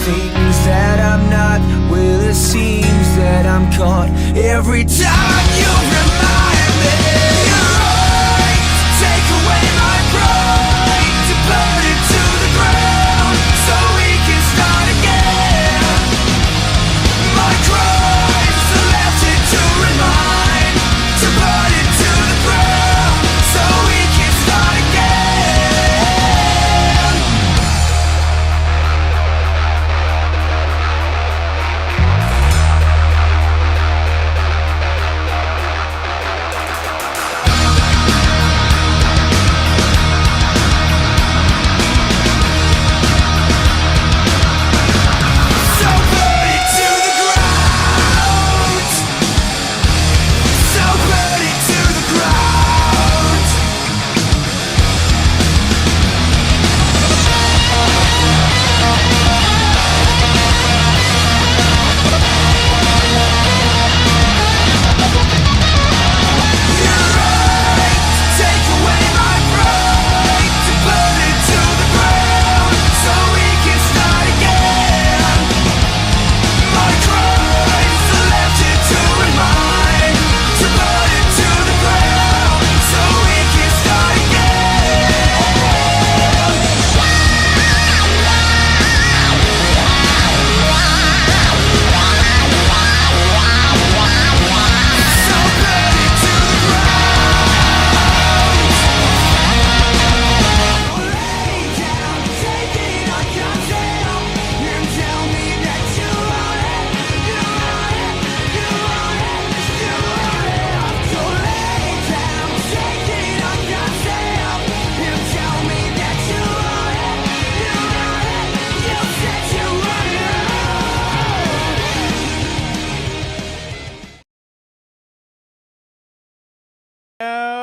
things that I'm not. Well, it seems that I'm caught every time you remind me. You're right, take away my pride, to burn it to the ground, so we can start again. My crimes are left it to remind, to burn it to the ground, so we can start again.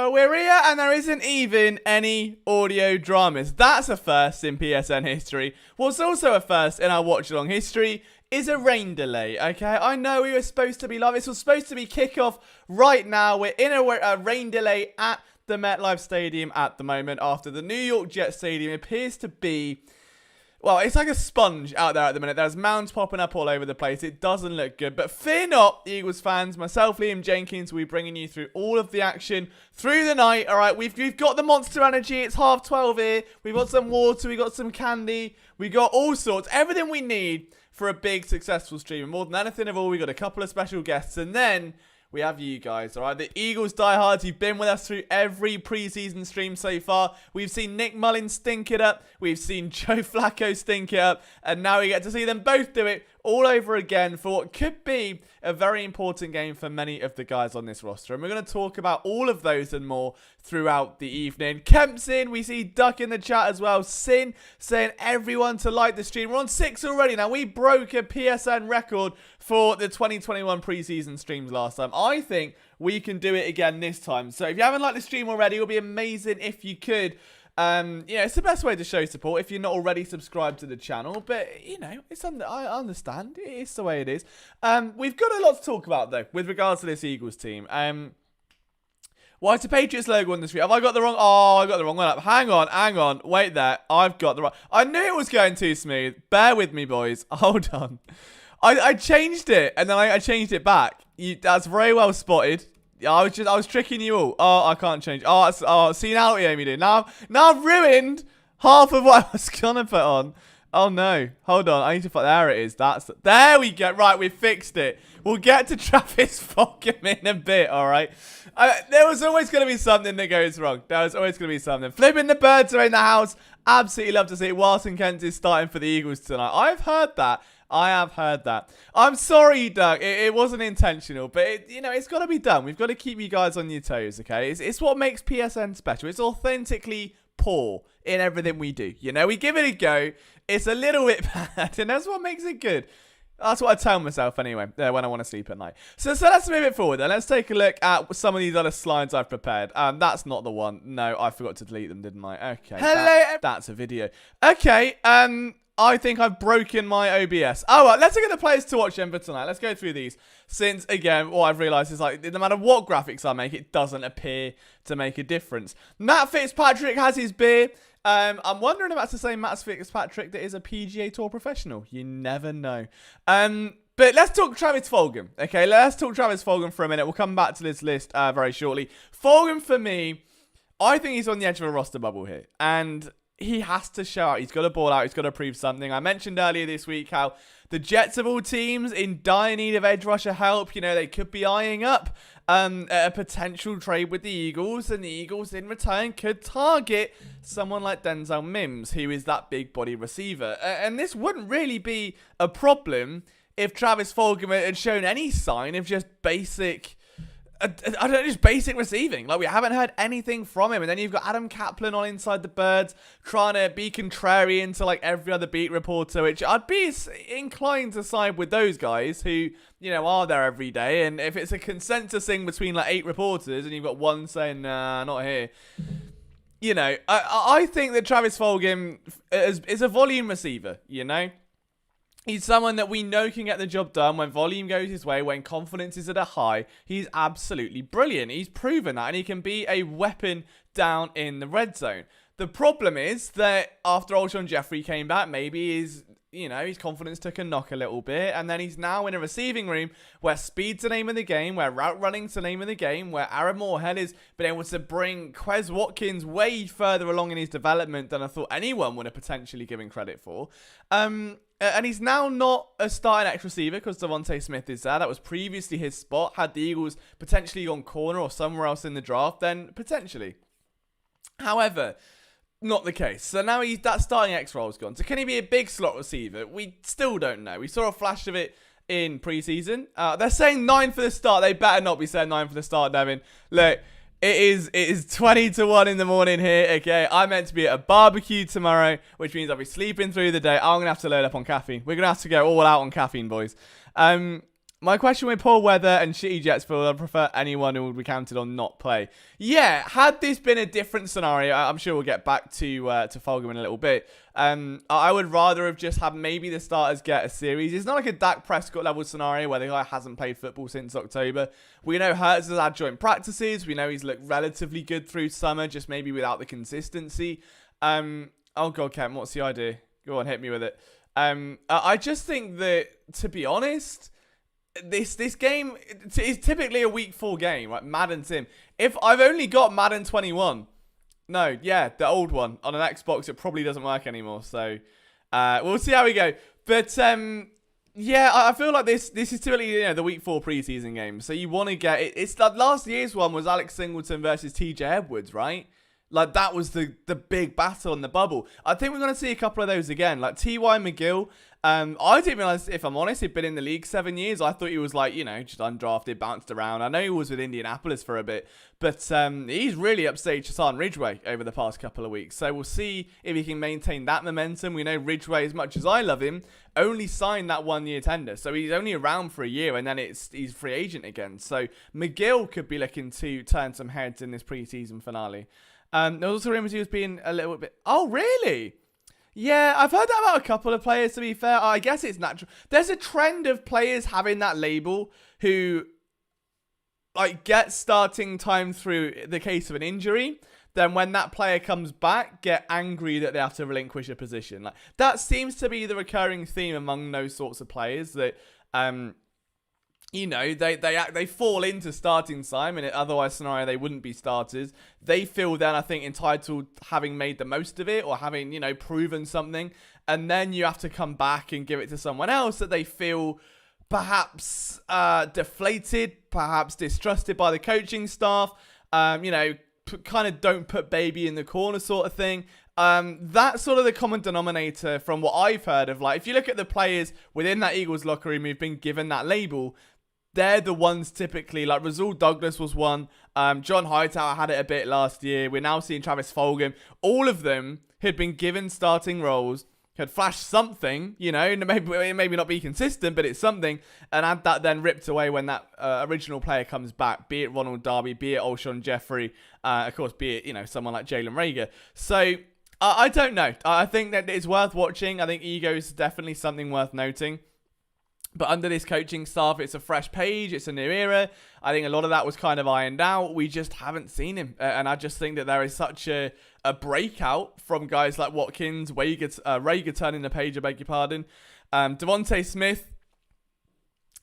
We're here and there isn't even any audio dramas. That's a first in PSN history. What's also a first in our watch-along history is a rain delay, okay? I know we were supposed to be live. This was supposed to be kickoff right now. We're in a rain delay at the MetLife Stadium at the moment after the New York Jets Stadium appears to be... well, it's like a sponge out there at the minute. There's mounds popping up all over the place. It doesn't look good. But fear not, Eagles fans. Myself, Liam Jenkins, will be bringing you through all of the action through the night. All right, we've got the monster energy. It's 12:30 here. We've got some water. We've got some candy. We got all sorts. Everything we need for a big, successful stream. And more than anything of all, we got a couple of special guests. And then... we have you guys, all right? The Eagles diehards, you've been with us through every preseason stream so far. We've seen Nick Mullins stink it up. We've seen Joe Flacco stink it up. And now we get to see them both do it all over again for what could be a very important game for many of the guys on this roster. And we're going to talk about all of those and more throughout the evening. Kemp's in. We see Duck in the chat as well. Sin saying everyone to like the stream. We're on 6 already. Now, we broke a PSN record for the 2021 preseason streams last time. I think we can do it again this time. So if you haven't liked the stream already, it would be amazing if you could. Yeah, it's the best way to show support if you're not already subscribed to the channel. But, you know, I understand. It's the way it is. We've got a lot to talk about, though, with regards to this Eagles team. Why is the Patriots logo on the street? Have I got the wrong... oh, I got the wrong one up. Hang on. Wait there. I've got the wrong... I knew it was going too smooth. Bear with me, boys. Hold on. I changed it, and then I changed it back. That's very well spotted. I was tricking you all. Oh, I can't change. Oh, see now what you made me do. Now I've ruined half of what I was gonna put on. Oh no, hold on. I need to put. There it is. There we go. Right, we fixed it. We'll get to Travis Fulgham in a bit. All right. There was always gonna be something that goes wrong. There was always gonna be something. Flipping the birds are in the house. Absolutely love to see it. Watson Kent is starting for the Eagles tonight. I've heard that. I have heard that. I'm sorry, Doug. It wasn't intentional, but it's got to be done. We've got to keep you guys on your toes, okay? It's what makes PSN special. It's authentically poor in everything we do. You know, we give it a go. It's a little bit bad, and that's what makes it good. That's what I tell myself anyway when I want to sleep at night. So let's move it forward then. Let's take a look at some of these other slides I've prepared. That's not the one. No, I forgot to delete them, didn't I? Okay. Hello. That's a video. Okay. I think I've broken my OBS. Oh, well, let's look at the players to watch in for tonight. Let's go through these. Since, again, what I've realised is, like, no matter what graphics I make, it doesn't appear to make a difference. Matt Fitzpatrick has his beer. I'm wondering if that's the same Matt Fitzpatrick that is a PGA Tour professional. You never know. But let's talk Travis Fulgham. Okay, let's talk Travis Fulgham for a minute. We'll come back to this list very shortly. Fulgham, for me, I think he's on the edge of a roster bubble here. And he has to show out. He's got to ball out. He's got to prove something. I mentioned earlier this week how the Jets of all teams in dire need of edge rusher help. You know, they could be eyeing up a potential trade with the Eagles. And the Eagles, in return, could target someone like Denzel Mims, who is that big body receiver. And this wouldn't really be a problem if Travis Fulgham had shown any sign of just basic receiving. Like, we haven't heard anything from him. And then you've got Adam Kaplan on Inside the Birds trying to be contrarian to like every other beat reporter, which I'd be inclined to side with those guys who, you know, are there every day. And if it's a consensus thing between like 8 reporters and you've got one saying, nah, not here, you know, I think that Travis Fulgham is a volume receiver, you know? He's someone that we know can get the job done when volume goes his way, when confidence is at a high. He's absolutely brilliant. He's proven that, and he can be a weapon down in the red zone. The problem is that after Alshon Jeffrey came back, maybe his confidence took a knock a little bit, and then he's now in a receiving room where speed's the name of the game, where route running's the name of the game, where Aaron Moorhead has been able to bring Quez Watkins way further along in his development than I thought anyone would have potentially given credit for. And he's now not a starting X receiver because Devontae Smith is there. That was previously his spot. Had the Eagles potentially gone corner or somewhere else in the draft, then potentially. However, not the case. So now that starting X role's gone. So can he be a big slot receiver? We still don't know. We saw a flash of it in preseason. They're saying 9 for the start. They better not be saying 9 for the start, Devin. Look, it is 20 to 1 in the morning here, okay? I'm meant to be at a barbecue tomorrow, which means I'll be sleeping through the day. I'm going to have to load up on caffeine. We're going to have to go all out on caffeine, boys. My question with poor weather and shitty Jets field, I'd prefer anyone who would be counted on not play. Yeah, had this been a different scenario, I'm sure we'll get back to Fulgham in a little bit. I would rather have just had maybe the starters get a series. It's not like a Dak Prescott level scenario where the guy hasn't played football since October. We know Hurts has had joint practices. We know he's looked relatively good through summer, just maybe without the consistency. Oh God, Cam, what's the idea? Go on, hit me with it. I just think that, to be honest, this game is typically a week 4 game, right? Madden Sim. If I've only got Madden 21, no, yeah, the old one on an Xbox, it probably doesn't work anymore. So we'll see how we go. But yeah, I feel like this is typically the week 4 preseason game. So you want to get it. It's like last year's one was Alex Singleton versus TJ Edwards, right? Like, that was the big battle on the bubble. I think we're going to see a couple of those again. Like, T.Y. McGill, I didn't realize, if I'm honest, he'd been in the league 7 years. I thought he was, like, just undrafted, bounced around. I know he was with Indianapolis for a bit. But he's really upstaged Hassan Ridgeway over the past couple of weeks. So we'll see if he can maintain that momentum. We know Ridgeway, as much as I love him, only signed that 1-year tender. So he's only around for a year, and then he's free agent again. So McGill could be looking to turn some heads in this preseason finale. There was also rumors he was being a little bit... Oh, really? Yeah, I've heard that about a couple of players, to be fair. I guess it's natural. There's a trend of players having that label who, like, get starting time through the case of an injury. Then when that player comes back, get angry that they have to relinquish a position. Like, that seems to be the recurring theme among those sorts of players that... they fall into starting time, in an otherwise scenario they wouldn't be starters. They feel then, I think, entitled, having made the most of it or having, proven something. And then you have to come back and give it to someone else that they feel perhaps deflated, perhaps distrusted by the coaching staff, kind of don't put baby in the corner sort of thing. That's sort of the common denominator from what I've heard of. Like, if you look at the players within that Eagles locker room who've been given that label, they're the ones typically, like Rasul Douglas was one. John Hightower had it a bit last year. We're now seeing Travis Fulgham. All of them had been given starting roles, had flashed something, maybe not be consistent, but it's something, and had that then ripped away when that original player comes back, be it Ronald Darby, be it Alshon Jeffrey, of course, be it, someone like Jalen Reagor. So, I don't know. I think that it's worth watching. I think ego is definitely something worth noting. But under this coaching staff, it's a fresh page. It's a new era. I think a lot of that was kind of ironed out. We just haven't seen him. And I just think that there is such a breakout from guys like Watkins, Rager turning the page, I beg your pardon. Devontae Smith,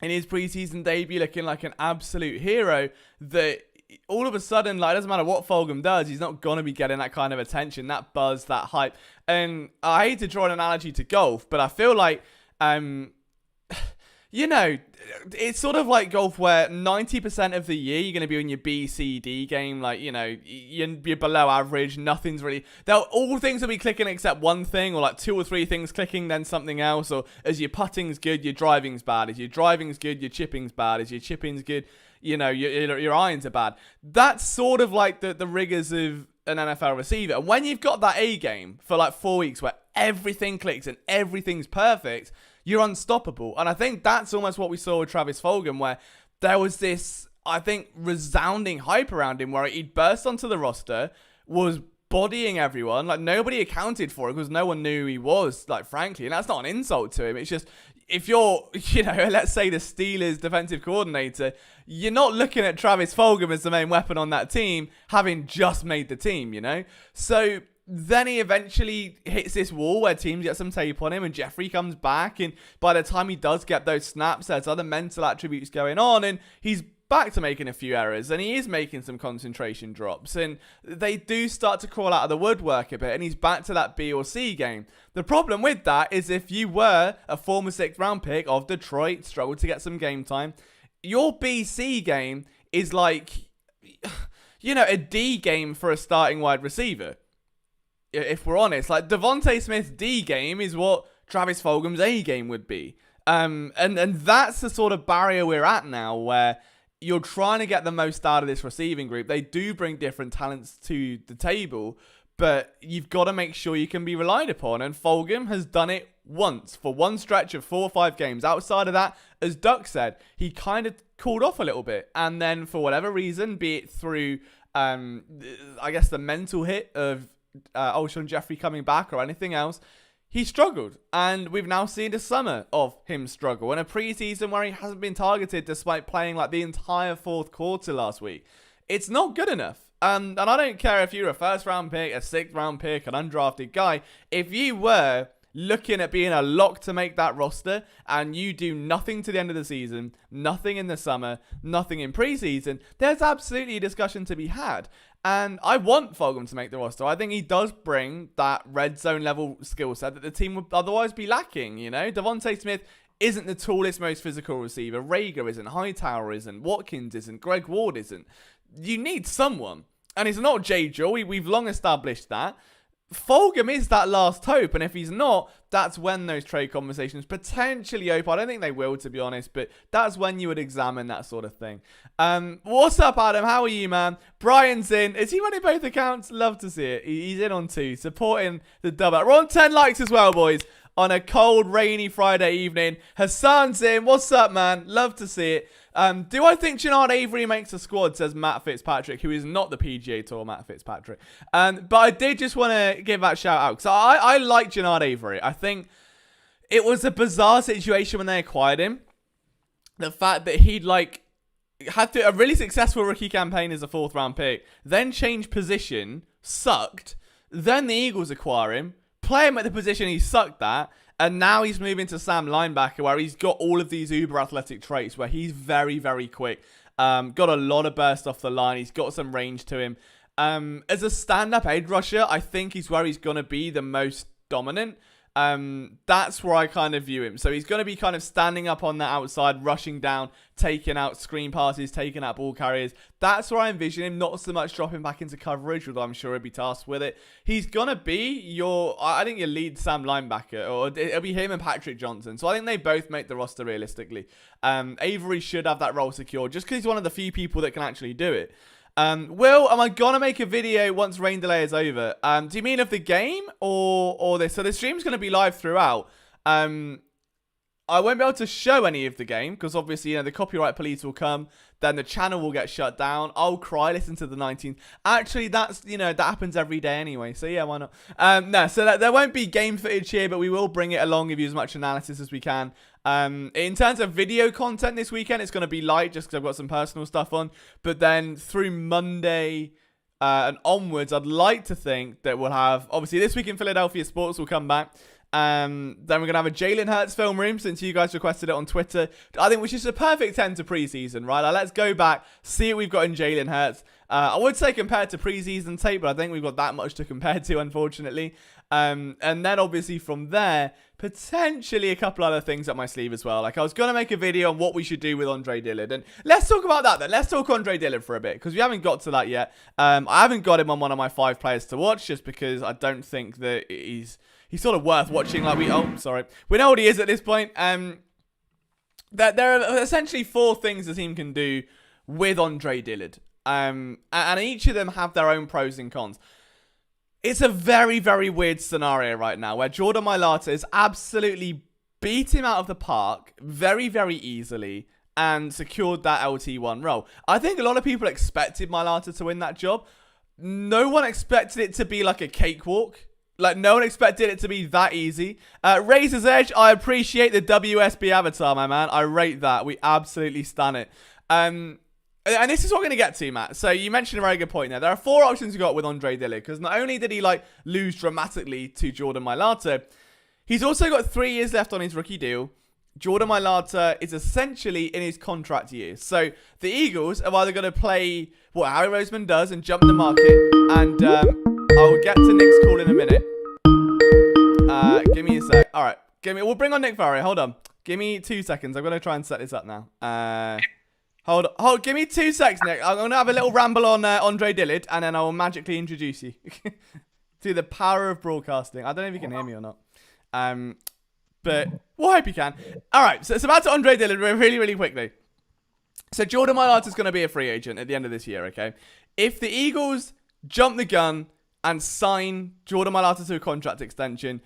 in his preseason debut, looking like an absolute hero, that all of a sudden, like, it doesn't matter what Fulgham does, he's not going to be getting that kind of attention, that buzz, that hype. And I hate to draw an analogy to golf, but I feel like... you know, it's sort of like golf where 90% of the year you're going to be in your B, C, D game. Like, you know, you're below average. Nothing's really... all things will be clicking except one thing, or like 2 or 3 things clicking, then something else. Or as your putting's good, your driving's bad. As your driving's good, your chipping's bad. As your chipping's good, you know, your irons are bad. That's sort of like the rigors of an NFL receiver. And when you've got that A game for like 4 weeks where everything clicks and everything's perfect, you're unstoppable. And I think that's almost what we saw with Travis Fulgham, where there was this, I think, resounding hype around him where he'd burst onto the roster, was bodying everyone. Like, nobody accounted for it because no one knew who he was, like, frankly. And that's not an insult to him. It's just, if you're, you know, let's say the Steelers defensive coordinator, you're not looking at Travis Fulgham as the main weapon on that team, having just made the team, you know? So... then he eventually hits this wall where teams get some tape on him, and Jeffrey comes back, and by the time he does get those snaps, there's other mental attributes going on, and he's back to making a few errors, and he is making some concentration drops, and they do start to crawl out of the woodwork a bit, and he's back to that B or C game. The problem with that is if you were a former 6th round pick of Detroit, struggled to get some game time, your B-C game is like, you know, a D game for a starting wide receiver. If we're honest, like, Devontae Smith's D game is what Travis Fulgham's A game would be. And that's the sort of barrier we're at now, where you're trying to get the most out of this receiving group. They do bring different talents to the table, but you've got to make sure you can be relied upon. And Fulgham has done it once for one stretch of 4 or 5 games. Outside of that, as Duck said, he kind of cooled off a little bit. And then for whatever reason, be it through, I guess, the mental hit of Alshon Jeffrey coming back or anything else, he struggled. And we've now seen the summer of him struggle in a preseason where he hasn't been targeted despite playing like the entire 4th quarter last week. It's not good enough. And I don't care if you're a 1st round pick, a 6th round pick, an undrafted guy. If you were looking at being a lock to make that roster and you do nothing to the end of the season, nothing in the summer, nothing in preseason, there's absolutely a discussion to be had. And I want Fulgham to make the roster. I think he does bring that red zone level skill set that the team would otherwise be lacking, you know? Devontae Smith isn't the tallest, most physical receiver. Rager isn't. Hightower isn't. Watkins isn't. Greg Ward isn't. You need someone. And it's not Jay Joe. We've long established that. Fulgham is that last hope, and if he's not, that's when those trade conversations potentially open. I don't think they will, to be honest, but that's when you would examine that sort of thing. What's up, Adam? How are you, man? Brian's in. Is he running both accounts? Love to see it. He's in on 2, supporting the dub. We're on 10 likes as well, boys, on a cold, rainy Friday evening. Hassan's in. What's up, man? Love to see it. Do I think Jannard Avery makes a squad, says Matt Fitzpatrick, who is not the PGA Tour Matt Fitzpatrick. But I did just want to give that shout out, because I like Jannard Avery. I think it was a bizarre situation when they acquired him. The fact that he'd had a really successful rookie campaign as a 4th round pick, then change position, sucked, then the Eagles acquire him, play him at the position he sucked at, and now he's moving to Sam linebacker, where he's got all of these uber athletic traits, where he's very, very quick. Got a lot of burst off the line. He's got some range to him. As a stand-up edge rusher, I think he's where he's going to be the most dominant. That's where I kind of view him. So he's going to be kind of standing up on that outside, rushing down, taking out screen passes, taking out ball carriers. That's where I envision him, not so much dropping back into coverage, although I'm sure he'll be tasked with it. He's going to be I think your lead Sam linebacker, or it'll be him and Patrick Johnson. So I think they both make the roster realistically. Avery should have that role secured, just because he's one of the few people that can actually do it. Will, am I gonna make a video once rain delay is over? Do you mean of the game or this? So the stream's gonna be live throughout. I won't be able to show any of the game because obviously, you know, the copyright police will come, then the channel will get shut down. I'll cry, listen to the 19th. Actually, that's, you know, that happens every day anyway. So yeah, why not? No, so there won't be game footage here, but we will bring it along, give you as much analysis as we can. In terms of video content this weekend, it's going to be light just because I've got some personal stuff on. But then through Monday and onwards, I'd like to think that we'll have, obviously this week in Philadelphia, sports will come back. Then we're going to have a Jalen Hurts film room since you guys requested it on Twitter. I think which is a perfect 10 to preseason, right? Like, let's go back, see what we've got in Jalen Hurts. I would say compared to preseason tape, but I think we've got that much to compare to, unfortunately. And then obviously from there, potentially a couple other things up my sleeve as well. Like I was going to make a video on what we should do with Andre Dillard. And let's talk about that then. Let's talk Andre Dillard for a bit because we haven't got to that yet. I haven't got him on one of my 5 players to watch just because I don't think that he's sort of worth watching. Like we know what he is at this point. That there are essentially 4 things the team can do with Andre Dillard. And each of them have their own pros and cons. It's a very, very weird scenario right now where Jordan Mailata has absolutely beat him out of the park very, very easily and secured that LT1 role. I think a lot of people expected Mailata to win that job. No one expected it to be like a cakewalk. Like, no one expected it to be that easy. Razor's Edge, I appreciate the WSB avatar, my man. I rate that. We absolutely stan it. And this is what we're going to get to, Matt. So you mentioned a very good point there. There are 4 options you got with Andre Dillard. Because not only did he, like, lose dramatically to Jordan Mailata, he's also got 3 years left on his rookie deal. Jordan Mailata is essentially in his contract year. So the Eagles are either going to play what Harry Roseman does and jump the market. And I'll get to Nick's call in a minute. Give me a sec. All right. We'll bring on Nick Farrier. Hold on. Give me 2 seconds. I'm going to try and set this up now. Hold on. Give me 2 seconds, Nick. I'm going to have a little ramble on Andre Dillard, and then I will magically introduce you to the power of broadcasting. I don't know if you can hear me or not. But we'll hope you can. All right. So it's about to Andre Dillard really, really quickly. So Jordan Mailata is going to be a free agent at the end of this year, okay? If the Eagles jump the gun and sign Jordan Mailata to a contract extension,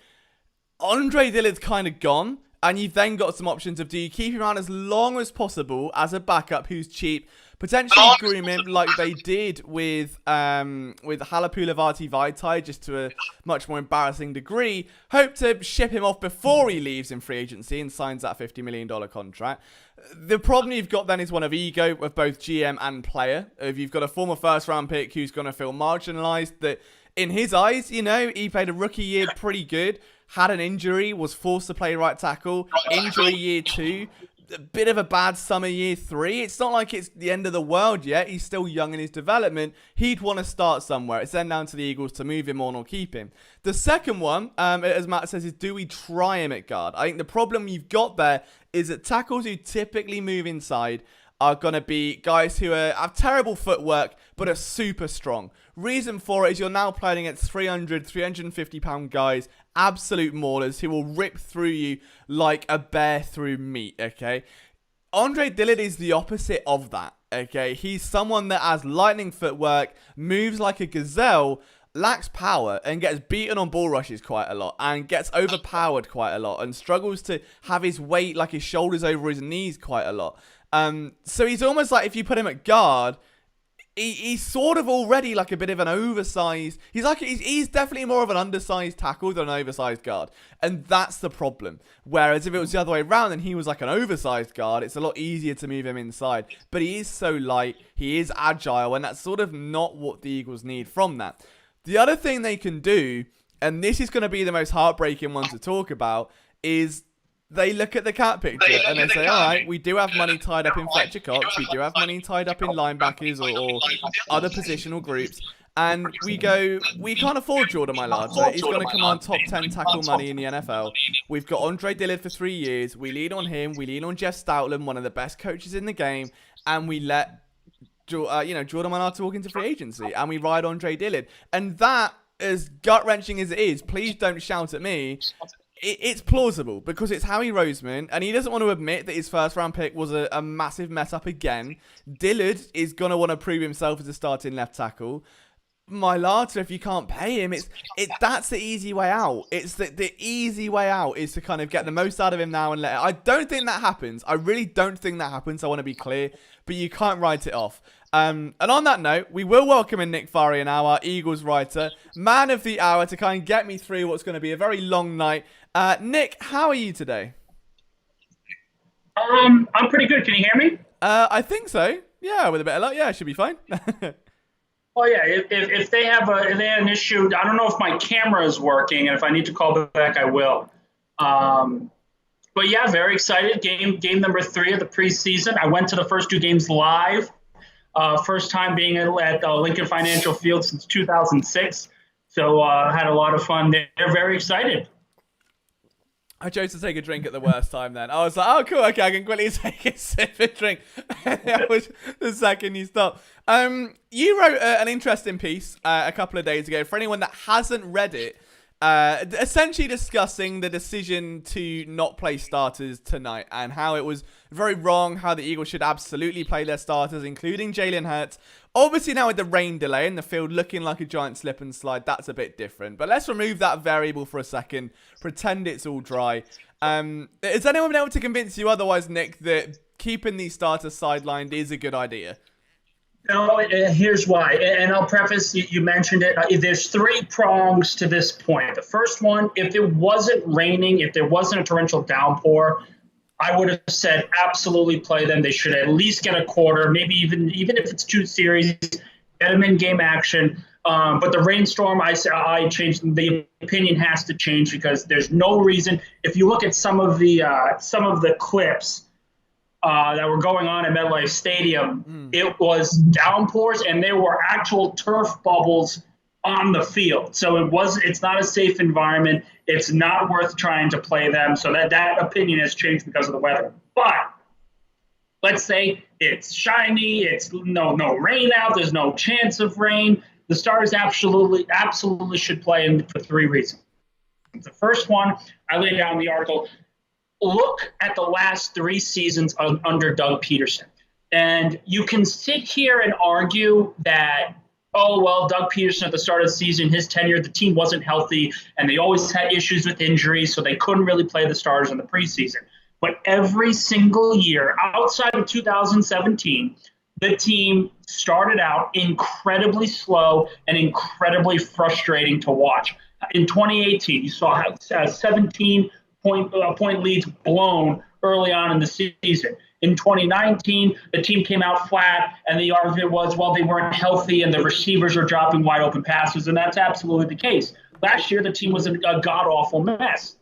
Andre Dillard's kind of gone. And you've then got some options of do you keep him around as long as possible as a backup who's cheap, potentially groom him like they did with Halapoulivaati Vaitai, just to a much more embarrassing degree. Hope to ship him off before he leaves in free agency and signs that $50 million contract. The problem you've got then is one of ego of both GM and player. If you've got a former first-round pick who's going to feel marginalised, that in his eyes, you know, he played a rookie year pretty good. Had an injury, was forced to play right tackle. Injury year 2. A bit of a bad summer year 3. It's not like it's the end of the world yet. He's still young in his development. He'd want to start somewhere. It's then down to the Eagles to move him on or keep him. The second one, as Matt says, is do we try him at guard? I think the problem you've got there is that tackles who typically move inside are going to be guys who have terrible footwork but are super strong. Reason for it is you're now playing against 350 pound guys, absolute maulers who will rip through you like a bear through meat, okay? Andre Dillard is the opposite of that, okay? He's someone that has lightning footwork, moves like a gazelle, lacks power, and gets beaten on ball rushes quite a lot, and gets overpowered quite a lot, and struggles to have his weight, like his shoulders over his knees quite a lot. So he's almost like if you put him at guard, he's sort of already like a bit of an oversized. He's definitely more of an undersized tackle than an oversized guard, and that's the problem. Whereas if it was the other way around and he was like an oversized guard, it's a lot easier to move him inside. But he is so light, he is agile, and that's sort of not what the Eagles need from that. The other thing they can do, and this is going to be the most heartbreaking one to talk about, is they look at the cap picture and they say, all right, we do have money tied up in Fletcher Cox. We do have money tied up in linebackers or other positional groups. And we go, we can't afford Jordan Mailata. He's going to command top 10 tackle money in the NFL. We've got Andre Dillard for 3 years. We lean on him. We lean on Jeff Stoutland, one of the best coaches in the game. And we let, Jordan Mailata walk into free agency. And we ride Andre Dillard. And that, as gut-wrenching as it is, please don't shout at me. It's plausible because it's Howie Roseman and he doesn't want to admit that his first round pick was a massive mess up again. Dillard is going to want to prove himself as a starting left tackle. Mailata, if you can't pay him, that's the easy way out. It's the easy way out is to kind of get the most out of him now and let it. I don't think that happens. I really don't think that happens. I want to be clear, but you can't write it off. And on that note, we will welcome in Nick Farian, our Eagles writer, man of the hour, to kind of get me through what's going to be a very long night. Nick, how are you today? I'm pretty good. Can you hear me? I think so. Yeah, with a bit of luck, yeah, it should be fine. Oh yeah, if they have an issue, I don't know if my camera is working, and if I need to call back, I will. But yeah, very excited. Game number 3 of the preseason. I went to the first 2 games live. First time being at Lincoln Financial Field since 2006. So had a lot of fun there. Very excited. I chose to take a drink at the worst time then. I was like, oh, cool, okay, I can quickly take a sip of drink. That was the second you stopped. You wrote an interesting piece a couple of days ago. For anyone that hasn't read it, essentially discussing the decision to not play starters tonight and how it was very wrong, how the Eagles should absolutely play their starters, including Jalen Hurts. Obviously now with the rain delay and the field looking like a giant slip and slide, that's a bit different. But let's remove that variable for a second, pretend it's all dry. Has anyone been able to convince you otherwise, Nick, that keeping these starters sidelined is a good idea? No, here's why, and I'll preface, you mentioned it, there's 3 prongs to this point. The first one, if it wasn't raining, if there wasn't a torrential downpour, I would have said absolutely play them. They should at least get a quarter, maybe even if it's 2 series, get them in game action. But the rainstorm, I changed. The opinion has to change because there's no reason. If you look at some of the clips that were going on at MetLife Stadium, it was downpours and there were actual turf bubbles on the field. So it's not a safe environment. It's not worth trying to play them. So that opinion has changed because of the weather. But let's say it's shiny, it's no rain out, there's no chance of rain. The Stars absolutely should play them for 3 reasons. The first one, I laid out in the article, look at the last 3 seasons under Doug Peterson. And you can sit here and argue that, oh, well, Doug Peterson at the start of the season, his tenure, the team wasn't healthy, and they always had issues with injuries, so they couldn't really play the Stars in the preseason. But every single year, outside of 2017, the team started out incredibly slow and incredibly frustrating to watch. In 2018, you saw 17-point leads blown early on in the season. In 2019, the team came out flat, and the argument was, well, they weren't healthy and the receivers were dropping wide open passes, and that's absolutely the case. Last year, the team was a god-awful mess.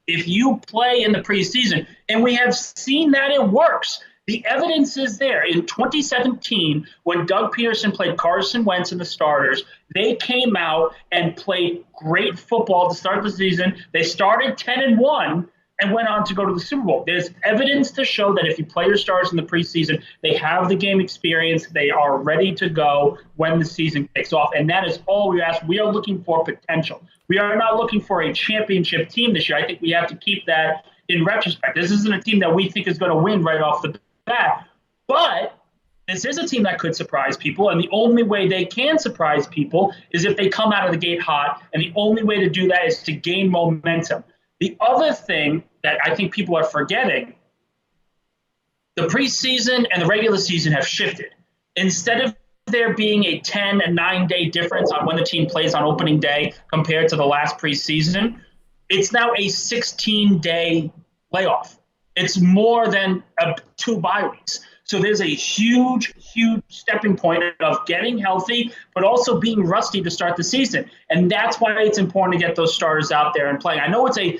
If you play in the preseason, and we have seen that it works, the evidence is there. In 2017, when Doug Peterson played Carson Wentz in the starters, they came out and played great football to start the season. They started 10-1 and went on to go to the Super Bowl. There's evidence to show that if you play your stars in the preseason, they have the game experience. They are ready to go when the season kicks off. And that is all we ask. We are looking for potential. We are not looking for a championship team this year. I think we have to keep that in retrospect. This isn't a team that we think is going to win right off the bat. But this is a team that could surprise people. And the only way they can surprise people is if they come out of the gate hot. And the only way to do that is to gain momentum. The other thing that I think people are forgetting, the preseason and the regular season have shifted. Instead of there being a 10 and 9-day difference on when the team plays on opening day compared to the last preseason, it's now a 16-day layoff. It's more than 2 bye weeks. So there's a huge stepping point of getting healthy, but also being rusty to start the season. And that's why it's important to get those starters out there and playing. I know it's a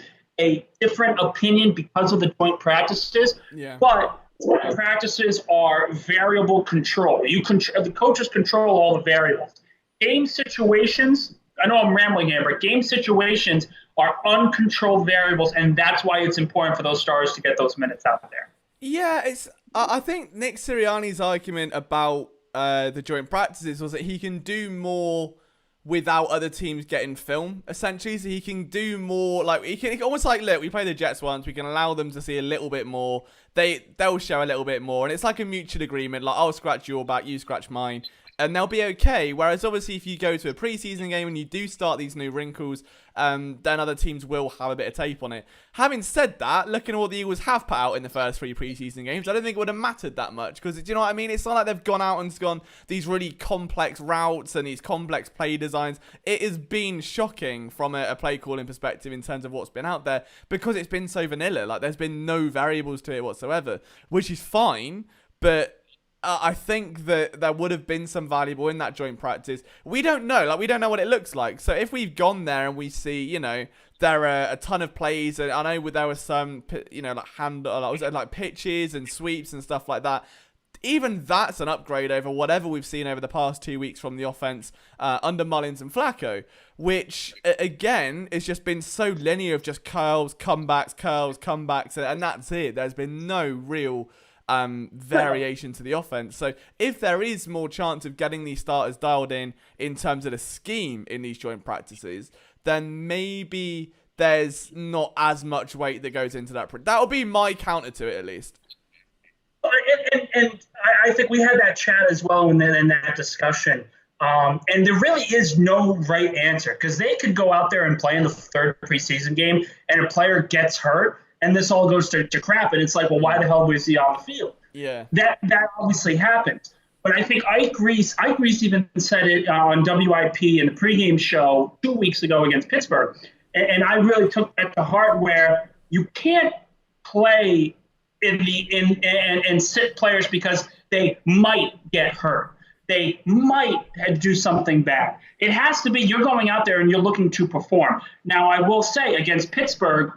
different opinion because of the joint practices, but joint practices are variable control. The coaches control all the variables. Game situations, I know I'm rambling here, but game situations are uncontrolled variables, and that's why it's important for those stars to get those minutes out there. Yeah, I think Nick Sirianni's argument about the joint practices was that he can do more without other teams getting film, essentially. So he can do more, like, he can almost like, look, we play the Jets once, we can allow them to see a little bit more. They'll show a little bit more, and it's like a mutual agreement, like, I'll scratch your back, you scratch mine. and they'll be okay. Whereas obviously if you go to a preseason game and you do start these new wrinkles, then other teams will have a bit of tape on it. Having said that, looking at what the Eagles have put out in the first 3 preseason games, I don't think it would have mattered that much, because do you know what I mean? It's not like they've gone out and gone these really complex routes and these complex play designs. It has been shocking from a play calling perspective in terms of what's been out there, because it's been so vanilla. Like, there's been no variables to it whatsoever, which is fine, but I think that there would have been some valuable in that joint practice. We don't know. Like, we don't know what it looks like. So if we've gone there and we see, you know, there are a ton of plays, and I know there was some, you know, like pitches and sweeps and stuff like that. Even that's an upgrade over whatever we've seen over the past 2 weeks from the offense under Mullins and Flacco, which, again, has just been so linear of just curls, comebacks, and that's it. There's been no real variation to the offense. So if there is more chance of getting these starters dialed in terms of the scheme in these joint practices, then maybe there's not as much weight that goes into that. That would be my counter to it, at least. And I think we had that chat as well in that discussion. And there really is no right answer, because they could go out there and play in the 3rd preseason game and a player gets hurt and this all goes to crap. And it's like, well, why the hell was he on the field? Yeah. That obviously happens. But I think Ike Reese even said it on WIP in the pregame show 2 weeks ago against Pittsburgh. And I really took that to heart, where you can't play and sit players because they might get hurt. They might do something bad. It has to be you're going out there and you're looking to perform. Now, I will say against Pittsburgh,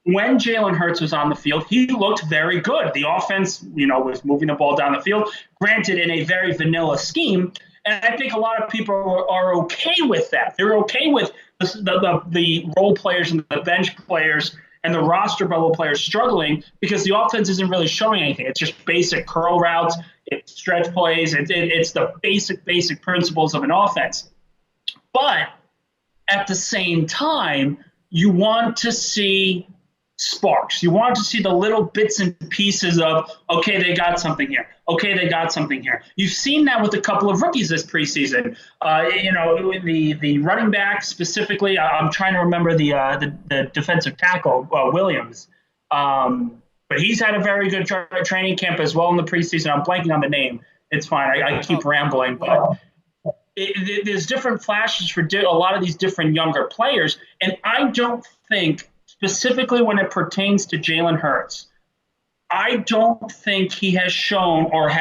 when Jalen Hurts was on the field, he looked very good. The offense, you know, was moving the ball down the field, granted in a very vanilla scheme. And I think a lot of people are okay with that. They're okay with the role players and the bench players and the roster bubble players struggling, because the offense isn't really showing anything. It's just basic curl routes, it's stretch plays, it's the basic principles of an offense. But at the same time, you want to see sparks. You want to see the little bits and pieces of, okay, they got something here. Okay, they got something here. You've seen that with a couple of rookies this preseason. You know, the running back specifically. I'm trying to remember the defensive tackle, Williams. But he's had a very good training camp as well in the preseason. I'm blanking on the name. It's fine. I keep rambling, but there's different flashes for a lot of these different younger players, and I don't think, specifically when it pertains to Jalen Hurts, I don't think he has shown or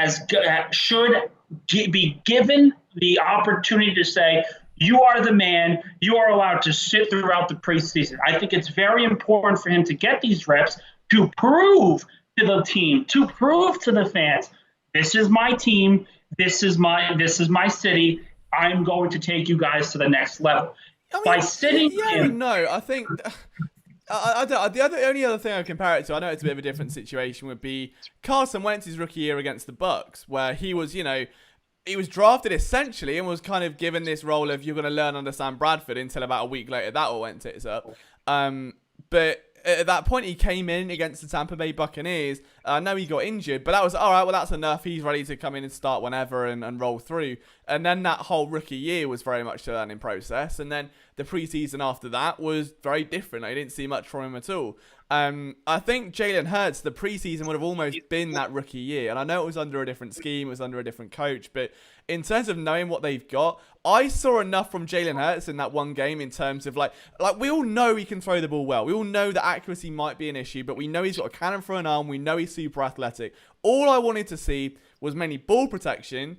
should be given the opportunity to say, you are the man, you are allowed to sit throughout the preseason. I think it's very important for him to get these reps to prove to the team, to prove to the fans, this is my team, this is my city, I'm going to take you guys to the next level. I mean, By sitting him, no, I think the only other thing I would compare it to, I know it's a bit of a different situation, would be Carson Wentz's rookie year against the Bucks, where he was, you know, he was drafted essentially and was kind of given this role of, you're going to learn under Sam Bradford, until about a week later that all went tits up. But at that point, he came in against the Tampa Bay Buccaneers. I know he got injured, but that was, all right, well, that's enough. He's ready to come in and start whenever and roll through. And then that whole rookie year was very much a learning process. And then the preseason after that was very different. I didn't see much from him at all. I think Jalen Hurts, the preseason would have almost been that rookie year. And I know it was under a different scheme, it was under a different coach, but in terms of knowing what they've got, I saw enough from Jalen Hurts in that one game in terms of like we all know he can throw the ball well. We all know that accuracy might be an issue, but we know he's got a cannon for an arm. We know he's super athletic. All I wanted to see was mainly ball protection,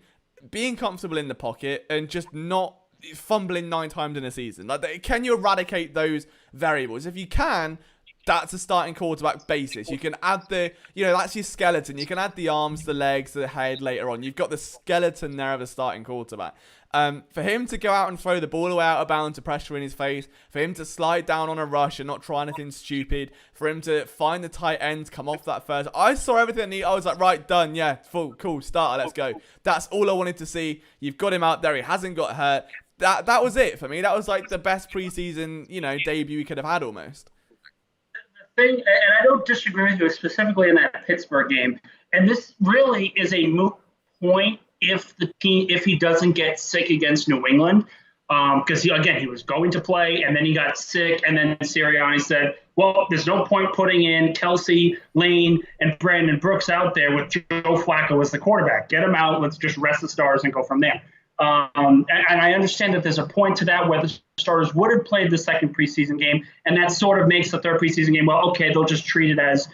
being comfortable in the pocket, and just not fumbling 9 times in a season. Like, can you eradicate those variables? If you can, that's a starting quarterback basis. You can add that's your skeleton. You can add the arms, the legs, the head later on. You've got the skeleton there of a starting quarterback. For him to go out and throw the ball away out of bounds to pressure in his face, for him to slide down on a rush and not try anything stupid, for him to find the tight end, come off that first. I saw everything. I was like, right, done. Yeah, full, cool, starter, let's go. That's all I wanted to see. You've got him out there. He hasn't got hurt. That was it for me. That was like the best preseason, debut we could have had almost. Thing, and I don't disagree with you specifically in that Pittsburgh game, and this really is a moot point if he doesn't get sick against New England, because he was going to play and then he got sick, and then Sirianni said, well, there's no point putting in Kelsey, Lane, and Brandon Brooks out there with Joe Flacco as the quarterback. Get them out. Let's just rest the stars and go from there. And I understand that there's a point to that where the starters would have played the second preseason game, and that sort of makes the third preseason game, well, okay, they'll just treat it as,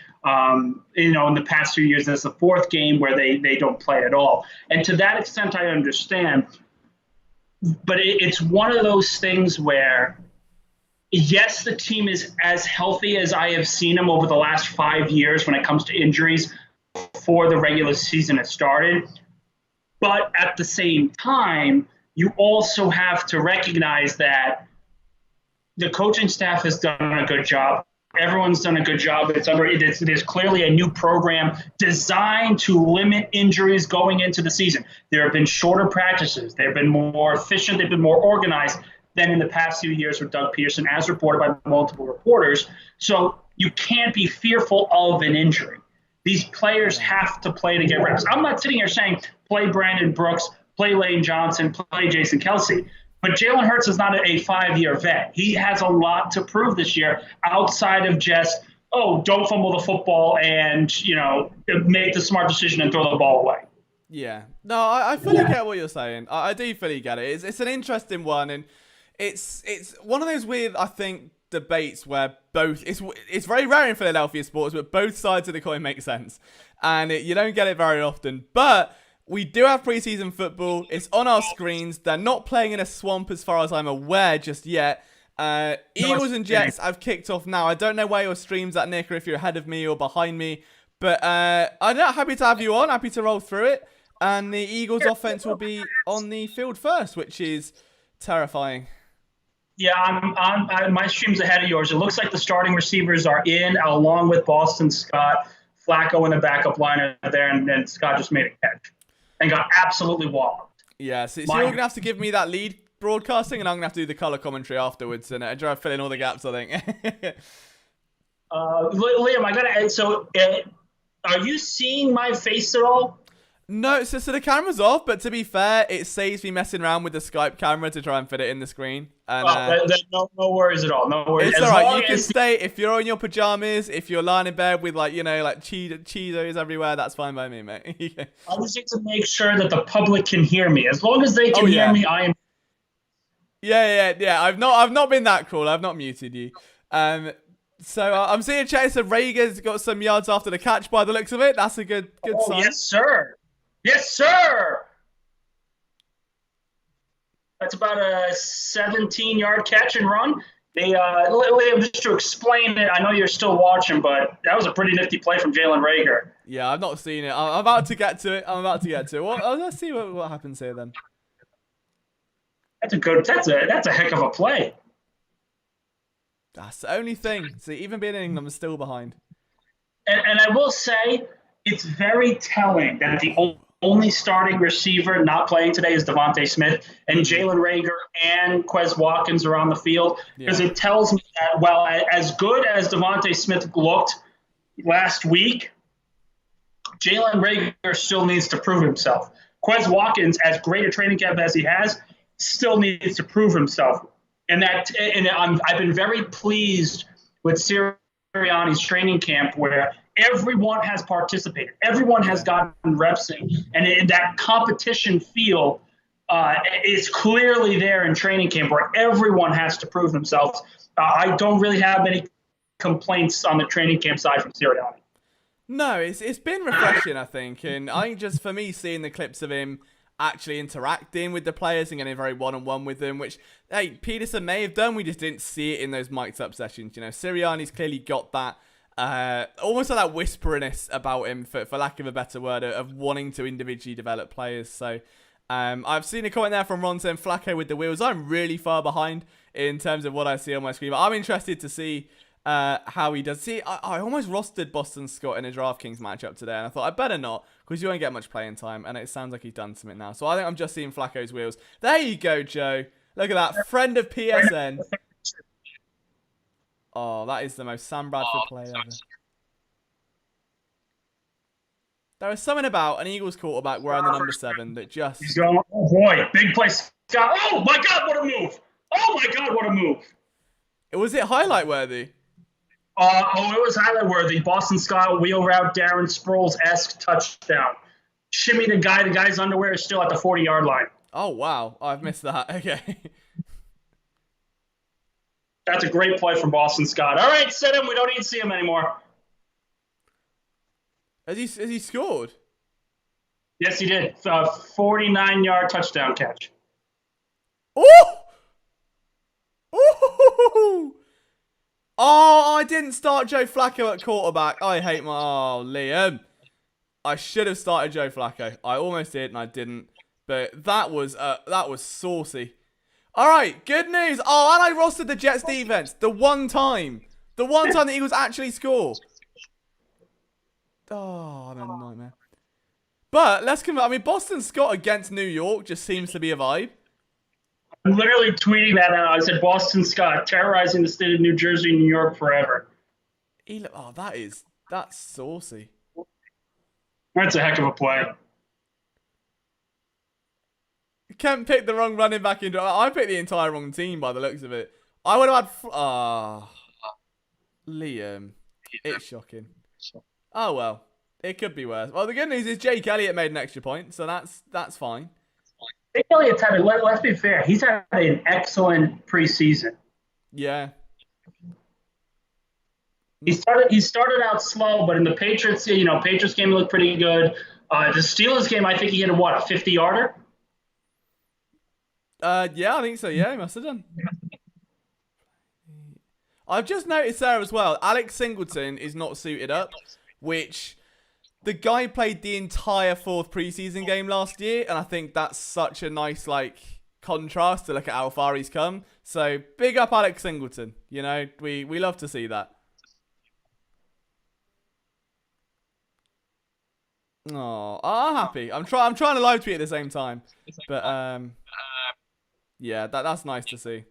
in the past few years, as the fourth game where they don't play at all. And to that extent, I understand. But it's one of those things where, yes, the team is as healthy as I have seen them over the last 5 years when it comes to injuries before the regular season has started. But at the same time, you also have to recognize that the coaching staff has done a good job. Everyone's done a good job. There's clearly a new program designed to limit injuries going into the season. There have been shorter practices. They've been more efficient. They've been more organized than in the past few years with Doug Peterson, as reported by multiple reporters. So you can't be fearful of an injury. These players have to play to get reps. I'm not sitting here saying play Brandon Brooks, play Lane Johnson, play Jason Kelsey. But Jalen Hurts is not a 5-year vet. He has a lot to prove this year outside of just, don't fumble the football and, make the smart decision and throw the ball away. Yeah. No, I fully get what you're saying. I do fully get it. It's an interesting one, and it's one of those weird, I think, debates where it's very rare in Philadelphia sports, but both sides of the coin make sense. And you don't get it very often. But we do have preseason football. It's on our screens. They're not playing in a swamp as far as I'm aware just yet. Eagles and Jets have kicked off now. I don't know where your stream's at, Nick, or if you're ahead of me or behind me. But I'm happy to have you on. Happy to roll through it. And the Eagles offense will be on the field first, which is terrifying. Yeah, my stream's ahead of yours. It looks like the starting receivers are in, along with Boston Scott, Flacco in the backup line there, and Scott just made a catch and got absolutely walloped. Yeah, so you're going to have to give me that lead broadcasting, and I'm going to have to do the color commentary afterwards and try to fill in all the gaps, I think. Liam, I got to – so are you seeing my face at all? No, so the camera's off, but to be fair, it saves me messing around with the Skype camera to try and fit it in the screen. And, no worries at all. No worries. It's alright. You can stay if you're in your pajamas, if you're lying in bed with Cheetos everywhere. That's fine by me, mate. I just need to make sure that the public can hear me. As long as they can hear me, I am. Yeah. I've not been that cruel. I've not muted you. So I'm seeing chat. So Rager's got some yards after the catch by the looks of it. That's a good sign. Yes, sir. Yes, sir. That's about a 17-yard catch and run. Just to explain it, I know you're still watching, but that was a pretty nifty play from Jalen Reagor. Yeah, I've not seen it. I'm about to get to it. Well, let's see what happens here then. That's a heck of a play. That's the only thing. See, even being in England, I'm still behind. And I will say, it's very telling that the only starting receiver not playing today is Devontae Smith, and Jalen Reagor and Quez Watkins are on the field, because it tells me that, well, as good as Devontae Smith looked last week, Jalen Reagor still needs to prove himself. Quez Watkins, as great a training camp as he has, still needs to prove himself. And I've been very pleased with Sirianni's training camp, where everyone has participated. Everyone has gotten reps in. And in that competition feel is clearly there in training camp, where everyone has to prove themselves. I don't really have any complaints on the training camp side from Sirianni. No, it's been refreshing, I think. And I think just for me, seeing the clips of him actually interacting with the players and getting very one-on-one with them, which, hey, Peterson may have done. We just didn't see it in those mic'd up sessions. Sirianni's clearly got that. Almost like that whisperiness about him, for lack of a better word, of wanting to individually develop players. So I've seen a comment there from Ron saying Flacco with the wheels. I'm really far behind in terms of what I see on my screen, but I'm interested to see how he does. See, I almost rostered Boston Scott in a DraftKings matchup today, and I thought I better not, because you won't get much playing time, and it sounds like he's done something now. So I think I'm just seeing Flacco's wheels. There you go, Joe. Look at that. Friend of PSN. Oh, that is the most Sam Bradford play ever. There is something about an Eagles quarterback wearing the number 7 that just... He's going, oh boy, big play, Scott. Oh my God, what a move. Oh my God, what a move. Was it highlight worthy? It was highlight worthy. Boston Scott wheel route, Darren Sproles-esque touchdown. Shimmy the guy's underwear is still at the 40-yard line. Oh, wow. I've missed that. Okay. That's a great play from Boston Scott. All right, sit him. We don't need to see him anymore. Has he scored? Yes, he did. 49-yard touchdown catch. Oh! Ooh! Oh, I didn't start Joe Flacco at quarterback. I hate my... Oh, Liam. I should have started Joe Flacco. I almost did, and I didn't. But that was saucy. All right, good news. Oh, and I rostered the Jets defense. The one time the Eagles actually score. Oh, I'm a nightmare. But let's come. I mean, Boston Scott against New York just seems to be a vibe. I'm literally tweeting that out. I said Boston Scott terrorizing the state of New Jersey and New York forever. Oh, that's saucy. That's a heck of a play. Kent picked the wrong running back into. I picked the entire wrong team by the looks of it. I would have had. Liam, it's shocking. Oh well, it could be worse. Well, the good news is Jake Elliott made an extra point, so that's fine. Jake Elliott's had let's be fair. He's had an excellent preseason. Yeah. He started out slow, but in the Patriots, Patriots game looked pretty good. The Steelers game, I think he hit a 50-yarder? Yeah, I think so. Yeah, he must have done. I've just noticed there as well, Alex Singleton is not suited up, which the guy played the entire 4th preseason game last year, and I think that's such a nice, contrast to look at how far he's come. So, big up Alex Singleton. We love to see that. Oh, I'm happy. I'm trying to live tweet at the same time, but yeah, that's nice to see.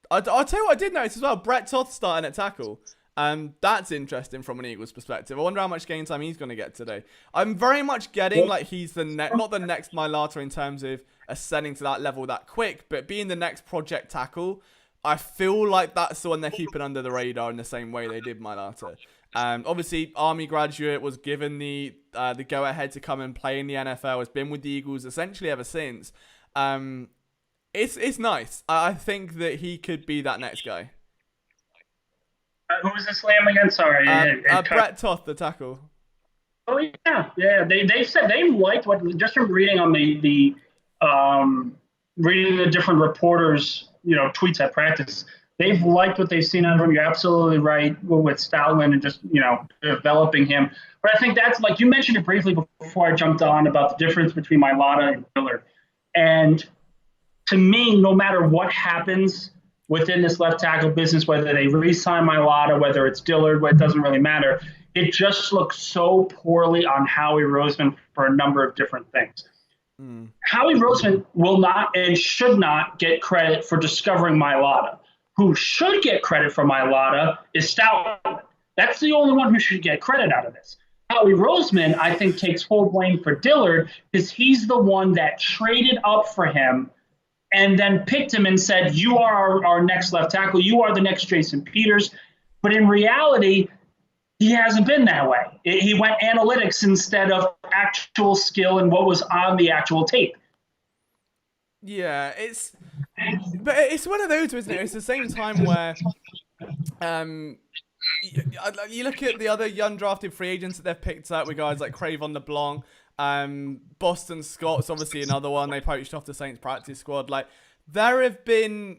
I'll tell you what I did notice as well. Brett Toth starting at tackle. That's interesting from an Eagles perspective. I wonder how much game time he's going to get today. I'm very much getting he's not the next Mailata in terms of ascending to that level that quick, but being the next project tackle. I feel like that's the one they're keeping under the radar in the same way they did Mailata. Obviously, Army graduate, was given the go-ahead to come and play in the NFL, has been with the Eagles essentially ever since. It's nice. I think that he could be that next guy. Who was this Liam again? Sorry. Brett Toth, the tackle. Oh, yeah. Yeah, they said they liked just from reading on the reading the different reporters, tweets at practice, they've liked what they've seen out of him. You're absolutely right with Stoutland and just, developing him. But I think that's, you mentioned it briefly before I jumped on about the difference between Mailata and Dillard. And to me, no matter what happens within this left tackle business, whether they re-sign Mailata, whether it's Dillard, it doesn't really matter. It just looks so poorly on Howie Roseman for a number of different things. Howie Roseman will not and should not get credit for discovering Mailata. Who should get credit for Mailata is Stoutland. That's the only one who should get credit out of this. Howie Roseman, I think, takes full blame for Dillard because he's the one that traded up for him and then picked him and said, you are our next left tackle. You are the next Jason Peters. But in reality, he hasn't been that way. He went analytics instead of actual skill and what was on the actual tape. Yeah, but it's one of those, isn't it? It's the same time where you look at the other undrafted free agents that they've picked up with guys like Cravon LeBlanc, Boston Scott's obviously another one they poached off the Saints practice squad. There have been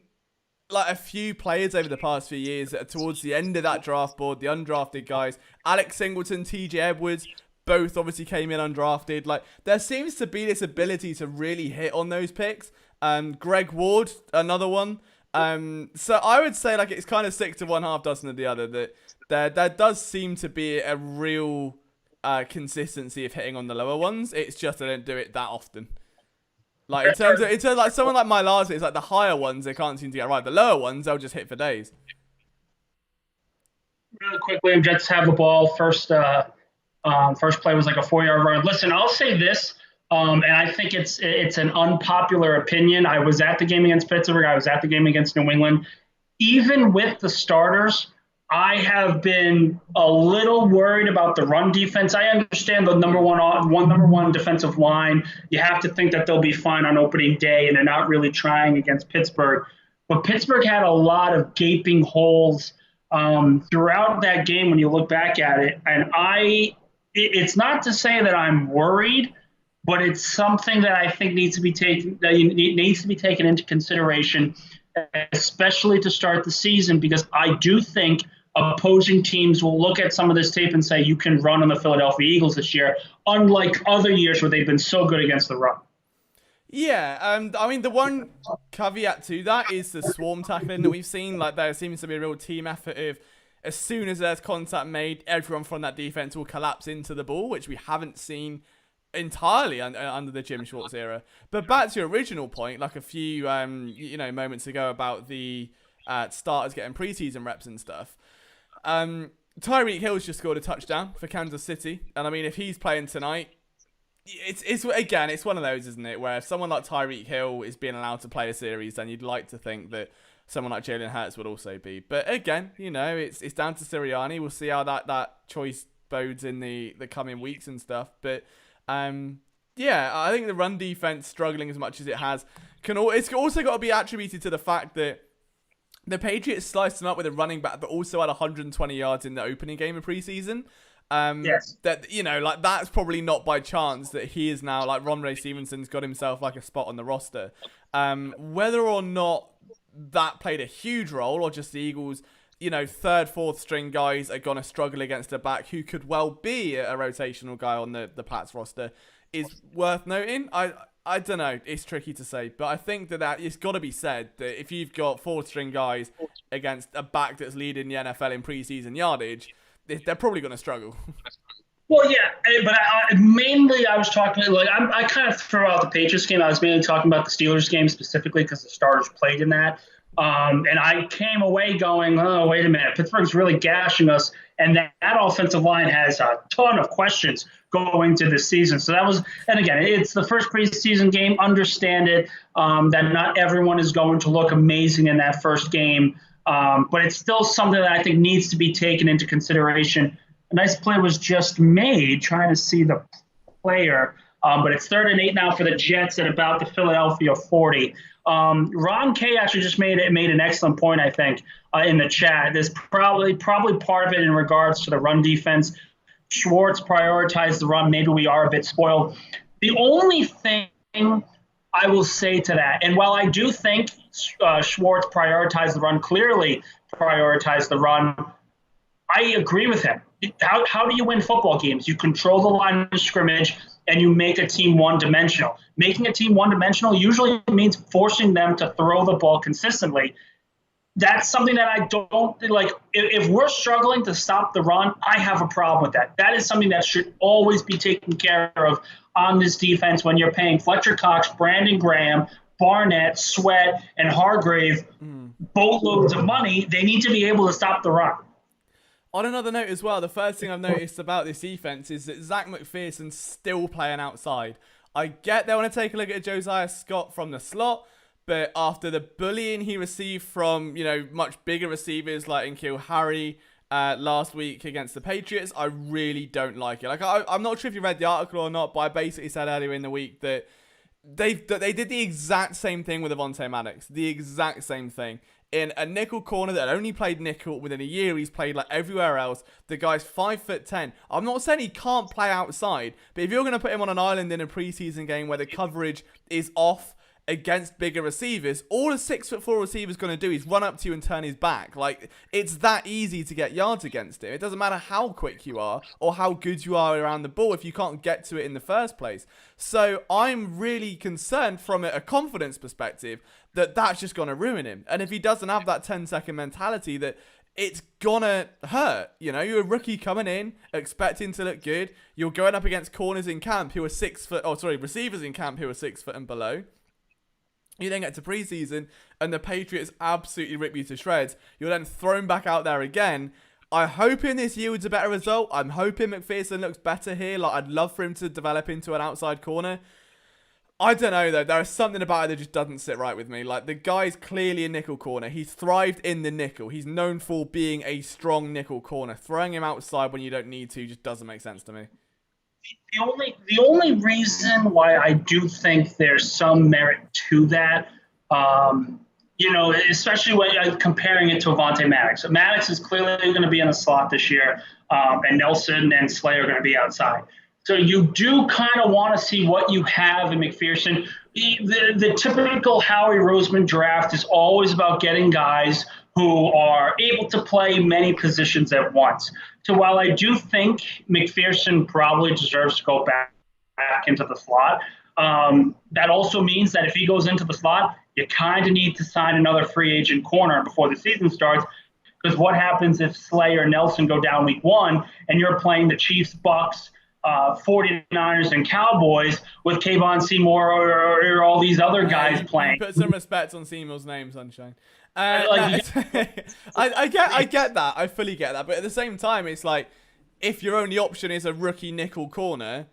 a few players over the past few years that are towards the end of that draft board, the undrafted guys. Alex Singleton, TJ Edwards, both obviously came in undrafted. There seems to be this ability to really hit on those picks. Greg Ward, another one. So I would say it's kind of 6 to 1, half dozen of the other. That there does seem to be a real consistency of hitting on the lower ones. It's just they don't do it that often. In terms of someone like Mailata, it's the higher ones they can't seem to get right. The lower ones they'll just hit for days. Really quickly, Jets have the ball first First play was like a 4-yard run. Listen, I'll say this, and I think it's an unpopular opinion. I was at the game against Pittsburgh. I was at the game against New England. Even with the starters, I have been a little worried about the run defense. I understand the number one defensive line. You have to think that they'll be fine on opening day, and they're not really trying against Pittsburgh. But Pittsburgh had a lot of gaping holes throughout that game when you look back at it. And it's not to say that I'm worried, but it's something that I think needs to be taken into consideration, especially to start the season, because I do think opposing teams will look at some of this tape and say you can run on the Philadelphia Eagles this year, unlike other years where they've been so good against the run. Yeah, I mean, the one caveat to that is the swarm tackling that we've seen. Like, there seems to be a real team effort of, as soon as there's contact made, everyone from that defense will collapse into the ball, which we haven't seen entirely under the Jim Schwartz era. But back to your original point, like a few moments ago about the starters getting preseason reps and stuff. Tyreek Hill's just scored a touchdown for Kansas City, and I mean, if he's playing tonight, it's one of those, isn't it, where if someone like Tyreek Hill is being allowed to play a series, then you'd like to think that someone like Jalen Hurts would also be. But again, it's down to Sirianni. We'll see how that choice bodes in the coming weeks and stuff. But I think the run defense struggling as much as it has it's also got to be attributed to the fact that the Patriots sliced them up with a running back, but also had 120 yards in the opening game of preseason. Yes. That that's probably not by chance that he is now, like, Ron Ray Stevenson's got himself like a spot on the roster. Whether or not that played a huge role, or just the Eagles, third, fourth string guys are gonna struggle against a back who could well be a rotational guy on the Pats roster, is worth noting. I don't know. It's tricky to say, but I think that it's got to be said that if you've got fourth string guys against a back that's leading the NFL in preseason yardage, they're probably going to struggle. Well, yeah, but I was talking, I kind of threw out the Patriots game. I was mainly talking about the Steelers game specifically because the starters played in that. And I came away going, oh, wait a minute, Pittsburgh's really gashing us. And that offensive line has a ton of questions going to this season. So and again, it's the first preseason game. Understand it, that not everyone is going to look amazing in that first game. But it's still something that I think needs to be taken into consideration. A nice play was just made, trying to see the player. But it's 3rd and 8 now for the Jets at about the Philadelphia 40. Ron K actually just made an excellent point, I think, in the chat. There's probably part of it in regards to the run defense. Schwartz prioritized the run. Maybe we are a bit spoiled. The only thing I will say to that, and while I do think Schwartz prioritized the run, clearly prioritized the run, I agree with him. How do you win football games? You control the line of scrimmage and you make a team one-dimensional. Making a team one-dimensional usually means forcing them to throw the ball consistently. That's something that I don't like. If we're struggling to stop the run, I have a problem with that. That is something that should always be taken care of on this defense when you're paying Fletcher Cox, Brandon Graham, Barnett, Sweat, and Hargrave boatloads of money. They need to be able to stop the run. On another note as well, the first thing I've noticed about this defense is that Zach McPherson's still playing outside. I get they want to take a look at Josiah Scott from the slot, but after the bullying he received from, much bigger receivers like N'Keal Harry last week against the Patriots, I really don't like it. Like, I'm not sure if you read the article or not, but I basically said earlier in the week that they did the exact same thing with Avonte Maddox. The exact same thing. In a nickel corner that only played nickel within a year, he's played like everywhere else. The guy's 5'10". I'm not saying he can't play outside, but if you're going to put him on an island in a preseason game where the coverage is off against bigger receivers, all a 6'4" receiver is going to do is run up to you and turn his back. Like, it's that easy to get yards against him. It doesn't matter how quick you are or how good you are around the ball if you can't get to it in the first place. So I'm really concerned from a confidence perspective that that's just going to ruin him. And if he doesn't have that 10-second mentality, that it's gonna hurt. You're a rookie coming in, expecting to look good. You're going up against corners in camp who are receivers in camp who are 6 foot and below. You then get to preseason and the Patriots absolutely rip you to shreds. You're then thrown back out there again. I'm hoping this yields a better result. I'm hoping McPherson looks better here. Like, I'd love for him to develop into an outside corner. I don't know, though. There is something about it that just doesn't sit right with me. Like, the guy's clearly a nickel corner. He's thrived in the nickel. He's known for being a strong nickel corner. Throwing him outside when you don't need to just doesn't make sense to me. The only reason why I do think there's some merit to that, especially when comparing it to Avonte Maddox. So Maddox is clearly going to be in the slot this year, and Nelson and Slay are going to be outside. So you do kind of want to see what you have in McPherson. The typical Howie Roseman draft is always about getting guys who are able to play many positions at once. So while I do think McPherson probably deserves to go back into the slot, that also means that if he goes into the slot, you kind of need to sign another free agent corner before the season starts. Because what happens if Slay or Nelson go down week 1 and you're playing the Chiefs, Bucks, 49ers, and Cowboys with Kayvon Seymour or all these other guys playing? Put some respect on Seymour's name, Sunshine. I get that. I fully get that. But at the same time, it's like, if your only option is a rookie nickel corner,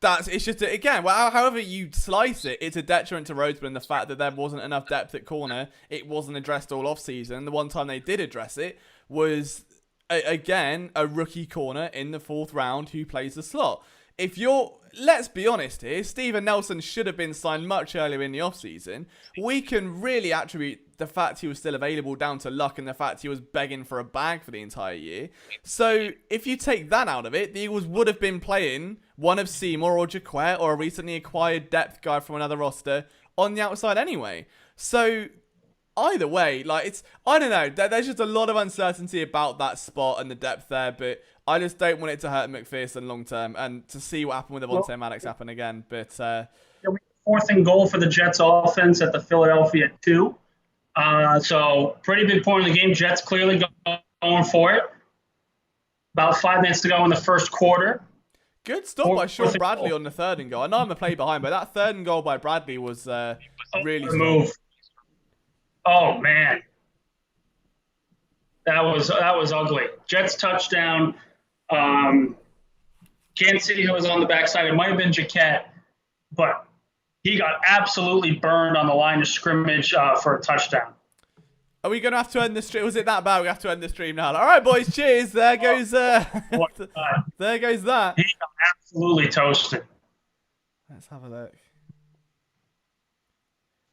it's just, again, well, however you slice it, it's a detriment to Roseman, the fact that there wasn't enough depth at corner. It wasn't addressed all off-season. The one time they did address it was, again, a rookie corner in the 4th round who plays the slot. Let's be honest here, Steven Nelson should have been signed much earlier in the offseason. We can really attribute the fact he was still available down to luck and the fact he was begging for a bag for the entire year. So if you take that out of it, the Eagles would have been playing one of Seymour or Jaquette or a recently acquired depth guy from another roster on the outside anyway. So either way, I don't know. There's just a lot of uncertainty about that spot and the depth there, but I just don't want it to hurt McPherson long term, and to see what happened with Avonte Maddox happen again. But 4th and goal for the Jets offense at the Philadelphia 2. So pretty big point in the game. Jets clearly going for it. About 5 minutes to go in the first quarter. Good stop by Sean Bradley on the 3rd and goal. I know I'm a play behind, but that 3rd and goal by Bradley was really strong. Move. Oh man, that was ugly. Jets touchdown. Can't see who was on the backside. It might have been Jaquette, but he got absolutely burned on the line of scrimmage for a touchdown. Are we going to have to end the stream? Was it that bad? We have to end the stream now. All right, boys. Cheers. There goes there goes that. He got absolutely toasted. Let's have a look.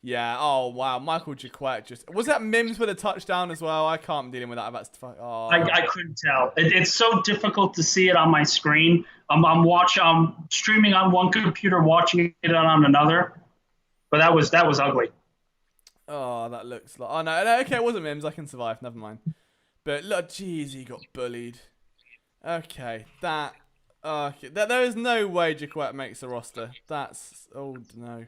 Yeah. Oh, wow. Michael Jaquette was that Mims with a touchdown as well? I can't be dealing with that. I couldn't tell. It's so difficult to see it on my screen. I'm streaming on one computer, watching it on another. But that was ugly. Oh, that looks like... Oh, no. Okay, it wasn't Mims. I can survive. Never mind. But, look, jeez, he got bullied. Okay, that... Okay, there is no way Jaquette makes the roster. That's... Oh, no.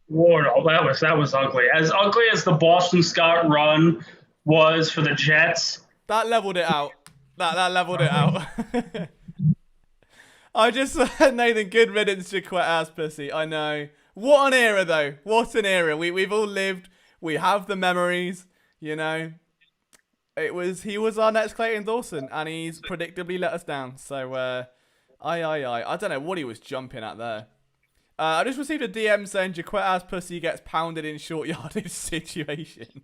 Whoa, that was ugly. As ugly as the Boston Scott run was for the Jets. That leveled it out. That leveled it out. I just said, Nathan, good riddance, Jaquette ass pussy. I know. What an era, though. What an era. We've all lived. We have the memories, you know. He was our next Clayton Dawson, and he's predictably let us down. So, I don't know what he was jumping at there. I just received a DM saying Jaquette ass pussy gets pounded in short yardage situation.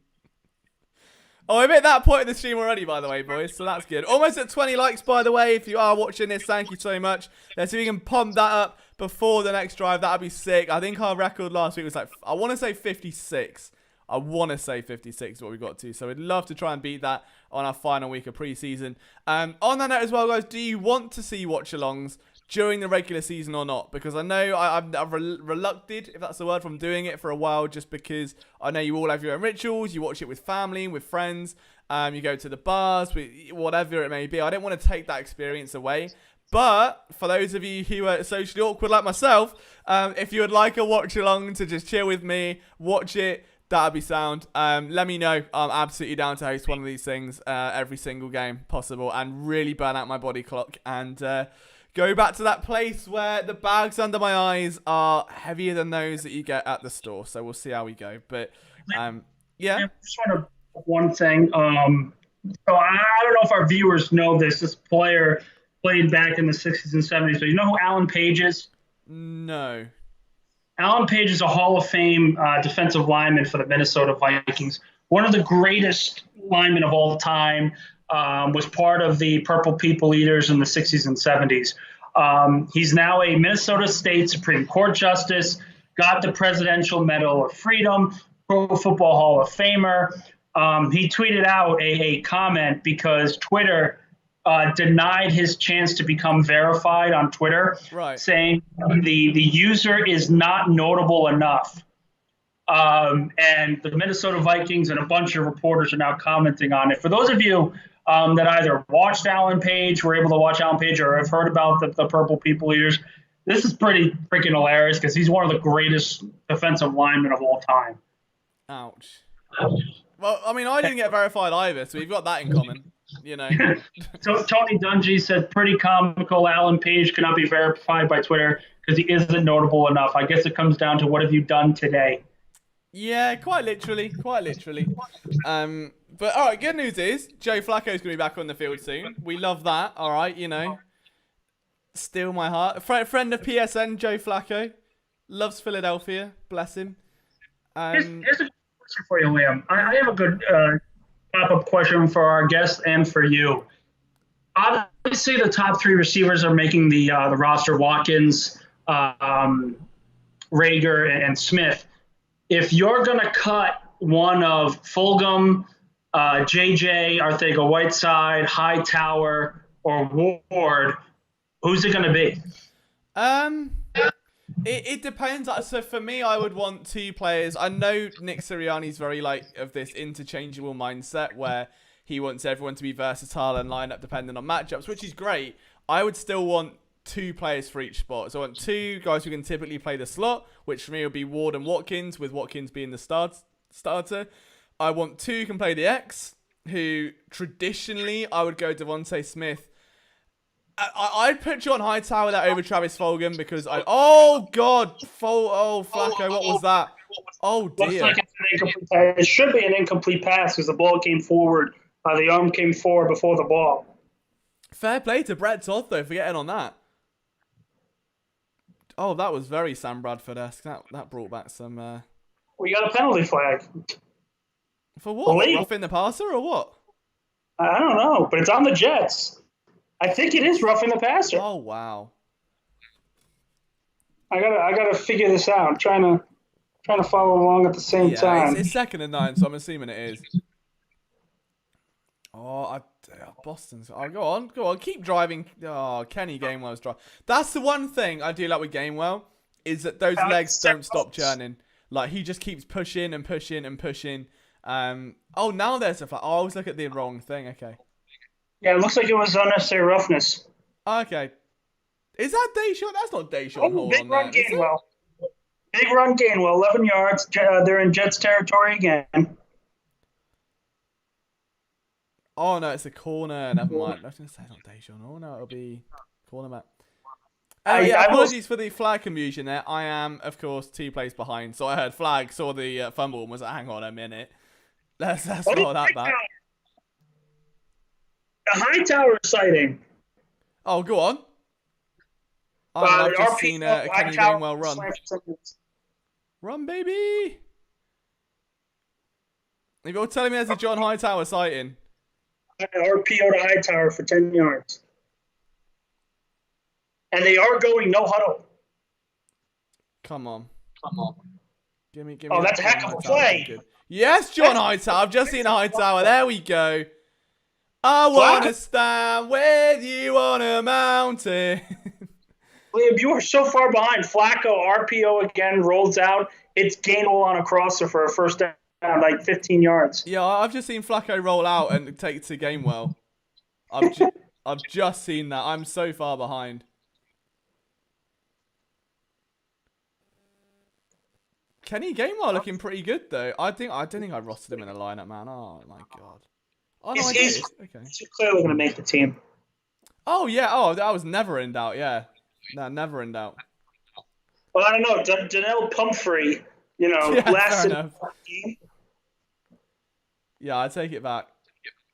Oh, I'm at that point in the stream already, by the way, boys, so that's good. Almost at 20 likes, by the way. If you are watching this, thank you so much. Let's see if we can pump that up before the next drive. That would be sick. I think our record last week was I want to say 56. I want to say 56 is what we got to. So we'd love to try and beat that on our final week of preseason. On that note as well, guys, do you want to see watch-alongs during the regular season or not? Because I know I've relucted, if that's the word, from doing it for a while, just because I know you all have your own rituals. You watch it with family, with friends. You go to the bars, whatever it may be. I don't want to take that experience away. But for those of you who are socially awkward like myself, if you would like a watch along to just chill with me, watch it, that'd be sound. Let me know. I'm absolutely down to host one of these things every single game possible and really burn out my body clock and go back to that place where the bags under my eyes are heavier than those that you get at the store. So we'll see how we go. But Yeah. I just want to one thing. So I don't know if our viewers know this. This player played back in the 60s and 70s. But you know who Alan Page is? No. Alan Page is a Hall of Fame defensive lineman for the Minnesota Vikings. One of the greatest linemen of all time. Was part of the Purple People Eaters in the 60s and 70s. He's now a Minnesota State Supreme Court justice, got the Presidential Medal of Freedom, Pro Football Hall of Famer. He tweeted out a comment because Twitter denied his chance to become verified on Twitter, Right. saying the user is not notable enough. And the Minnesota Vikings and a bunch of reporters are now commenting on it. For those of you that either watched Alan Page, were able to watch Alan Page, or have heard about the Purple People Eaters, this is pretty freaking hilarious because he's one of the greatest defensive linemen of all time. Ouch. Well, I mean, I didn't get verified either, so we've got that in common, you know. So Tony Dungy said, pretty comical. Alan Page cannot be verified by Twitter because he isn't notable enough. I guess it comes down to what have you done today? Yeah, quite literally. But all right, good news is Joe Flacco's going to be back on the field soon. We love that, all right, you know. Still my heart. Friend of PSN, Joe Flacco. Loves Philadelphia. Bless him. Here's a question for you, Liam. I have a good pop-up question for our guests and for you. Obviously, the top three receivers are making the roster: Watkins, Rager, and Smith. If you're going to cut one of Fulgham, JJ, Arcega-Whiteside, Hightower, or Ward, who's it going to be? It depends. So for me, I would want two players. I know Nick Sirianni's very of this interchangeable mindset where he wants everyone to be versatile and line up depending on matchups, which is great. I would still want two players for each spot. So I want two guys who can typically play the slot, which for me would be Ward and Watkins, with Watkins being the starter. I want two who can play the X, who traditionally I would go Devontae Smith. I'd put John Hightower there over Travis Fulgham because oh God, Flacco, what was that? Oh dear. Looks like it's an incomplete pass. It should be an incomplete pass because the ball came forward. The arm came forward before the ball. Fair play to Brett Todd though for getting on that. Oh, that was very Sam Bradford-esque. That brought back some. We got a penalty flag. For what? Roughing the passer or what? I don't know, but it's on the Jets. I think it is roughing the passer. Oh wow! I gotta figure this out. I'm trying to follow along at the same time. It's 2nd and 9, so I'm assuming it is. Boston's. Oh, go on, keep driving. Oh, Kenny Gainwell's driving. That's the one thing I do like with Gainwell is that those legs don't stop churning. Like he just keeps pushing and pushing and pushing. Oh, now there's a flag. Oh, I always look at the wrong thing. Okay. Yeah, it looks like it was unnecessary roughness. Okay. Is that Deshaun? That's not Deshaun Hall big on run there, Gainwell. Big run Gainwell, 11 yards. They're in Jets territory again. Oh, no, it's a corner. Never mind. I was going to say not Deshaun Hall. No, it'll be cornerback. Apologies for the flag confusion there. I am, of course, 2 plays behind. So I heard flag, saw the fumble, and was like, hang on a minute. Let's roll that back. The Hightower sighting. Oh, go on. I've just seen Kenny Gainwell run. Run, baby! You're telling me there's a John Hightower sighting? RPO to Hightower for 10 yards. And they are going no huddle. Come on. Give me oh, that's a heck of a play. Good. Yes, John Hightower. I've just seen a Hightower. There we go. I want to stand with you on a mountain. Liam, you are so far behind. Flacco, RPO again, rolls out. It's Gainwell on a crosser for a first down, like 15 yards. Yeah, I've just seen Flacco roll out and take it to Gainwell. I've just seen that. I'm so far behind. Kenny Gainwell looking pretty good though. I don't think I rostered him in the lineup, man. Oh my god. Oh no, he's clearly going to make the team. Oh yeah. Oh, that was never in doubt. Yeah. No, never in doubt. Well, I don't know. Donnell Pumphrey, lasted the game. Yeah, I take it back.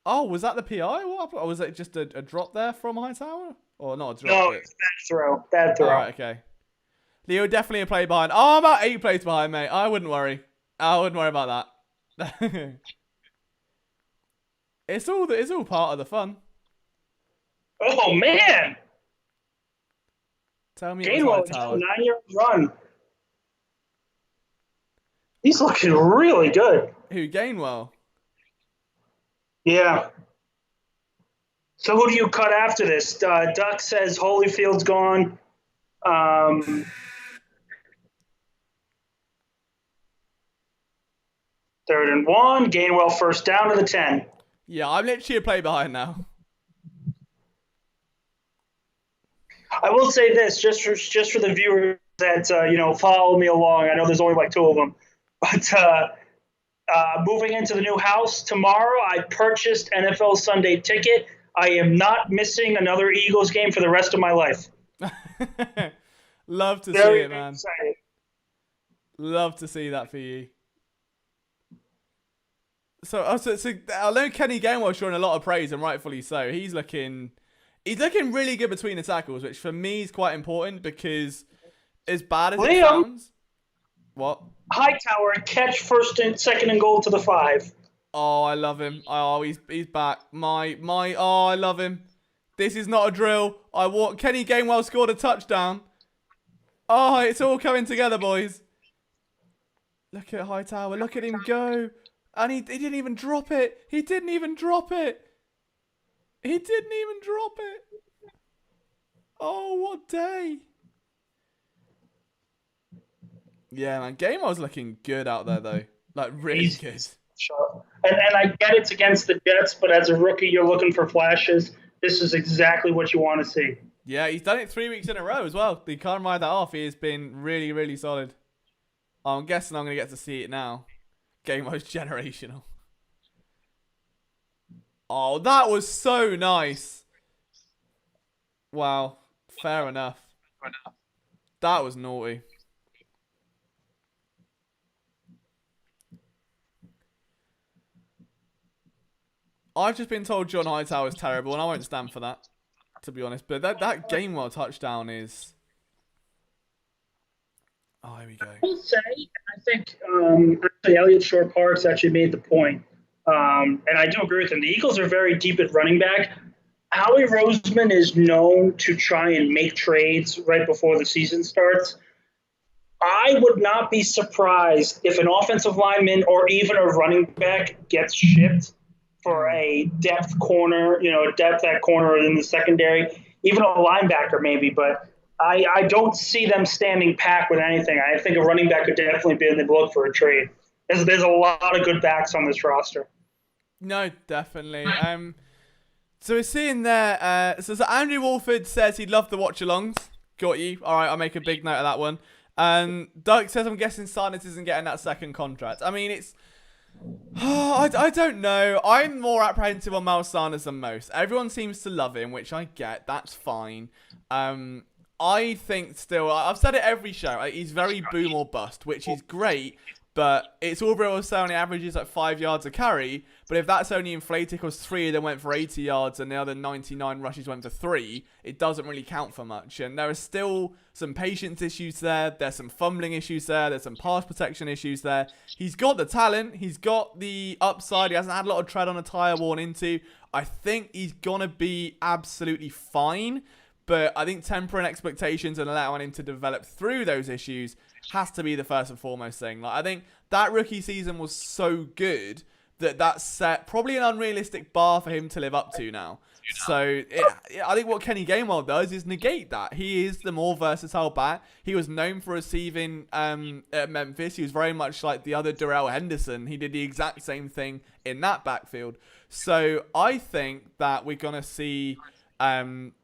Oh, was that the PI? What happened? Or was it just a drop there from Hightower? Or not a drop? No, but... it's bad throw. Bad throw. All right, okay. Leo definitely a play behind. Oh, I'm about 8 plays behind, mate. I wouldn't worry. About that. It's all part of the fun. Oh, man. Tell me Gainwell, it was Hightower. 9-yard run. He's looking really good. Who, Gainwell? Yeah. So who do you cut after this? Duck says Holyfield's gone. 3rd and 1. Gainwell first down to the 10. Yeah, I'm literally a play behind now. I will say this, just for the viewers that follow me along. I know there's only like 2 of them, but moving into the new house tomorrow, I purchased NFL Sunday ticket. I am not missing another Eagles game for the rest of my life. Love to see Very it, man. excited. Love to see that for you. So I know Kenny Gainwell's showing a lot of praise, and rightfully so. He's looking really good between the tackles, which for me is quite important because as bad as it sounds. What? Hightower catch 1st and 2nd and goal to the 5. Oh, I love him. Oh, he's back. Oh, I love him. This is not a drill. Kenny Gainwell scored a touchdown. Oh, it's all coming together, boys. Look at Hightower. Look at him go. And he didn't even drop it. He didn't even drop it. Oh, what day. Yeah, man. Gainwell's looking good out there, though. Like, really good. Sure. And I get it's against the Jets, but as a rookie, you're looking for flashes. This is exactly what you want to see. Yeah, he's done it 3 weeks in a row as well. He can't ride that off. He has been really, really solid. I'm guessing I'm going to get to see it now. Gainwell's generational. Oh, that was so nice. Wow. Fair enough. That was naughty. I've just been told John Hightower is terrible, and I won't stand for that, to be honest. But that Gainwell touchdown is... Oh, here we go. I will say, I think actually Elliott Shore-Parks actually made the point, and I do agree with him. The Eagles are very deep at running back. Howie Roseman is known to try and make trades right before the season starts. I would not be surprised if an offensive lineman or even a running back gets shipped for a depth corner, depth at corner in the secondary, even a linebacker maybe, but I don't see them standing pat with anything. I think a running back could definitely be in the look for a trade. There's a lot of good backs on this roster. No, definitely. So we're seeing there, so Andrew Walford says he'd love the watch-alongs. Got you. All right, I'll make a big note of that one. Doug says, I'm guessing Sanders isn't getting that second contract. I mean, it's... I don't know. I'm more apprehensive on Miles Sanders than most. Everyone seems to love him, which I get. That's fine. I think still, I've said it every show, he's very boom or bust, which is great, but it's all very well saying he averages like 5 yards a carry, but if that's only inflated because 3 of them went for 80 yards and the other 99 rushes went for 3, it doesn't really count for much. And there are still some patience issues there, there's some fumbling issues there, there's some pass protection issues there. He's got the talent, he's got the upside, he hasn't had a lot of tread on a tire worn into. I think he's gonna be absolutely fine. But I think tempering expectations and allowing him to develop through those issues has to be the first and foremost thing. Like, I think that rookie season was so good that set probably an unrealistic bar for him to live up to now. So I think what Kenny Gainwell does is negate that. He is the more versatile back. He was known for receiving at Memphis. He was very much like the other Darrell Henderson. He did the exact same thing in that backfield. So I think that we're going to see...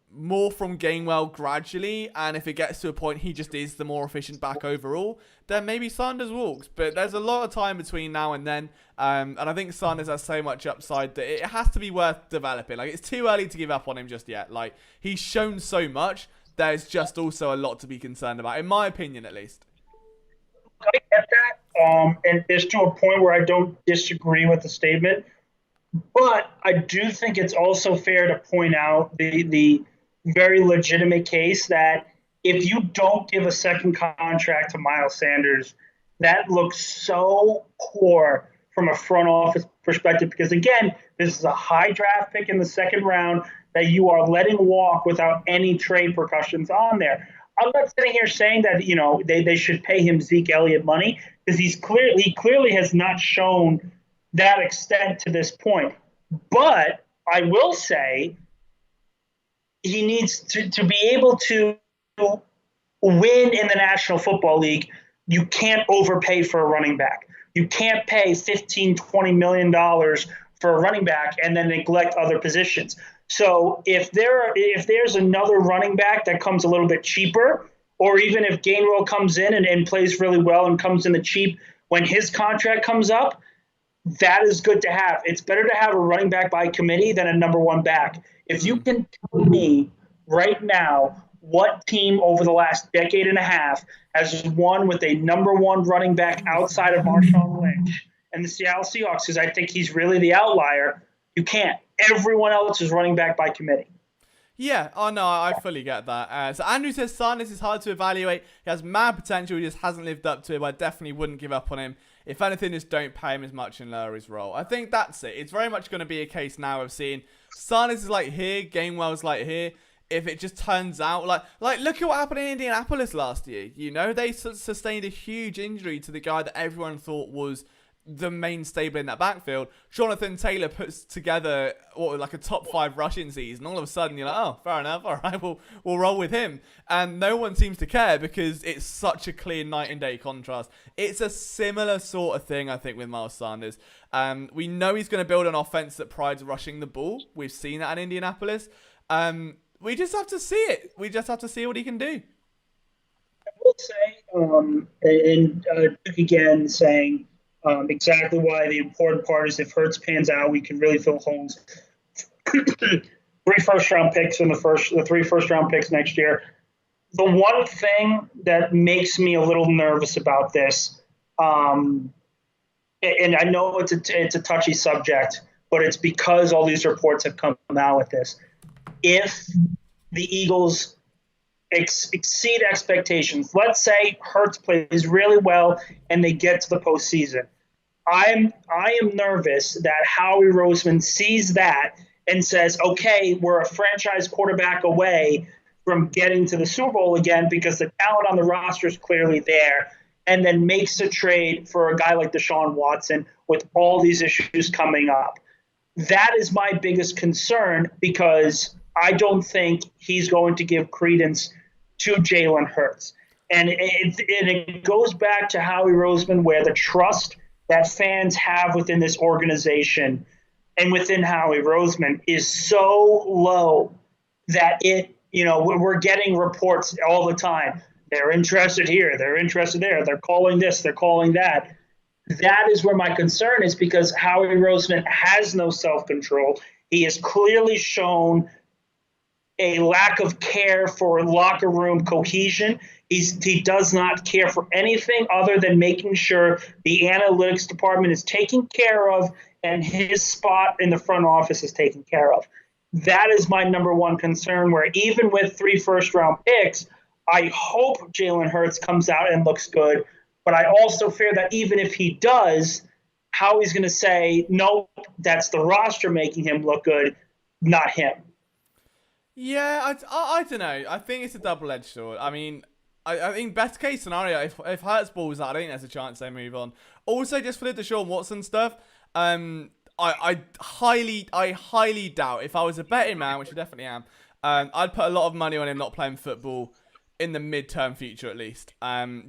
more from Gainwell gradually, and if it gets to a point he just is the more efficient back overall, then maybe Sanders walks. But there's a lot of time between now and then, and I think Sanders has so much upside that it has to be worth developing. Like, it's too early to give up on him just yet. Like, he's shown so much, there's just also a lot to be concerned about, in my opinion at least. I get that, and it's to a point where I don't disagree with the statement. But I do think it's also fair to point out the very legitimate case that if you don't give a second contract to Miles Sanders, that looks so poor from a front office perspective. Because again, this is a high draft pick in the second round that you are letting walk without any trade repercussions on there. I'm not sitting here saying that they should pay him Zeke Elliott money because he clearly has not shown that extent to this point. But I will say he needs to be able to win in the National Football League. You can't overpay for a running back. You can't pay $15-20 million for a running back and then neglect other positions. So if there's another running back that comes a little bit cheaper, or even if Gainwell comes in and plays really well and comes in the cheap when his contract comes up, that is good to have. It's better to have a running back by committee than a number one back. If you can tell me right now what team over the last decade and a half has won with a number one running back outside of Marshawn Lynch and the Seattle Seahawks, because I think he's really the outlier, you can't. Everyone else is running back by committee. Yeah, oh no, I fully get that. So Andrew says Sanders is hard to evaluate. He has mad potential, he just hasn't lived up to it, but I definitely wouldn't give up on him. If anything, just don't pay him as much and lower his role. I think that's it. It's very much going to be a case now of seeing Sanders is like here, Gainwell's like here. If it just turns out like look at what happened in Indianapolis last year. They sustained a huge injury to the guy that everyone thought was the main stable in that backfield. Jonathan Taylor puts together like a top 5 rushing season. All of a sudden you're like, oh, fair enough. All right, we'll roll with him. And no one seems to care because it's such a clear night and day contrast. It's a similar sort of thing, I think, with Miles Sanders. We know he's going to build an offense that prides rushing the ball. We've seen that in Indianapolis. We just have to see it. We just have to see what he can do. I will say, again, saying exactly why the important part is if Hurts pans out, we can really fill holes. 3 first-round picks in the 3 first-round picks next year. The one thing that makes me a little nervous about this, and I know it's a touchy subject, but it's because all these reports have come out with this. If the Eagles exceed expectations, let's say Hurts plays really well and they get to the postseason, I am nervous that Howie Roseman sees that and says, okay, we're a franchise quarterback away from getting to the Super Bowl again because the talent on the roster is clearly there, and then makes a trade for a guy like Deshaun Watson with all these issues coming up. That is my biggest concern because I don't think he's going to give credence to Jalen Hurts. And it goes back to Howie Roseman, where the trust that fans have within this organization and within Howie Roseman is so low that we're getting reports all the time. They're interested here. They're interested there. They're calling this. They're calling that. That is where my concern is because Howie Roseman has no self-control. He has clearly shown a lack of care for locker room cohesion. He does not care for anything other than making sure the analytics department is taken care of and his spot in the front office is taken care of. That is my number one concern, where even with 3 first-round picks, I hope Jalen Hurts comes out and looks good. But I also fear that even if he does, Howie's going to say, no, that's the roster making him look good, not him. Yeah, I don't know. I think it's a double-edged sword. I mean, I think best case scenario, if Hurts balls out, I think there's a chance they move on. Also, just for the Deshaun Watson stuff, I highly doubt, if I was a betting man, which I definitely am, I'd put a lot of money on him not playing football in the midterm future at least.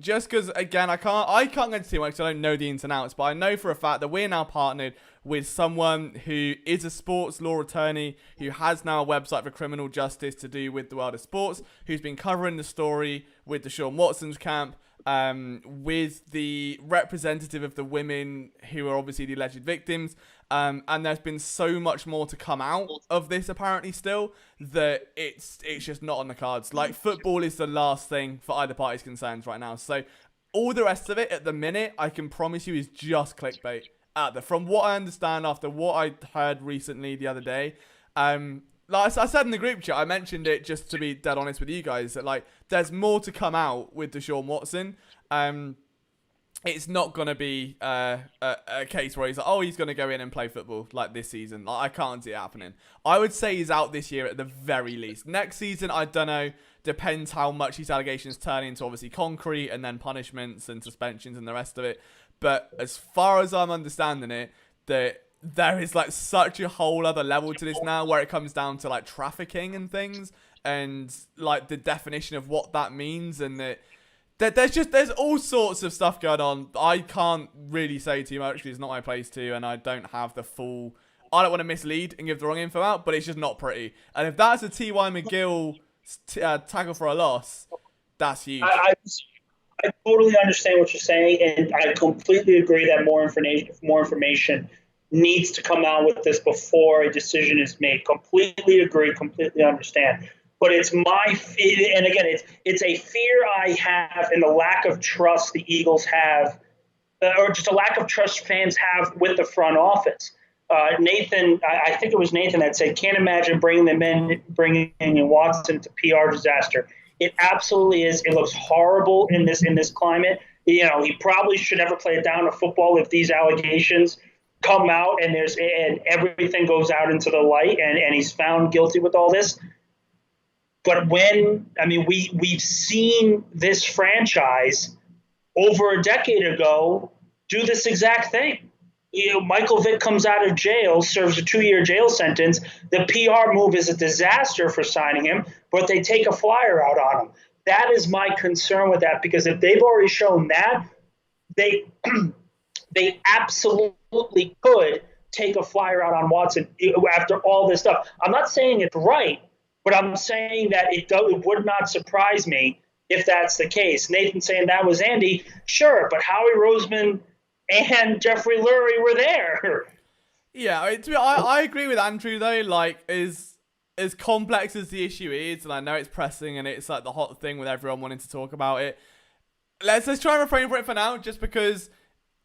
Just because, again, I can't go into too much because I don't know the ins and outs, but I know for a fact that we're now partnered with someone who is a sports law attorney, who has now a website for criminal justice to do with the world of sports, who's been covering the story with Deshaun Watson's camp, with the representative of the women who are obviously the alleged victims. And there's been so much more to come out of this apparently still that it's just not on the cards. Like, football is the last thing for either party's concerns right now. So all the rest of it at the minute, I can promise you, is just clickbait. from what I understand after what I heard recently the other day, like I said in the group chat, I mentioned it just to be dead honest with you guys, that like there's more to come out with Deshaun Watson. It's not going to be a case where he's like, oh, he's going to go in and play football like this season. Like, I can't see it happening. I would say he's out this year at the very least. Next season, I don't know. Depends how much these allegations turn into obviously concrete and then punishments and suspensions and the rest of it. But as far as I'm understanding it, there is like such a whole other level to this now where it comes down to like trafficking and things and like the definition of what that means and there's all sorts of stuff going on. I can't really say too much because it's not my place to, and I don't have the full. I don't want to mislead and give the wrong info out, but it's just not pretty. And if that's a T.Y. McGill tackle for a loss, that's huge. I totally understand what you're saying, and I completely agree that more information needs to come out with this before a decision is made. Completely agree, completely understand. But it's and again, it's a fear I have and the lack of trust the Eagles have, or just a lack of trust fans have with the front office. Nathan, I think it was Nathan that said, can't imagine bringing in Watson to PR disaster. It absolutely is. It looks horrible in this climate. You know, he probably should never play down a football if these allegations come out and everything goes out into the light and he's found guilty with all this. But we've seen this franchise over a decade ago do this exact thing. You know, Michael Vick comes out of jail, serves a 2-year jail sentence. The PR move is a disaster for signing him, but they take a flyer out on him. That is my concern with that, because if they've already shown that, they absolutely could take a flyer out on Watson after all this stuff. I'm not saying it's right, but I'm saying that it would not surprise me if that's the case. Nathan saying that was Andy, sure, but Howie Roseman and Jeffrey Lurie were there. Yeah, I agree with Andrew though. Like, as complex as the issue is, and I know it's pressing and it's like the hot thing with everyone wanting to talk about it. Let's try and refrain from it for now, just because,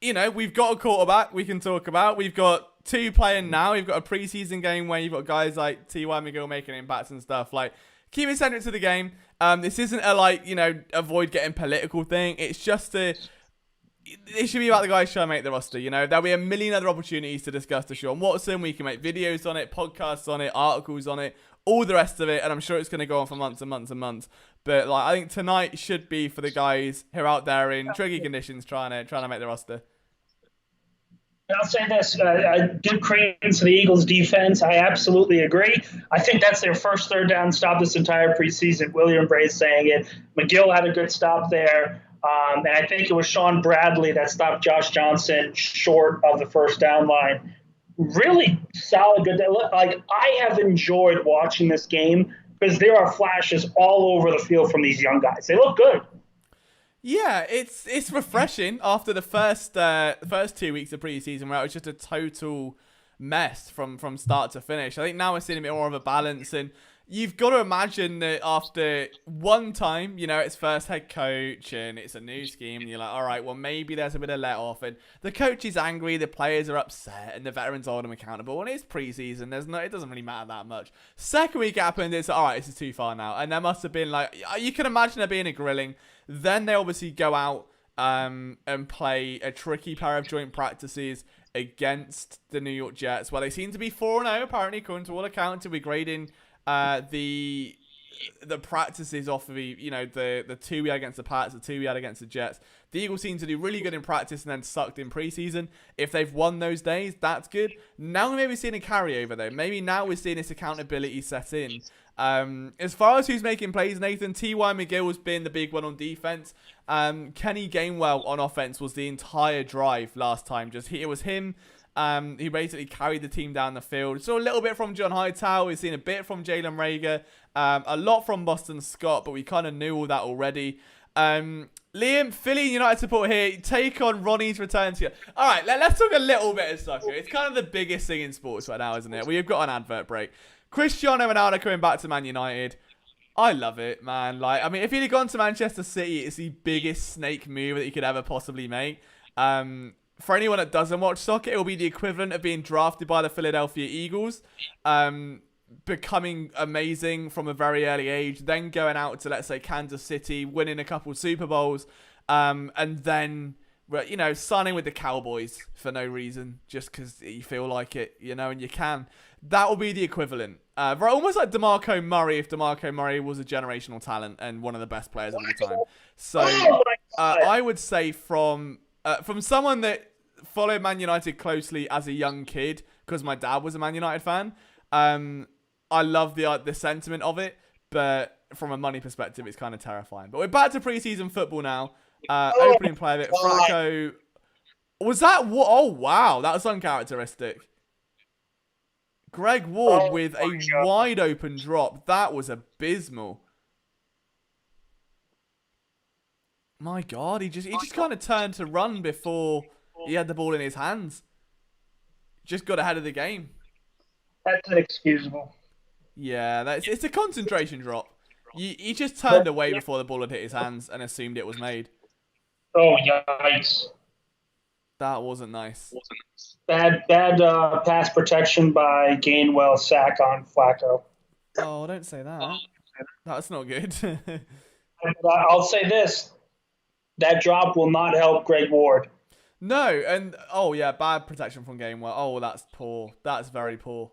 you know, we've got a quarterback we can talk about. We've got 2 playing now. We've got a preseason game where you've got guys like T.Y. McGill making impacts and stuff. Like, keep it centered to the game. This isn't a, like, you know, avoid getting political thing. It's just it should be about the guys trying to make the roster. You know, there'll be a million other opportunities to discuss Deshaun Watson. We can make videos on it, podcasts on it, articles on it, all the rest of it. And I'm sure it's going to go on for months and months and months. But like, I think tonight should be for the guys who are out there in tricky conditions trying to make the roster. I'll say this, give credence to the Eagles' defense. I absolutely agree. I think that's their first third down stop this entire preseason. William Bray's saying it. McGill had a good stop there. And I think it was Sean Bradley that stopped Josh Johnson short of the first down line. Really solid, good. Like, I have enjoyed watching this game because there are flashes all over the field from these young guys. They look good. Yeah, it's refreshing after the first 2 weeks of preseason where it was just a total mess from start to finish. I think now we're seeing a bit more of a balance, and you've got to imagine that after one time, you know, it's first head coach and it's a new scheme, and you're like, all right, well, maybe there's a bit of let off, and the coach is angry, the players are upset, and the veterans hold them accountable, and it's preseason. It doesn't really matter that much. Second week happened, it's all right, this is too far now, and there must have been like, you can imagine there being a grilling. Then they obviously go out and play a tricky pair of joint practices against the New York Jets, where they seem to be 4-0, apparently, according to all accounts. We're grading the practices off of the 2 we had against the Pats, the 2 we had against the Jets. The Eagles seem to do really good in practice and then sucked in preseason. If they've won those days, that's good. Now we may be seeing a carryover though. Maybe now we're seeing this accountability set in. As far as who's making plays, Nathan, T.Y. McGill has been the big one on defense. Kenny Gainwell on offense was the entire drive last time. It was him. He basically carried the team down the field. So a little bit from John Hightower. We've seen a bit from Jalen Reagor. A lot from Boston Scott, but we kind of knew all that already. Liam, Philly United support here. Take on Ronnie's return to you. All right, let's talk a little bit of soccer. It's kind of the biggest thing in sports right now, isn't it? We've got an advert break. Cristiano Ronaldo coming back to Man United. I love it, man. Like, I mean, if he'd have gone to Manchester City, it's the biggest snake move that he could ever possibly make. for anyone that doesn't watch soccer, it will be the equivalent of being drafted by the Philadelphia Eagles, becoming amazing from a very early age, then going out to, let's say, Kansas City, winning a couple Super Bowls, and then, you know, signing with the Cowboys for no reason, just because you feel like it, you know, and you can. That will be the equivalent. Almost like DeMarco Murray, if DeMarco Murray was a generational talent and one of the best players of all time. So I would say from someone that followed Man United closely as a young kid, because my dad was a Man United fan, I love the sentiment of it, but from a money perspective, it's kind of terrifying. But we're back to preseason football now. Opening play of it, Flacco. Was that what? Oh, wow. That was uncharacteristic. Greg Ward with a wide open drop. That was abysmal. My God, he just kind of turned to run before he had the ball in his hands. Just got ahead of the game. That's inexcusable. Yeah, it's a concentration drop. He just turned away before the ball had hit his hands and assumed it was made. Oh, yikes. That wasn't nice. Bad pass protection by Gainwell, sack on Flacco. Oh, don't say that. That's not good. I'll say this. That drop will not help Greg Ward. No, and bad protection from Gainwell. Oh, that's poor. That's very poor.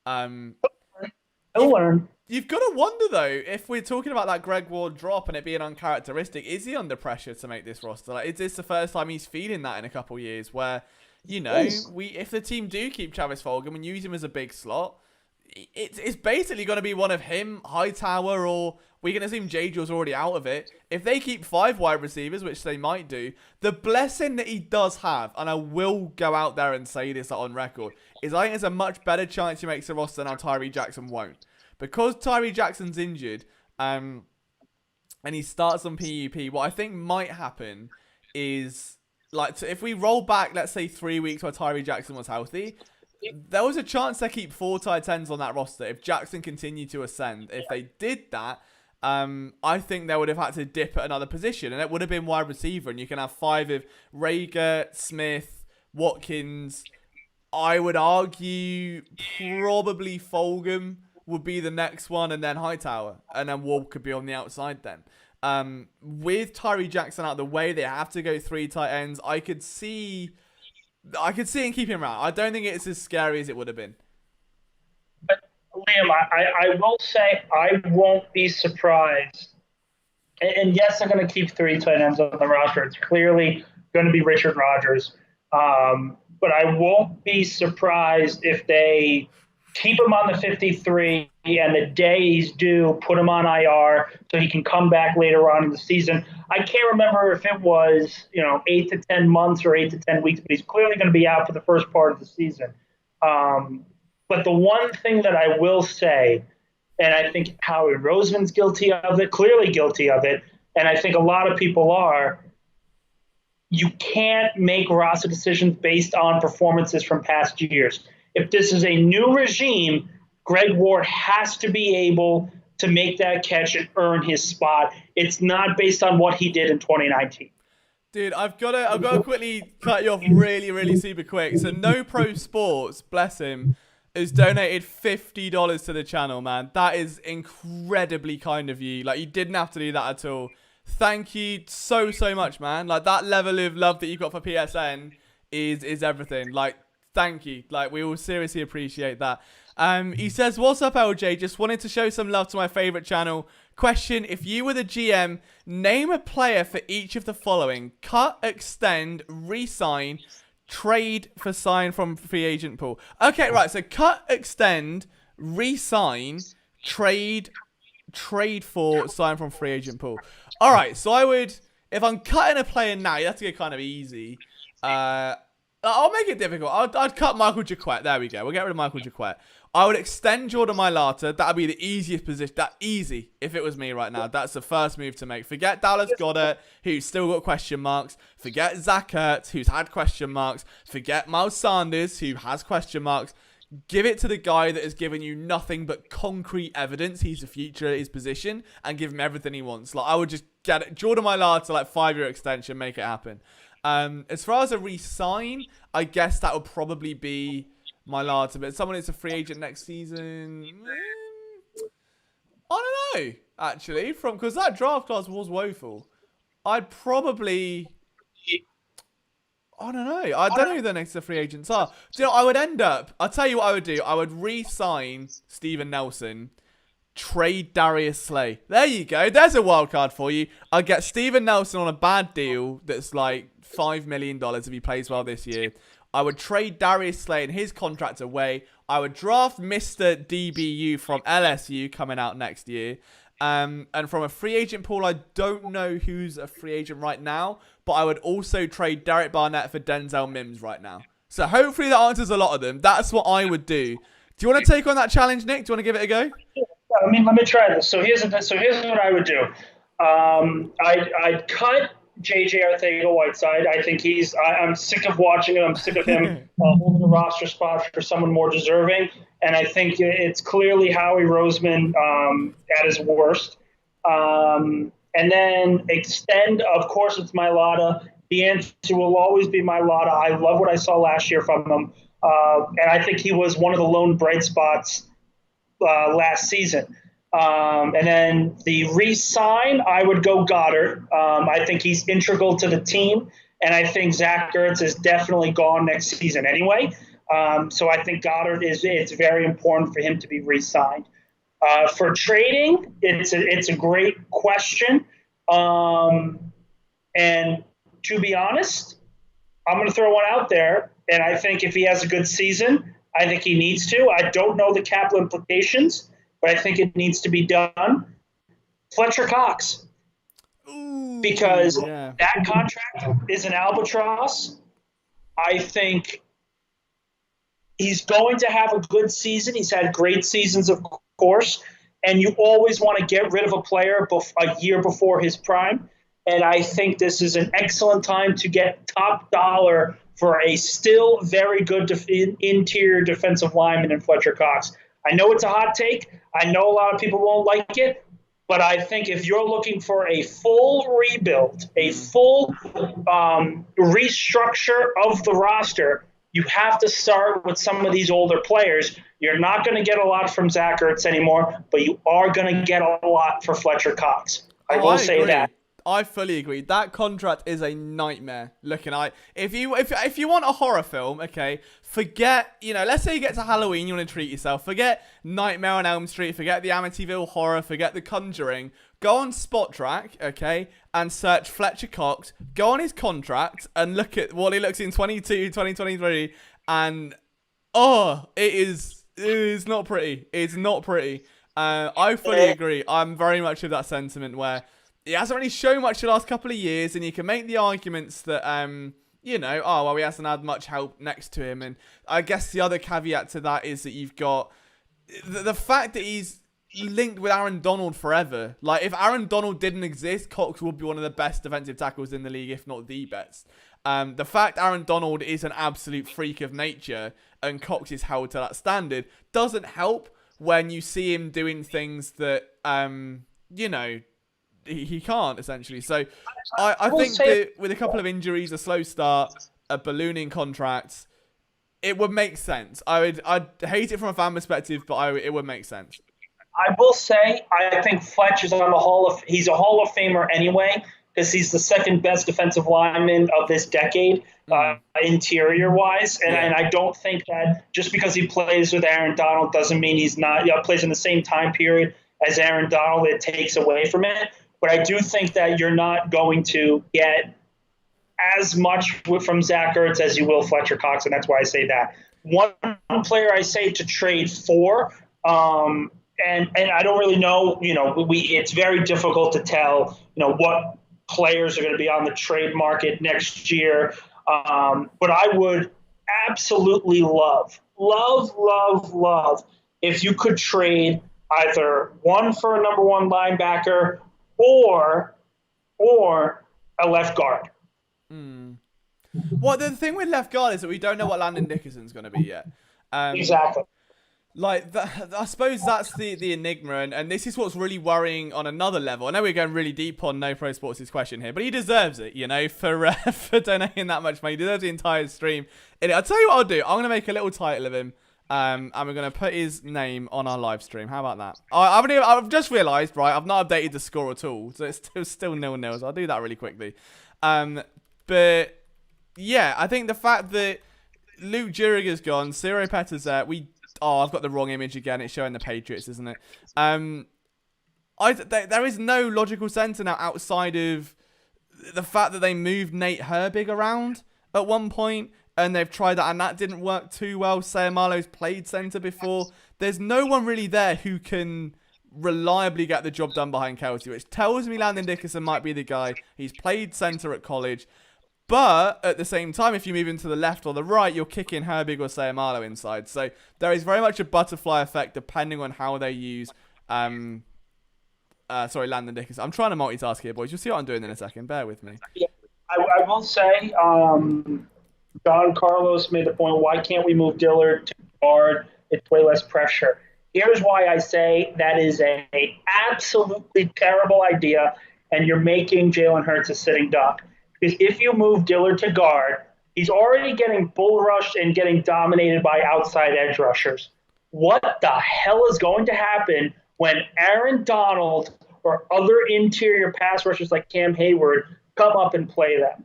He'll learn. You've got to wonder, though, if we're talking about that Greg Ward drop and it being uncharacteristic, is he under pressure to make this roster? Like, is this the first time he's feeling that in a couple of years where, you know, if the team do keep Travis Fulgham and use him as a big slot, it's basically going to be one of him, Hightower, or we can assume J-Jaw's already out of it. If they keep 5 wide receivers, which they might do, the blessing that he does have, and I will go out there and say this on record, is I think there's a much better chance he makes the roster than how Tyree Jackson won't. Because Tyree Jackson's injured, and he starts on PUP, what I think might happen is, like, if we roll back, let's say 3 weeks where Tyree Jackson was healthy, there was a chance they keep 4 tight ends on that roster if Jackson continued to ascend. If they did that, I think they would have had to dip at another position, and it would have been wide receiver, and you can have 5 of Rager, Smith, Watkins. I would argue probably Fulgham would be the next one, and then Hightower, and then Ward could be on the outside then. With Tyree Jackson out of the way, they have to go 3 tight ends. I could see him keeping him around. I don't think it's as scary as it would have been. But Liam, I will say I won't be surprised. And yes, they're going to keep 3 tight ends on the roster. It's clearly going to be Richard Rodgers. But I won't be surprised if they keep him on the 53 and the day he's due, put him on IR so he can come back later on in the season. I can't remember if it was, 8 to 10 months or 8 to 10 weeks, but he's clearly going to be out for the first part of the season. But the one thing that I will say, and I think Howie Roseman's guilty of it, clearly guilty of it, and I think a lot of people are, you can't make roster decisions based on performances from past years. If this is a new regime, Greg Ward has to be able to make that catch and earn his spot. It's not based on what he did in 2019. Dude, I've got to quickly cut you off really, really super quick. So No Pro Sports, bless him, has donated $50 to the channel, man. That is incredibly kind of you. Like, you didn't have to do that at all. Thank you so much, man. Like, that level of love that you got for PSN is everything. Like, thank you. Like, we all seriously appreciate that. He says, what's up, LJ? Just wanted to show some love to my favorite channel. Question, if you were the GM, name a player for each of the following: cut, extend, re-sign, trade for sign from free agent pool. Okay, right. So cut, extend, re-sign, trade for sign from free agent pool. All right. So I would, if I'm cutting a player now, you have to get kind of easy. I'll make it difficult. I'd cut Michael Jacquet. There we go. We'll get rid of Michael Jacquet. I would extend Jordan Mailata. That would be the easiest position. That easy if it was me right now. That's the first move to make. Forget Dallas Goedert, who's still got question marks. Forget Zach Ertz, who's had question marks. Forget Miles Sanders, who has question marks. Give it to the guy that has given you nothing but concrete evidence he's the future at his position, and give him everything he wants. Like, I would just get it. Jordan Mailata, like 5-year extension, make it happen. As far as a re-sign, I guess that would probably be my larger. But someone that's a free agent next season, I don't know. Actually, because that draft class was woeful, I'd probably. I don't know. I don't know who the next free agents are. Do you know, I would end up. I'll tell you what I would do. I would re-sign Steven Nelson. Trade Darius Slay. There you go. There's a wild card for you. I'd get Steven Nelson on a bad deal that's like $5 million if he plays well this year. I would trade Darius Slay and his contract away. I would draft Mr. DBU from LSU coming out next year. And from a free agent pool, I don't know who's a free agent right now, but I would also trade Derek Barnett for Denzel Mims right now. So hopefully that answers a lot of them. That's what I would do. Do you want to take on that challenge, Nick? Do you want to give it a go? I mean, let me try this. So here's what I would do. I'd cut JJ Arcega-Whiteside. I think I'm sick of watching him. I'm sick of him holding a roster spot for someone more deserving. And I think it's clearly Howie Roseman at his worst. And then extend, of course, it's Mailata. The answer will always be Mailata. I love what I saw last year from him. And I think he was one of the lone bright spots last season. And then the re-sign, I would go Goddard. I think he's integral to the team, and I think Zach Ertz is definitely gone next season anyway. So I think Goddard it's very important for him to be re-signed. For trading, it's a great question. And to be honest, I'm going to throw one out there, and I think if he has a good season, I think he needs to. I don't know the cap implications, but I think it needs to be done. Fletcher Cox. Because that contract is an albatross. I think he's going to have a good season. He's had great seasons, of course, and you always want to get rid of a player a year before his prime. And I think this is an excellent time to get top dollar for a still very good interior defensive lineman in Fletcher Cox. I know it's a hot take. I know a lot of people won't like it. But I think if you're looking for a full rebuild, a full restructure of the roster, you have to start with some of these older players. You're not going to get a lot from Zach Ertz anymore, but you are going to get a lot for Fletcher Cox. I will say that. I fully agree. That contract is a nightmare. Looking at if you want a horror film, okay, forget, let's say you get to Halloween, you want to treat yourself. Forget Nightmare on Elm Street, forget the Amityville Horror, forget The Conjuring. Go on Spot Track, okay, and search Fletcher Cox. Go on his contract and look at what he looks in 2023, and it is not pretty. It's not pretty. I fully agree. I'm very much of that sentiment where he hasn't really shown much the last couple of years, and you can make the arguments that, he hasn't had much help next to him. And I guess the other caveat to that is that you've got the fact that he's linked with Aaron Donald forever. Like, if Aaron Donald didn't exist, Cox would be one of the best defensive tackles in the league, if not the best. The fact Aaron Donald is an absolute freak of nature and Cox is held to that standard doesn't help when you see him doing things that, he can't, essentially. So I think that with a couple of injuries, a slow start, a ballooning contract, it would make sense. I'd hate it from a fan perspective, but it would make sense. I will say I think Fletcher's he's a Hall of Famer anyway, because he's the second best defensive lineman of this decade, interior-wise. And I don't think that just because he plays with Aaron Donald doesn't mean he's not plays in the same time period as Aaron Donald. It takes away from it. But I do think that you're not going to get as much from Zach Ertz as you will Fletcher Cox, and that's why I say that. One player I say to trade for, and I don't really know, it's very difficult to tell, what players are going to be on the trade market next year. But I would absolutely love if you could trade either one for a number one linebacker or a left guard. Well, the thing with left guard is that we don't know what Landon Dickerson's going to be yet. Exactly. Like, I suppose that's the enigma, and this is what's really worrying on another level. I know we're going really deep on No Pro Sports' question here, but he deserves it, for donating that much money. He deserves the entire stream. I'll tell you what I'll do. I'm going to make a little title of him, and we're going to put his name on our live stream. How about that? I've just realised, right, I've not updated the score at all, so it's still 0-0, so I'll do that really quickly. But, yeah, I think the fact that Luke Juriger's gone, Ciro Petter's there, I've got the wrong image again. It's showing the Patriots, isn't it? There is no logical center now outside of the fact that they moved Nate Herbig around at one point, and they've tried that, and that didn't work too well. Sayamalo's played center before. There's no one really there who can reliably get the job done behind Kelsey, which tells me Landon Dickerson might be the guy. He's played center at college. But at the same time, if you move into the left or the right, you're kicking Herbig or Sayamalo inside. So there is very much a butterfly effect depending on how they use Landon Dickerson. I'm trying to multitask here, boys. You'll see what I'm doing in a second. Bear with me. Yeah, I will say, Don Carlos made the point, why can't we move Dillard to guard? It's way less pressure. Here's why I say that is a absolutely terrible idea, and you're making Jalen Hurts a sitting duck. Because if you move Dillard to guard, he's already getting bull rushed and getting dominated by outside edge rushers. What the hell is going to happen when Aaron Donald or other interior pass rushers like Cam Hayward come up and play them?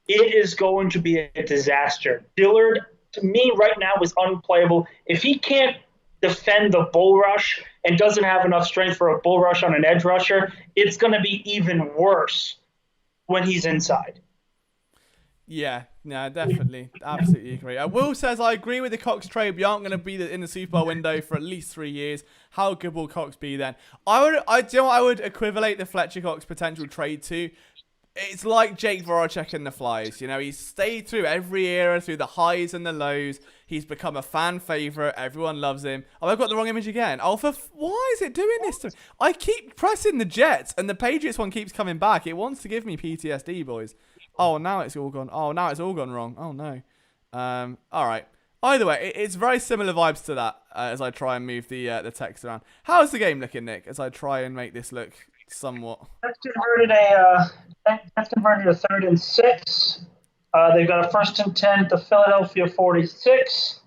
It is going to be a disaster. Dillard, to me, right now is unplayable. If he can't defend the bull rush and doesn't have enough strength for a bull rush on an edge rusher, it's going to be even worse when he's inside. Yeah, no, definitely. Absolutely agree. Will says, I agree with the Cox trade. We aren't going to be in the Super Bowl window for at least 3 years. How good will Cox be then? I would equivalent the Fletcher Cox potential trade to. It's like Jake Voracek and the Flyers. He's stayed through every era, through the highs and the lows. He's become a fan favorite. Everyone loves him. Oh, I've got the wrong image again. Why is it doing this to me? I keep pressing the Jets, and the Patriots one keeps coming back. It wants to give me PTSD, boys. Oh, now it's all gone. Oh, now it's all gone wrong. Oh, no. All right. Either way, it's very similar vibes to that as I try and move the text around. How's the game looking, Nick, as I try and make this look somewhat? That's converted a 3rd and 6. They've got a 1st and 10 at the Philadelphia 46.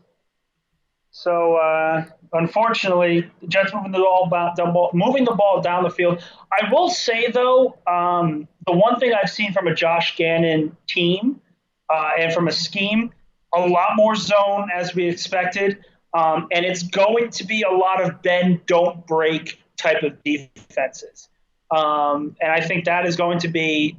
So, unfortunately, the Jets moving the ball down the field. I will say, though, the one thing I've seen from a Josh Gannon team and from a scheme, a lot more zone as we expected. And it's going to be a lot of bend, don't break type of defenses. And I think that is going to be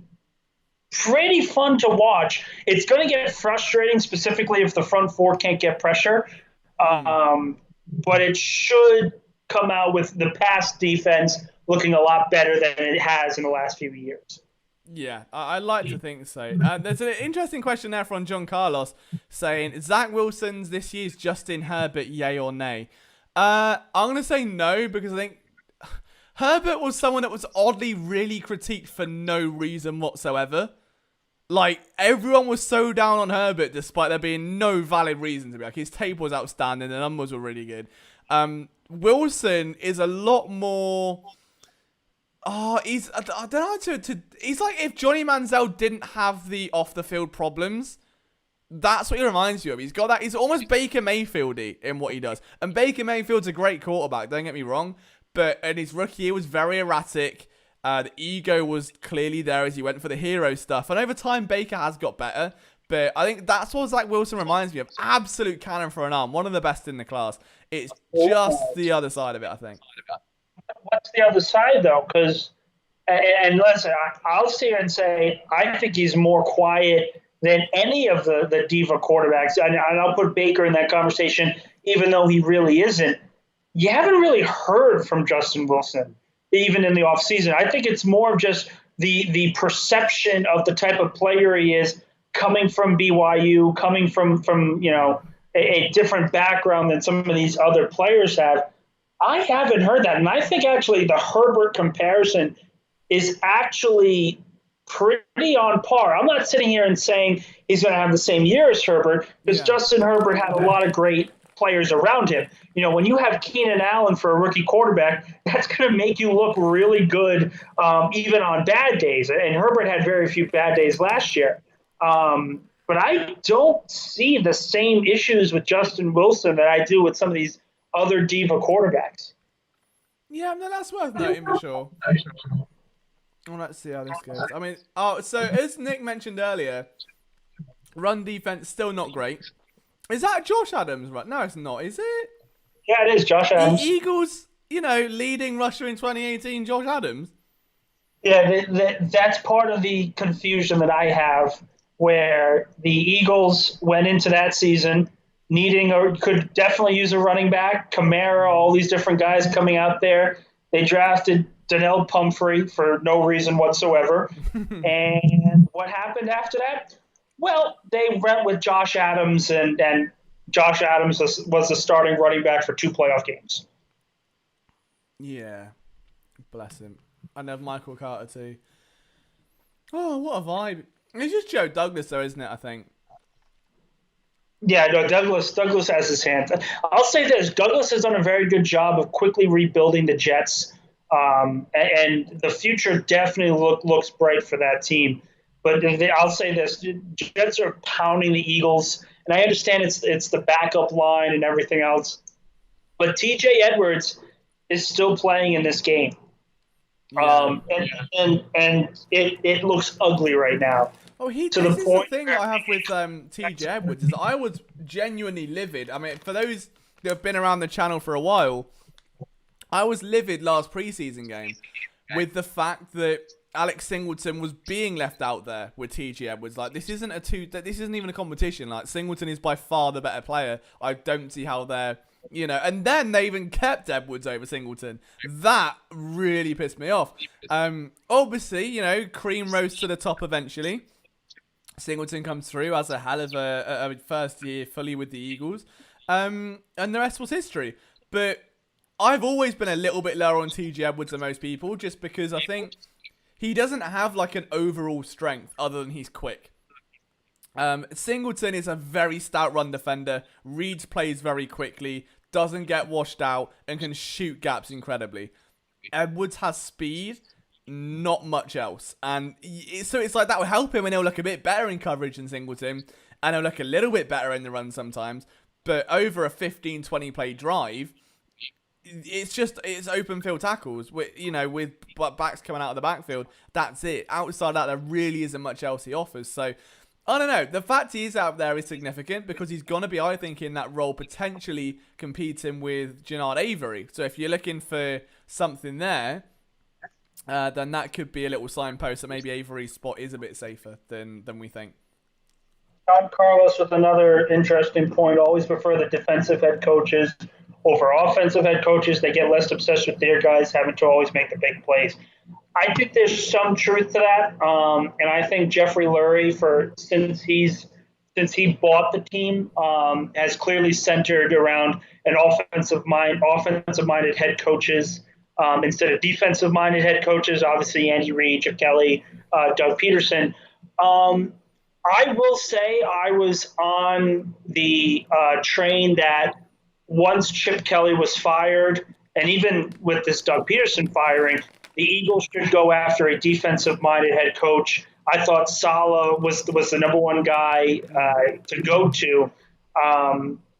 pretty fun to watch. It's going to get frustrating, specifically if the front four can't get pressure. But it should come out with the pass defense looking a lot better than it has in the last few years. Yeah, I like to think so. There's an interesting question there from John Carlos saying, Zach Wilson's this year's Justin Herbert, yay or nay? I'm going to say no, because I think Herbert was someone that was oddly really critiqued for no reason whatsoever. Like, everyone was so down on Herbert despite there being no valid reason to be. Like, his tape was outstanding, the numbers were really good. Wilson is a lot more... I don't know he's like if Johnny Manziel didn't have the off-the-field problems. That's what he reminds you of. He's got that. He's almost Baker Mayfield-y in what he does. And Baker Mayfield's a great quarterback, don't get me wrong. But in his rookie year was very erratic. The ego was clearly there as he went for the hero stuff. And over time, Baker has got better. But I think that's what Zach Wilson reminds me of. Absolute cannon for an arm. One of the best in the class. It's just the other side of it, I think. What's the other side, though? Because, and listen, I'll sit here and say I think he's more quiet than any of the diva quarterbacks. And I'll put Baker in that conversation, even though he really isn't. You haven't really heard from Justin Wilson, even in the offseason. I think it's more of just the perception of the type of player he is coming from BYU, coming from a different background than some of these other players have. I haven't heard that. And I think actually the Herbert comparison is actually pretty on par. I'm not sitting here and saying he's going to have the same year as Herbert, because Justin Herbert had a lot of great players around him. When you have Keenan Allen for a rookie quarterback, that's going to make you look really good even on bad days. And Herbert had very few bad days last year. But I don't see the same issues with Justin Wilson that I do with some of these other diva quarterbacks. Yeah, no, that's worth noting for sure. Well, let's see how this goes. I mean, so as Nick mentioned earlier, run defense still not great. Is that Josh Adams? Right? No, it's not, is it? Yeah, it is Josh Adams. The Eagles, leading rusher in 2018, Josh Adams. Yeah, that's part of the confusion that I have, where the Eagles went into that season needing or could definitely use a running back. Kamara, all these different guys coming out there. They drafted Donnell Pumphrey for no reason whatsoever. And what happened after that? Well, they went with Josh Adams, and Josh Adams was the starting running back for 2 playoff games. Yeah, bless him. And then Michael Carter too. Oh, what a vibe. It's just Joe Douglas though, isn't it, I think? Yeah, no, Douglas has his hand. I'll say this. Douglas has done a very good job of quickly rebuilding the Jets, and the future definitely looks bright for that team. But I'll say this. The Jets are pounding the Eagles, and I understand it's the backup line and everything else. But T.J. Edwards is still playing in this game. Yeah. And it looks ugly right now. Oh, this is the thing that I have with TJ Edwards, is that I was genuinely livid. I mean, for those that have been around the channel for a while, I was livid last preseason game with the fact that Alex Singleton was being left out there with TJ Edwards. Like, this isn't even a competition. Like, Singleton is by far the better player. I don't see how they're, and then they even kept Edwards over Singleton. That really pissed me off. Obviously, cream rose to the top eventually. Singleton comes through as a hell of a first year fully with the Eagles. And the rest was history. But I've always been a little bit lower on TJ Edwards than most people, just because I think he doesn't have like an overall strength other than he's quick. Singleton is a very stout run defender, reads plays very quickly, doesn't get washed out, and can shoot gaps incredibly. Edwards has speed, not much else. And so it's like that will help him, and he'll look a bit better in coverage than Singleton, and he'll look a little bit better in the run sometimes. But over a 15-20 play drive, it's open field tackles with backs coming out of the backfield. That's it. Outside that, there really isn't much else he offers. So I don't know. The fact he's out there is significant because he's gonna be, I think, in that role potentially competing with Jannard Avery. So if you're looking for something there, then that could be a little signpost that maybe Avery's spot is a bit safer than we think. John Carlos with another interesting point. Always prefer the defensive head coaches over offensive head coaches. They get less obsessed with their guys having to always make the big plays. I think there's some truth to that, and I think Jeffrey Lurie, since he bought the team, has clearly centered around an offensive-minded head coaches instead of defensive-minded head coaches. Obviously, Andy Reid, Chip Kelly, Doug Peterson. I will say I was on the train that once Chip Kelly was fired, and even with this Doug Peterson firing, the Eagles should go after a defensive-minded head coach. I thought Saleh was the number one guy to go to.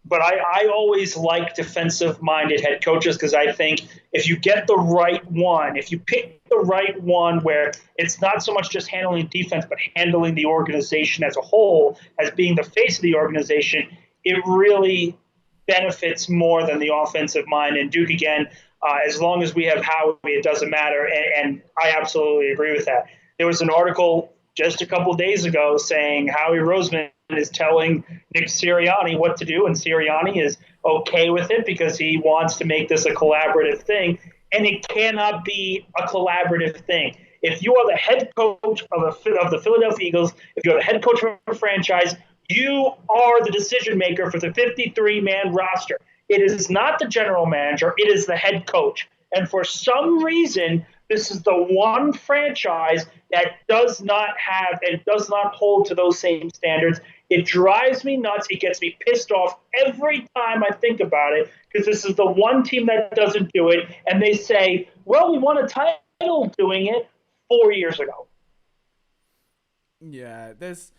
But I always like defensive-minded head coaches because I think if you get the right one, if you pick the right one where it's not so much just handling defense but handling the organization as a whole, as being the face of the organization, it really benefits more than the offensive mind. And Duke, again, as long as we have Howie, it doesn't matter. And I absolutely agree with that. There was an article just a couple days ago saying Howie Roseman is telling Nick Sirianni what to do, and Sirianni is okay with it because he wants to make this a collaborative thing, and it cannot be a collaborative thing. If you are the head coach of the Philadelphia Eagles, if you're the head coach of a franchise, you are the decision maker for the 53-man roster. It is not the general manager, it is the head coach. And for some reason, this is the one franchise that does not have and does not hold to those same standards. It drives me nuts. It gets me pissed off every time I think about it because this is the one team that doesn't do it. And they say, well, we won a title doing it 4 years ago. Yeah, there's...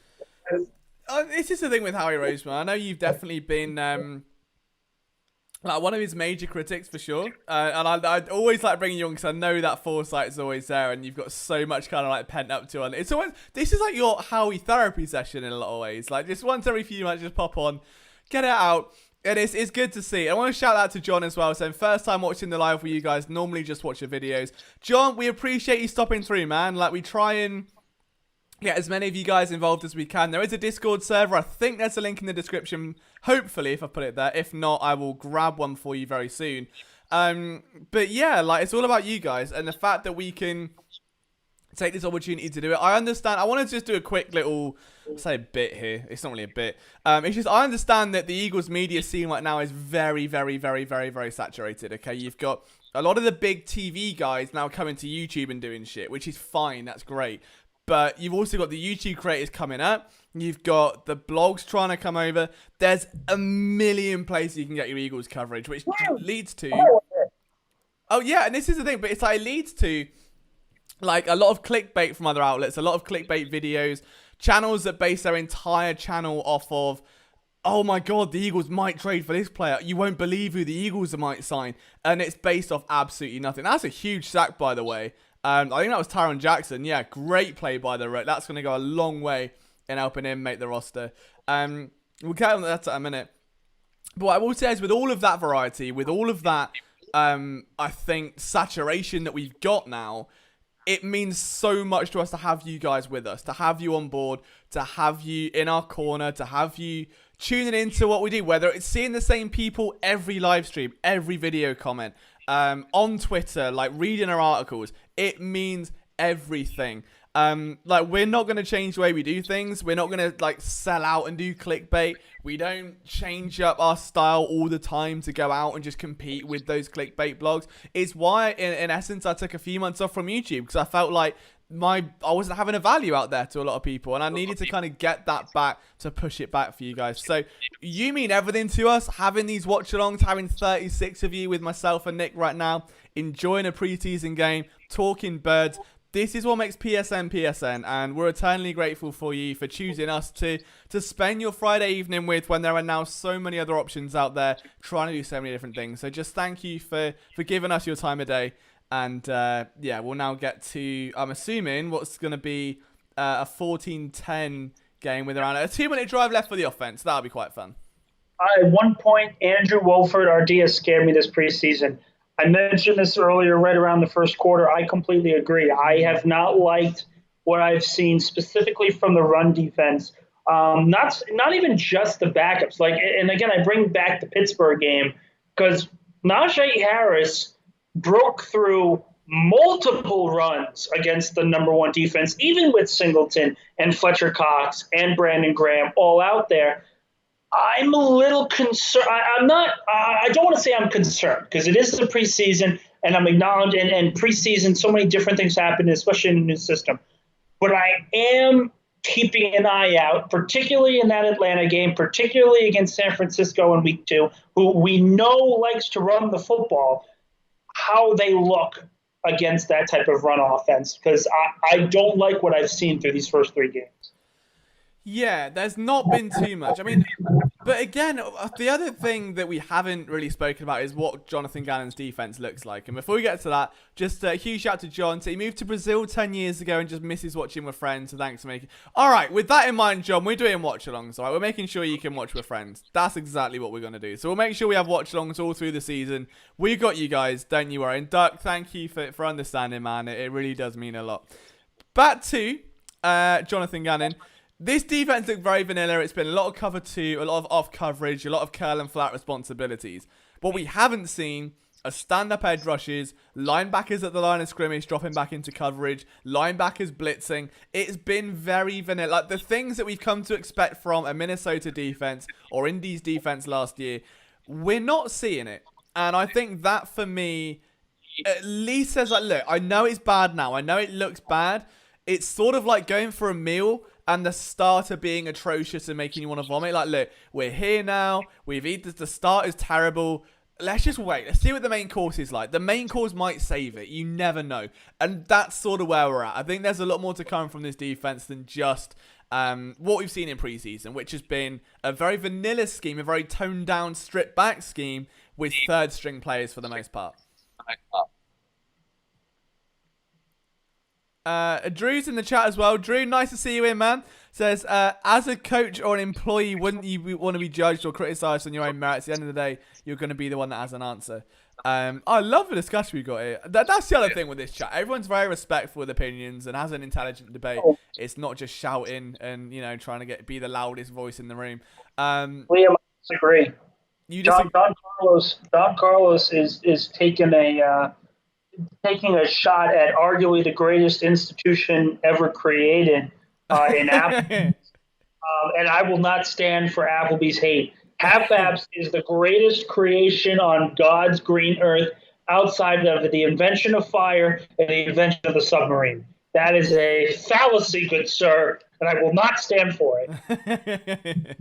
it's just the thing with Howie Roseman. I know you've definitely been like one of his major critics for sure, and I always like bringing you on because I know that foresight is always there, and you've got so much kind of like pent up to on. It's always, this is like your Howie therapy session in a lot of ways. Like just once every few months, just pop on, get it out. And it's good to see. I want to shout out to John as well. So first time watching the live with you guys. Normally just watch the videos. John, we appreciate you stopping through, man. Like we try and get as many of you guys involved as we can. There is a Discord server. I think there's a link in the description. Hopefully, if I put it there. If not, I will grab one for you very soon. But yeah, like it's all about you guys and the fact that we can take this opportunity to do it. I understand. I want to just do a quick little, say a bit here. It's not really a bit. It's just I understand that the Eagles media scene right now is very, very, very, very, very saturated. Okay, you've got a lot of the big TV guys now coming to YouTube and doing shit, which is fine. That's great. But you've also got the YouTube creators coming up. You've got the blogs trying to come over. There's a million places you can get your Eagles coverage, which leads to... Oh, yeah, and this is the thing. But it's like it leads to like a lot of clickbait from other outlets, a lot of clickbait videos, channels that base their entire channel off of, oh my God, the Eagles might trade for this player. You won't believe who the Eagles might sign. And it's based off absolutely nothing. That's a huge sack, by the way. I think that was Tyron Jackson. Yeah, great play by the Red. That's going to go a long way in helping him make the roster. We'll get on that in a minute. But what I will say is with all of that variety, with all of that, I think, saturation that we've got now, it means so much to us to have you guys with us, to have you on board, to have you in our corner, to have you tuning into what we do, whether it's seeing the same people every live stream, every video comment, on Twitter, like reading our articles. It means everything. Like we're not going to change the way we do things. We're not going to like sell out and do clickbait. We don't change up our style all the time to go out and just compete with those clickbait blogs. It's why in essence I took a few months off from YouTube because I felt like I wasn't having a value out there to a lot of people, and I needed to kind of get that back to push it back for you guys. So you mean everything to us, having these watch-alongs, having 36 of you with myself and Nick right now, enjoying a preseason game, talking birds. This is what makes PSN, and we're eternally grateful for you for choosing us to spend your Friday evening with when there are now so many other options out there trying to do so many different things. So just thank you for giving us your time of day. And yeah, we'll now get to, I'm assuming, what's going to be a 14-10 game with around a 2-minute drive left for the offense. That'll be quite fun. At one point, Andrew Wolford, our DS, scared me this preseason. I mentioned this earlier, right around the first quarter. I completely agree. I have not liked what I've seen specifically from the run defense. Not even just the backups. Like, and again, I bring back the Pittsburgh game because Najee Harris broke through multiple runs against the number one defense, even with Singleton and Fletcher Cox and Brandon Graham all out there. I'm a little concerned. I don't want to say I'm concerned because it is the preseason and I'm acknowledging and preseason, so many different things happen, especially in the new system. But I am keeping an eye out, particularly in that Atlanta game, particularly against San Francisco in week 2, who we know likes to run the football, how they look against that type of run offense, because I don't like what I've seen through these first 3 games. Yeah, there's not been too much. I mean, but again, the other thing that we haven't really spoken about is what Jonathan Gannon's defense looks like. And before we get to that, just a huge shout out to John. So he moved to Brazil 10 years ago and just misses watching with friends. So thanks for making... All right, with that in mind, John, we're doing watch-alongs. All right, we're making sure you can watch with friends. That's exactly what we're going to do. So we'll make sure we have watch-alongs all through the season. We've got you guys, don't you worry. And Duck, thank you for understanding, man. It really does mean a lot. Back to Jonathan Gannon. This defense looked very vanilla. It's been a lot of cover 2, a lot of off coverage, a lot of curl and flat responsibilities. What we haven't seen are stand-up edge rushes, linebackers at the line of scrimmage dropping back into coverage, linebackers blitzing. It's been very vanilla. Like the things that we've come to expect from a Minnesota defense or Indy's defense last year, we're not seeing it. And I think that for me, at least says like, look, I know it's bad now. I know it looks bad. It's sort of like going for a meal and the starter being atrocious and making you want to vomit. Like, look, we're here now. We've eaten. The start is terrible. Let's just wait. Let's see what the main course is like. The main course might save it. You never know. And that's sort of where we're at. I think there's a lot more to come from this defense than just what we've seen in preseason, which has been a very vanilla scheme, a very toned down, stripped back scheme with third string players for the most part. Drew's in the chat as well. Drew, nice to see you in, man. Says, as a coach or an employee, wouldn't you want to be judged or criticised on your own merits? At the end of the day, you're going to be the one that has an answer. I love the discussion we got here. That's the other thing with this chat. Everyone's very respectful with opinions and has an intelligent debate. It's not just shouting and, you know, trying to be the loudest voice in the room. Liam, I disagree. Don Carlos is taking a shot at arguably the greatest institution ever created in Apple. And I will not stand for Applebee's hate. Half-Abs is the greatest creation on God's green earth outside of the invention of fire and the invention of the submarine. That is a fallacy, good sir, and I will not stand for it.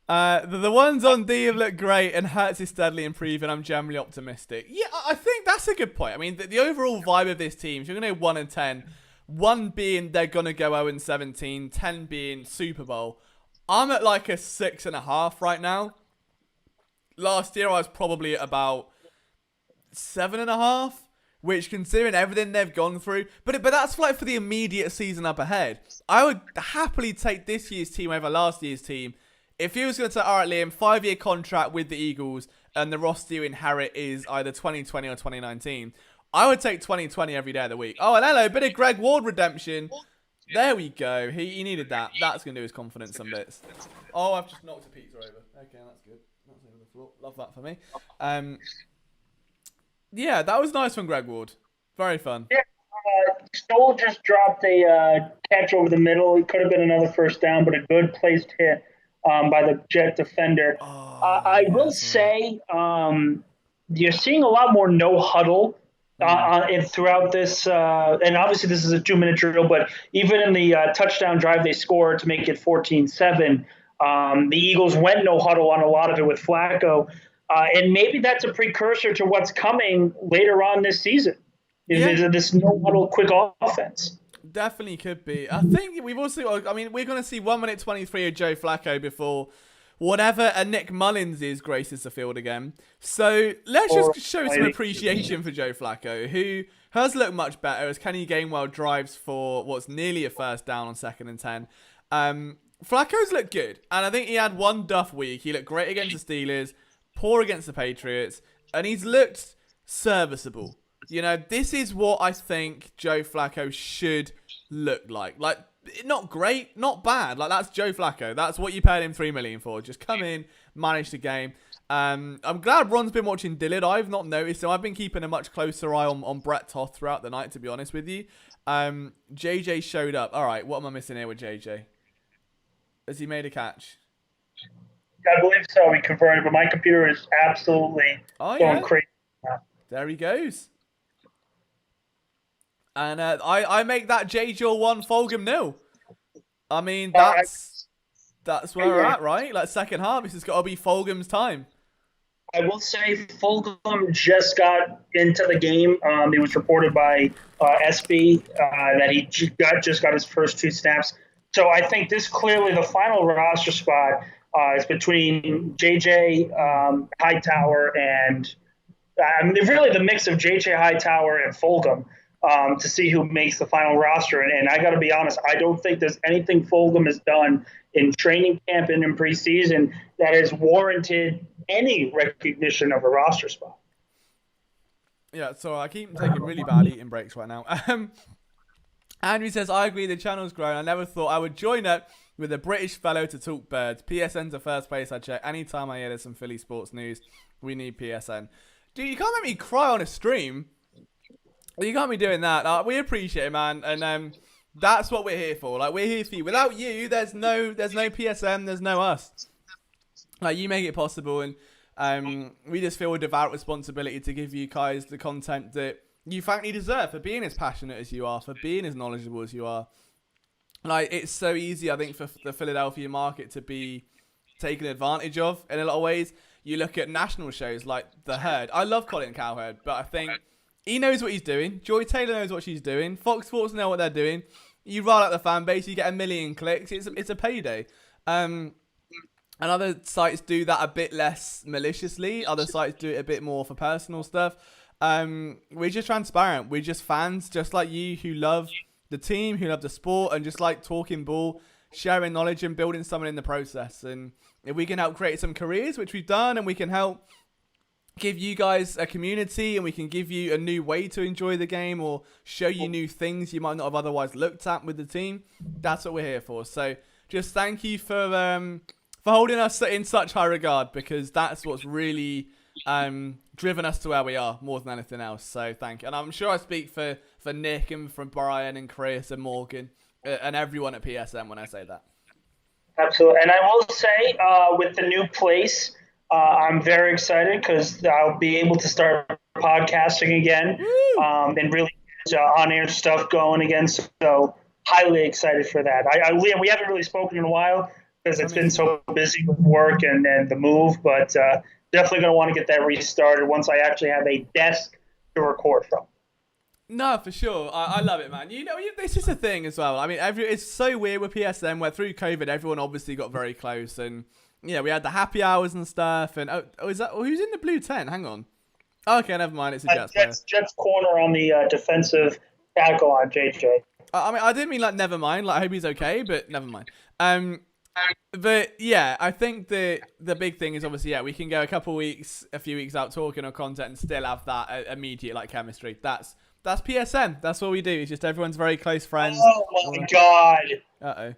The ones on D look great, and Hurts is steadily improving. I'm generally optimistic. Yeah, I think that's a good point. I mean, the overall vibe of this team, you're going to go 1-10. 1 being they're going to go 0-17, 10 being Super Bowl. I'm at like a 6.5 right now. Last year I was probably at about 7.5, which considering everything they've gone through, but that's like for the immediate season up ahead. I would happily take this year's team over last year's team. If he was going to say, all right, Liam, 5-year contract with the Eagles, and the roster you inherit is either 2020 or 2019, I would take 2020 every day of the week. Oh, and hello, a bit of Greg Ward redemption. There we go. He needed that. That's going to do his confidence some bits. Oh, I've just knocked a pizza over. Okay, that's good. That's over the floor. Love that for me. Yeah, that was nice from Greg Ward. Very fun. Yeah, Stoll just dropped a catch over the middle. It could have been another first down, but a good placed hit by the Jet defender. I will say you're seeing a lot more no huddle throughout this, and obviously this is a 2-minute drill, but even in the touchdown drive they scored to make it 14-7, the Eagles went no huddle on a lot of it with Flacco, and maybe that's a precursor to what's coming later on this season. Is this no huddle quick offense? Definitely could be. I think we've also, I mean, we're going to see 1 minute 23 of Joe Flacco before whatever Nick Mullins is graces the field again. So let's just show some appreciation for Joe Flacco, who has looked much better as Kenny Gainwell drives for what's nearly a first down on 2nd and 10. Flacco's looked good, and I think he had one duff week. He looked great against the Steelers, poor against the Patriots, and he's looked serviceable. You know, this is what I think Joe Flacco should look like. Like, not great, not bad. Like, that's Joe Flacco. That's what you paid him $3 million for. Just come in, manage the game. I'm glad Ron's been watching Dillard. I've not noticed him. I've been keeping a much closer eye on Brett Toth throughout the night, to be honest with you. JJ showed up. All right, what am I missing here with JJ? Has he made a catch? I believe so. We converted, but my computer is absolutely going crazy now. There he goes. And I make that J-Jaw 1, Fulgham 0. I mean, that's where we're at, right? Like, second half, this has got to be Fulgham's time. I will say Fulgham just got into the game. It was reported by SB that he just got his first 2 snaps. So I think this clearly the final roster spot is between JJ Hightower and really the mix of JJ Hightower and Fulgham. To see who makes the final roster. And I got to be honest, I don't think there's anything Fulgham has done in training camp and in preseason that has warranted any recognition of a roster spot. Yeah, so I keep taking really bad eating breaks right now. Andrew says, I agree, the channel's grown. I never thought I would join up with a British fellow to talk birds. PSN's the first place I check. Anytime I hear there's some Philly sports news, we need PSN. Dude, you can't make me cry on a stream. You can't be doing that. We appreciate it, man, and that's what we're here for. Like, we're here for you. Without you, there's no PSN, there's no us. Like, you make it possible, and we just feel a devout responsibility to give you guys the content that you frankly deserve for being as passionate as you are, for being as knowledgeable as you are. Like, it's so easy, I think, for the Philadelphia market to be taken advantage of in a lot of ways. You look at national shows like The Herd. I love Colin Cowherd, but I think he knows what he's doing. Joy Taylor knows what she's doing. Fox Sports know what they're doing. You roll out the fan base, you get 1 million clicks. It's a payday. And other sites do that a bit less maliciously. Other sites do it a bit more for personal stuff. We're just transparent. We're just fans, just like you, who love the team, who love the sport, and just like talking ball, sharing knowledge and building someone in the process. And if we can help create some careers, which we've done, and we can help give you guys a community, and we can give you a new way to enjoy the game or show you new things you might not have otherwise looked at with the team, that's what we're here for. So just thank you for holding us in such high regard, because that's what's really driven us to where we are more than anything else. So thank you. And I'm sure I speak for Nick and for Brian and Chris and Morgan and everyone at PSN when I say that. Absolutely. And I will say, with the new place, I'm very excited because I'll be able to start podcasting again, and really get on-air stuff going again. So highly excited for that. Liam, we haven't really spoken in a while because it's been so busy with work and the move, but definitely going to want to get that restarted once I actually have a desk to record from. No, for sure. I love it, man. This is a thing as well. I mean, it's so weird with PSN where through COVID, everyone obviously got very close, and we had the happy hours and stuff. And is that who's in the blue tent? Hang on. Okay, never mind. It's a Jets player. Jets corner on the defensive tackle on JJ. I mean, I didn't mean like never mind. Like, I hope he's okay, but never mind. But yeah, I think the big thing is obviously we can go a few weeks out talking on content and still have that immediate like chemistry. That's PSN. That's what we do. It's just everyone's very close friends. Oh my God. Uh-oh.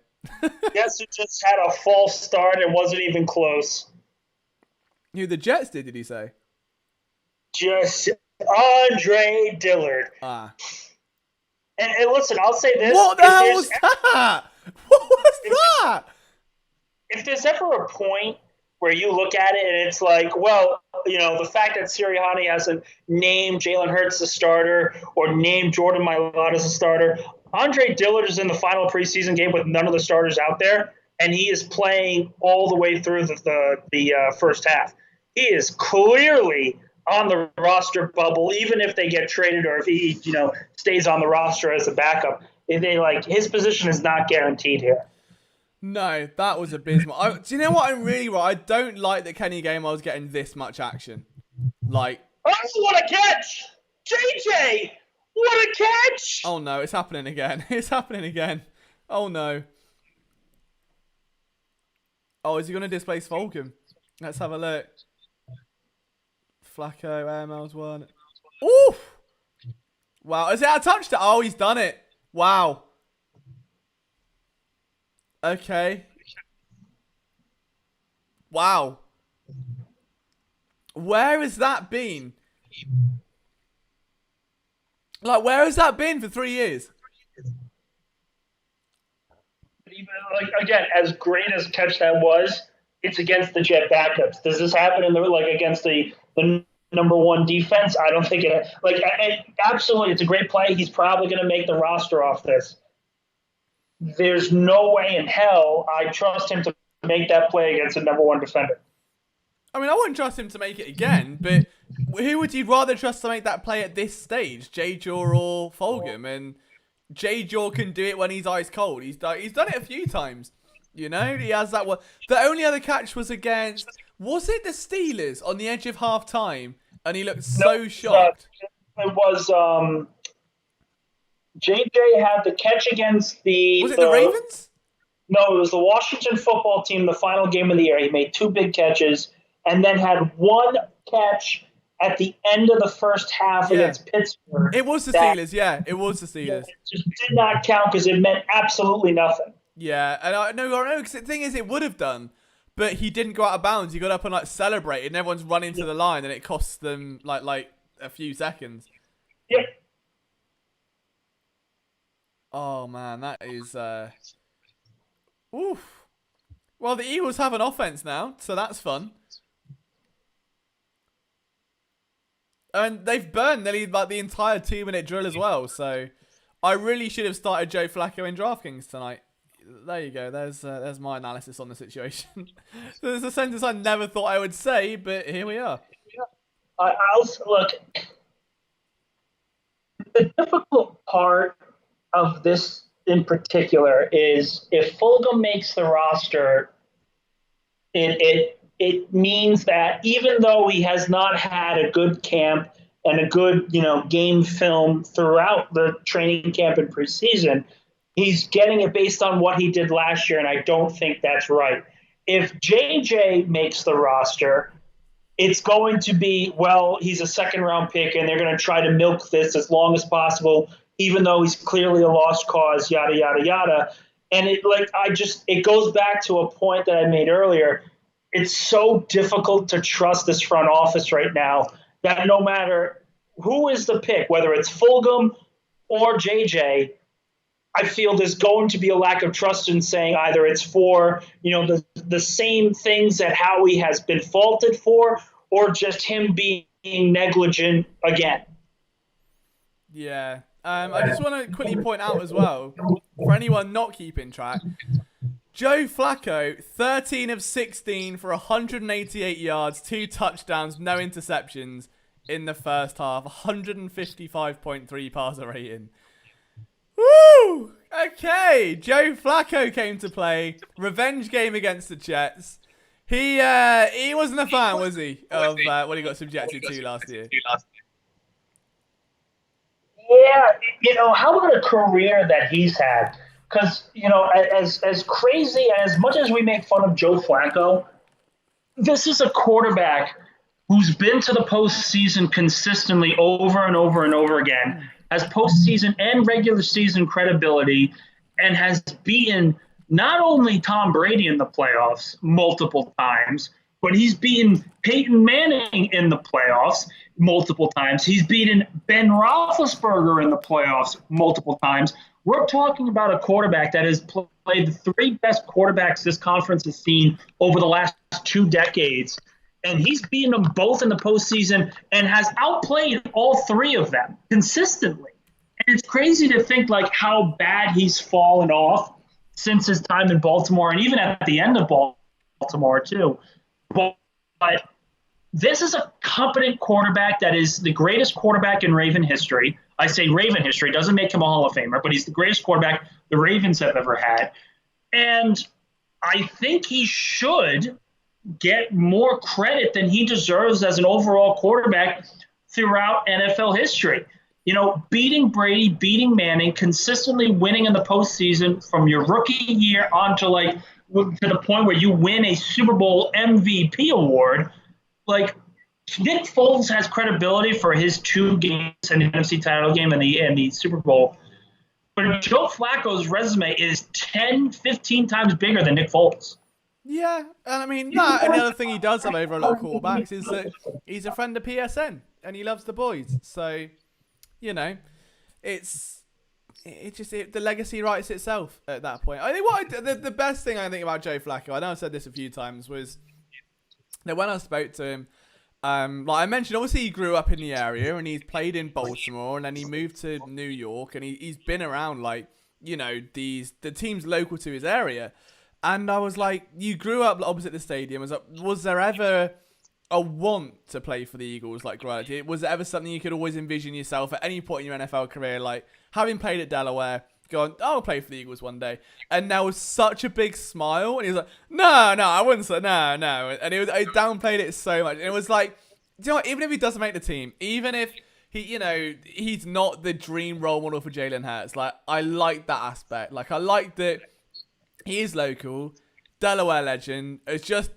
Guess it just had a false start and wasn't even close. Who, the Jets did he say? Just Andre Dillard. Ah. And listen, I'll say this. What the hell was that? What was that? If there's ever a point where you look at it and it's like, well, the fact that Sirianni hasn't named Jalen Hurts the starter or named Jordan Mailata as a starter, Andre Dillard is in the final preseason game with none of the starters out there, and he is playing all the way through the first half. He is clearly on the roster bubble, even if they get traded or if he stays on the roster as a backup. His position is not guaranteed here. No, that was abysmal. Do you know what I'm really right? I don't like that Kenny Gamer was getting this much action. Like, oh, what a catch! JJ! What a catch! Oh no, it's happening again. It's happening again. Oh no. Oh, is he going to displace Fulgham? Let's have a look. Flacco, Airmail's one. Oof! Wow, is it a touchdown? Oh, he's done it. Wow. Okay. Wow. Where has that been? Like, where has that been for 3 years? Even, again, as great as catch that was, it's against the Jet backups. Does this happen against the number one defense? I don't think it. Absolutely, it's a great play. He's probably going to make the roster off this. There's no way in hell I trust him to make that play against a number one defender. I mean, I wouldn't trust him to make it again, but who would you rather trust to make that play at this stage, J-Jaw or Fulgham? And J-Jaw can do it when he's ice cold. He's done it a few times. He has that one. The only other catch was against, was it the Steelers on the edge of half time? And he looked so shocked. It was JJ had the catch against the... Was it the Ravens? No, it was the Washington football team, the final game of the year. He made 2 big catches and then had 1 catch at the end of the first half against Pittsburgh. It was the Steelers, It was the Steelers. It just did not count because it meant absolutely nothing. Yeah, and I know, because the thing is, it would have done, but he didn't go out of bounds. He got up and celebrated, and everyone's running to the line, and it cost them like a few seconds. Yeah. Oh man, that is oof. Well, the Eagles have an offense now, so that's fun. And they've burned nearly the entire 2-minute drill as well. So I really should have started Joe Flacco in DraftKings tonight. there you go. There's my analysis on the situation. There's a sentence I never thought I would say, but here we are. Look, the difficult part of this in particular is if Fulgham makes the roster, it means that even though he has not had a good camp and a good game film throughout the training camp and preseason, he's getting it based on what he did last year, and I don't think that's right. If JJ makes the roster, it's going to be, well, he's a second-round pick, and they're going to try to milk this as long as possible, even though he's clearly a lost cause, yada, yada, yada. And it goes back to a point that I made earlier. It's so difficult to trust this front office right now that no matter who is the pick, whether it's Fulgham or JJ, I feel there's going to be a lack of trust in saying either it's for, the same things that Howie has been faulted for, or just him being negligent again. Yeah. I just want to quickly point out as well, for anyone not keeping track, Joe Flacco, 13 of 16 for 188 yards, 2 touchdowns, no interceptions in the first half, 155.3 passer rating. Woo! Okay, Joe Flacco came to play. Revenge game against the Jets. He wasn't a fan, was he, of what he got subjected to last year? Yeah, how about a career that he's had? Because, as crazy, as much as we make fun of Joe Flacco, this is a quarterback who's been to the postseason consistently over and over and over again, has postseason and regular season credibility, and has beaten not only Tom Brady in the playoffs multiple times, but he's beaten Peyton Manning in the playoffs multiple times. He's beaten Ben Roethlisberger in the playoffs multiple times. We're talking about a quarterback that has played the 3 best quarterbacks this conference has seen over the last 2 decades. And he's beaten them both in the postseason and has outplayed all 3 of them consistently. And it's crazy to think how bad he's fallen off since his time in Baltimore, and even at the end of Baltimore too. But this is a competent quarterback that is the greatest quarterback in Raven history. I say Raven history, doesn't make him a Hall of Famer, but he's the greatest quarterback the Ravens have ever had. And I think he should get more credit than he deserves as an overall quarterback throughout NFL history. Beating Brady, beating Manning, consistently winning in the postseason from your rookie year on to the point where you win a Super Bowl MVP award. Nick Foles has credibility for his 2 games in the NFC title game and the Super Bowl. But Joe Flacco's resume is 10, 15 times bigger than Nick Foles. Yeah, and I mean, another thing he does have over a lot of quarterbacks is that he's a friend of PSN and he loves the boys. So, the legacy writes itself at that point. I think the best thing I think about Joe Flacco, I know I've said this a few times, was that when I spoke to him, I mentioned, obviously he grew up in the area and he's played in Baltimore and then he moved to New York and he's been around the teams local to his area. And I was like, you grew up opposite the stadium. Was there ever a want to play for the Eagles growing up? Was it ever something you could always envision yourself at any point in your NFL career, having played at Delaware, going, I'll play for the Eagles one day? And there was such a big smile. And he was like, no, I wouldn't say, no. And he downplayed it so much. And it was do you know what? Even if he doesn't make the team, even if he's not the dream role model for Jalen Hurts, I like that aspect. I like that he is local, Delaware legend. It's just,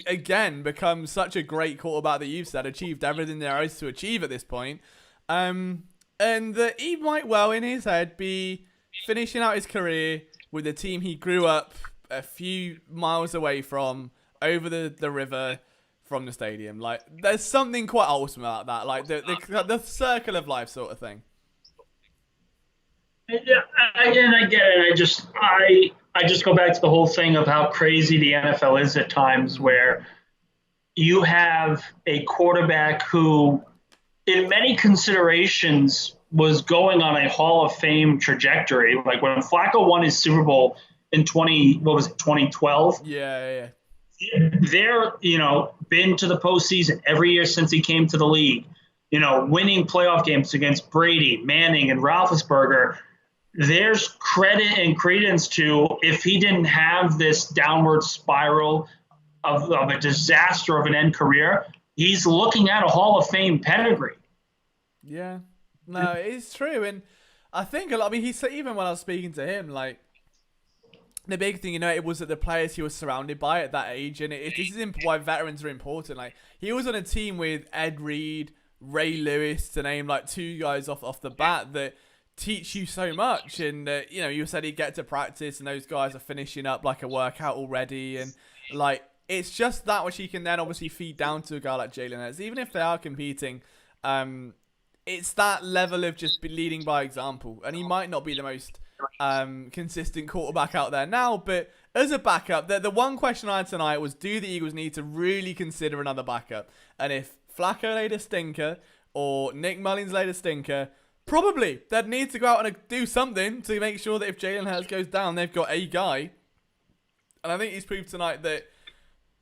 again, become such a great quarterback that you've said, achieved everything there is to achieve at this point. And that he might well, in his head, be finishing out his career with the team he grew up a few miles away from, over the river from the stadium. There's something quite awesome about that, the circle of life sort of thing. Yeah, I get it. I just go back to the whole thing of how crazy the NFL is at times, where you have a quarterback who, in many considerations, was going on a Hall of Fame trajectory. When Flacco won his Super Bowl, in 2012. Yeah. They're, been to the postseason every year since he came to the league, winning playoff games against Brady, Manning, and Roethlisberger. There's credit and credence to, if he didn't have this downward spiral of a disaster of an end career, he's looking at a Hall of Fame pedigree. Yeah. No, it's true. And I think he said, even when I was speaking to him, like, the big thing, it was that the players he was surrounded by at that age, and this is why veterans are important. Like, he was on a team with Ed Reed, Ray Lewis, to name like two guys off the bat that teach you so much. And you said he'd get to practice, and those guys are finishing up like a workout already, and like it's just that which he can then obviously feed down to a guy like Jalen Hurts, even if they are competing. It's that level of just leading by example, and he might not be the most consistent quarterback out there now, but as a backup, the one question I had tonight was, do the Eagles need to really consider another backup? And if Flacco laid a stinker or Nick Mullins laid a stinker, probably they'd need to go out and do something to make sure that if Jalen Hurts goes down, they've got a guy. And I think he's proved tonight that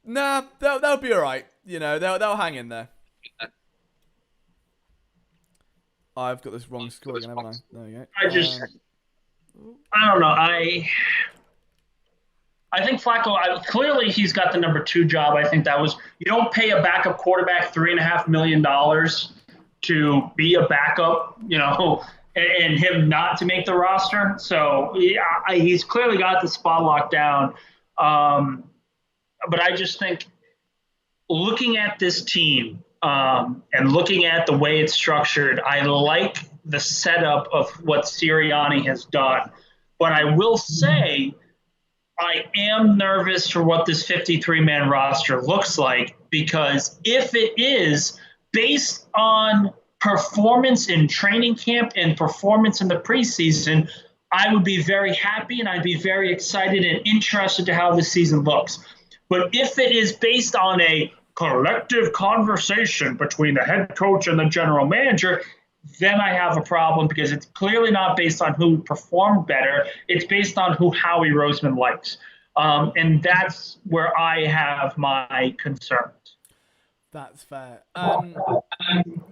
they'll be all right. They'll hang in there. I've got this wrong score again, haven't I? There we go. I don't know. I think Flacco, clearly he's got the number 2 job. I think that was, you don't pay a backup quarterback $3.5 million to be a backup, and him not to make the roster. So he's clearly got the spot locked down. But I just think, looking at this team and looking at the way it's structured, I like the setup of what Sirianni has done. But I will say, I am nervous for what this 53-man roster looks like, because if it is based on performance in training camp and performance in the preseason, I would be very happy and I'd be very excited and interested to how this season looks. But if it is based on a collective conversation between the head coach and the general manager, then I have a problem, because it's clearly not based on who performed better. It's based on who Howie Roseman likes. And that's where I have my concerns. That's fair.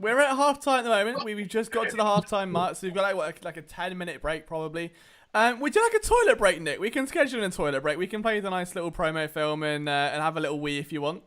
We're at halftime at the moment. We've just got to the halftime mark, so we've got like a 10-minute break probably. Would you like a toilet break, Nick? We can schedule a toilet break. We can play the nice little promo film and have a little wee if you want.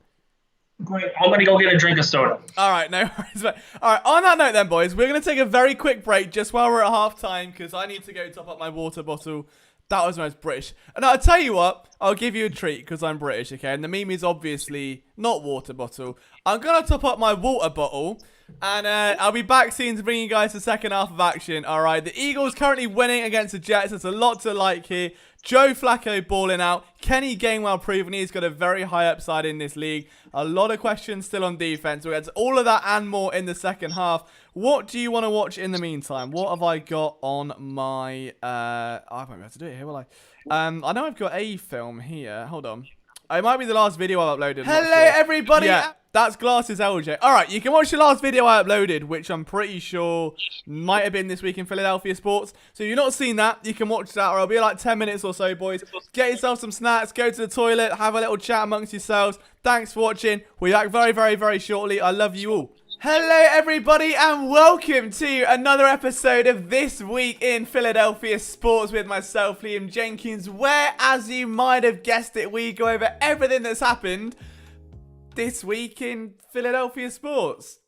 Great. I'm going to go get a drink of soda. All right, no worries. All right, on that note then, boys, we're going to take a very quick break just while we're at halftime, because I need to go top up my water bottle. That was most British. And I'll tell you what, I'll give you a treat because I'm British, okay? And the meme is obviously not water bottle. I'm going to top up my water bottle, and I'll be back soon to bring you guys the second half of action. All right, the Eagles currently winning against the Jets. There's a lot to like here. Joe Flacco balling out. Kenny Gainwell proving he's got a very high upside in this league. A lot of questions still on defense. We'll get to all of that and more in the second half. What do you want to watch in the meantime? What have I got on my... I won't be able to do it here, will I? I know I've got a film here. Hold on. It might be the last video I uploaded. Hello, everybody. Yeah, that's Glasses LJ. All right, you can watch the last video I uploaded, which I'm pretty sure might have been this week in Philadelphia sports. So if you've not seen that, you can watch that, or it'll be like 10 minutes or so, boys. Get yourself some snacks, go to the toilet, have a little chat amongst yourselves. Thanks for watching. We'll be back very, very, very shortly. I love you all. Hello, everybody, and welcome to another episode of This Week in Philadelphia Sports with myself, Liam Jenkins, where, as you might have guessed it, we go over everything that's happened this week in Philadelphia sports.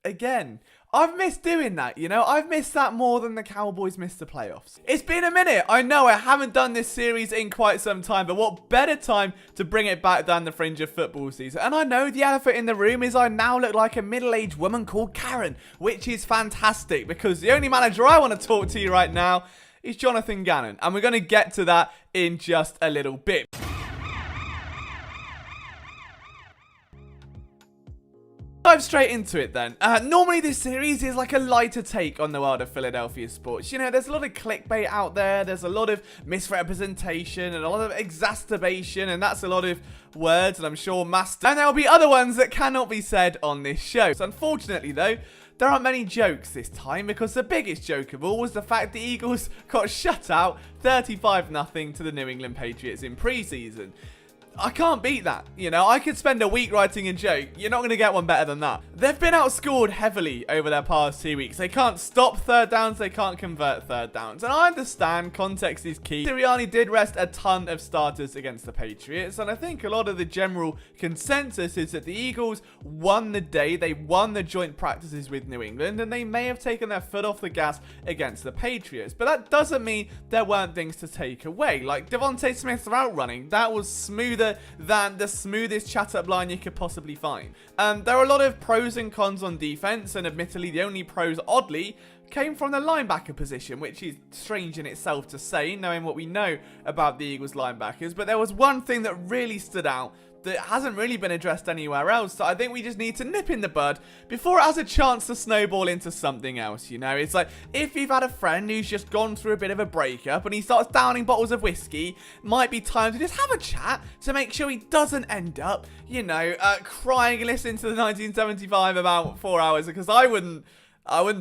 Again, I've missed doing that, you know? I've missed that more than the Cowboys missed the playoffs. It's been a minute. I know I haven't done this series in quite some time, but what better time to bring it back than the fringe of football season? And I know the elephant in the room is I now look like a middle-aged woman called Karen, which is fantastic because the only manager I want to talk to you right now is Jonathan Gannon. And we're going to get to that in just a little bit. Dive straight into it then. Normally this series is like a lighter take on the world of Philadelphia sports. You know, there's a lot of clickbait out there, there's a lot of misrepresentation and a lot of exacerbation, and that's a lot of words, and I'm sure master. And there'll be other ones that cannot be said on this show. So unfortunately though, there aren't many jokes this time, because the biggest joke of all was the fact the Eagles got shut out 35-0 to the New England Patriots in preseason. I can't beat that, you know. I could spend a week writing a joke. You're not going to get one better than that. They've been outscored heavily over their past 2 weeks. They can't stop third downs. They can't convert third downs. And I understand context is key. Sirianni did rest a ton of starters against the Patriots. And I think a lot of the general consensus is that the Eagles won the day. They won the joint practices with New England. And they may have taken their foot off the gas against the Patriots. But that doesn't mean there weren't things to take away. Like Devontae Smith's route running. That was smoother than the smoothest chat-up line you could possibly find. There are a lot of pros and cons on defense, and admittedly the only pros, oddly, came from the linebacker position, which is strange in itself to say, knowing what we know about the Eagles linebackers. But there was one thing that really stood out that hasn't really been addressed anywhere else, that I think we just need to nip in the bud before it has a chance to snowball into something else, you know? It's like, if you've had a friend who's just gone through a bit of a breakup and he starts downing bottles of whiskey, might be time to just have a chat to make sure he doesn't end up, you know, crying and listening to the 1975 about 4 hours, because I wouldn't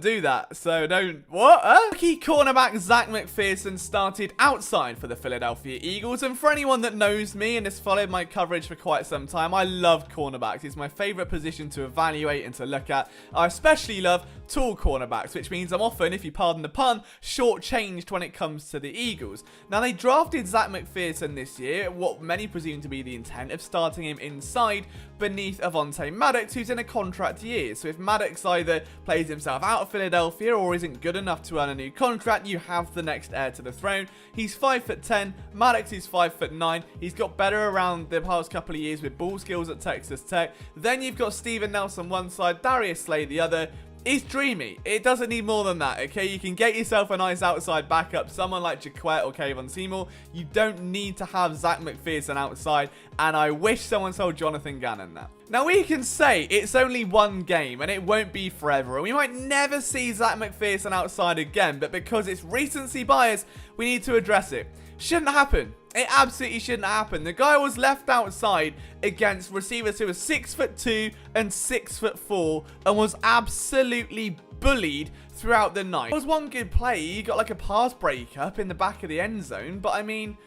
do that, so don't... What? Rookie cornerback Zach McPherson started outside for the Philadelphia Eagles, and for anyone that knows me and has followed my coverage for quite some time, I love cornerbacks. It's my favourite position to evaluate and to look at. I especially love tall cornerbacks, which means I'm often, if you pardon the pun, shortchanged when it comes to the Eagles. Now, they drafted Zach McPherson this year, what many presume to be the intent of starting him inside beneath Avonte Maddox, who's in a contract year. So if Maddox either plays himself out of Philadelphia or isn't good enough to earn a new contract, you have the next heir to the throne. He's 5'10", Maddox is 5'9". He's got better around the past couple of years with ball skills at Texas Tech. Then you've got Steven Nelson one side, Darius Slay the other. It's dreamy. It doesn't need more than that, okay? You can get yourself a nice outside backup, someone like Jaquette or Kayvon Seymour. You don't need to have Zach McPherson outside, and I wish someone told Jonathan Gannon that. Now, we can say it's only one game, and it won't be forever, and we might never see Zach McPherson outside again, but because it's recency bias, we need to address it. Shouldn't happen. It absolutely shouldn't happen. The guy was left outside against receivers who were 6'2" and 6'4", and was absolutely bullied throughout the night. It was one good play. He got like a pass breakup in the back of the end zone, but I mean,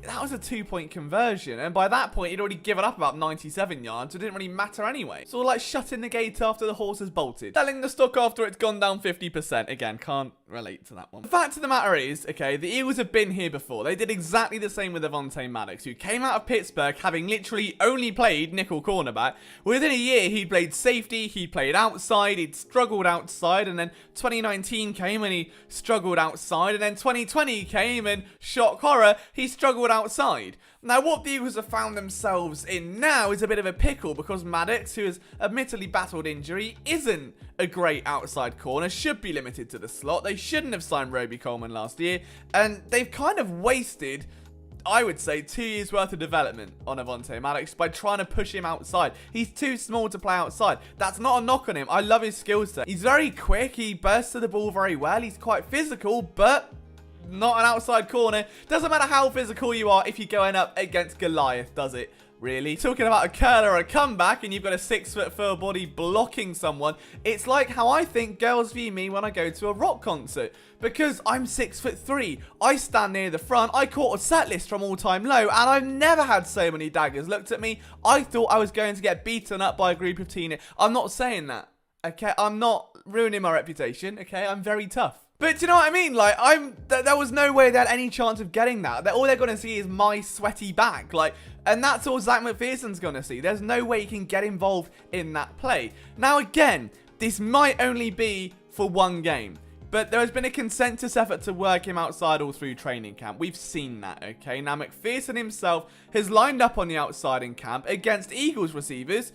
that was a 2-point conversion, and by that point he'd already given up about 97 yards, so it didn't really matter anyway. It's all like shutting the gate after the horse has bolted. Selling the stock after it's gone down 50%. Again, can't relate to that one. The fact of the matter is, okay, the Eagles have been here before. They did exactly the same with Avonte Maddox, who came out of Pittsburgh having literally only played nickel cornerback. Within a year, he played safety, he played outside, he'd struggled outside, and then 2019 came and he struggled outside, and then 2020 came and, shock horror, he struggled outside. Now, what the Eagles have found themselves in now is a bit of a pickle, because Maddox, who has admittedly battled injury, isn't a great outside corner, should be limited to the slot. They shouldn't have signed Roby Coleman last year, and they've kind of wasted, I would say, 2 years worth of development on Avonte Maddox by trying to push him outside. He's too small to play outside. That's not a knock on him. I love his skill set. He's very quick. He bursts to the ball very well. He's quite physical, but not an outside corner. Doesn't matter how physical you are if you're going up against Goliath, does it? Really? Talking about a curl or a comeback and you've got a 6'4" body blocking someone, it's like how I think girls view me when I go to a rock concert. Because I'm 6'3", I stand near the front, I caught a set list from All Time Low, and I've never had so many daggers looked at me. I thought I was going to get beaten up by a group of teenagers. I'm not saying that, okay? I'm not ruining my reputation, okay? I'm very tough. But do you know what I mean? Like, there was no way they had any chance of getting that. All they're going to see is my sweaty back. Like, and that's all Zach McPherson's going to see. There's no way he can get involved in that play. Now, again, this might only be for one game, but there has been a consensus effort to work him outside all through training camp. We've seen that, okay? Now, McPherson himself has lined up on the outside in camp against Eagles receivers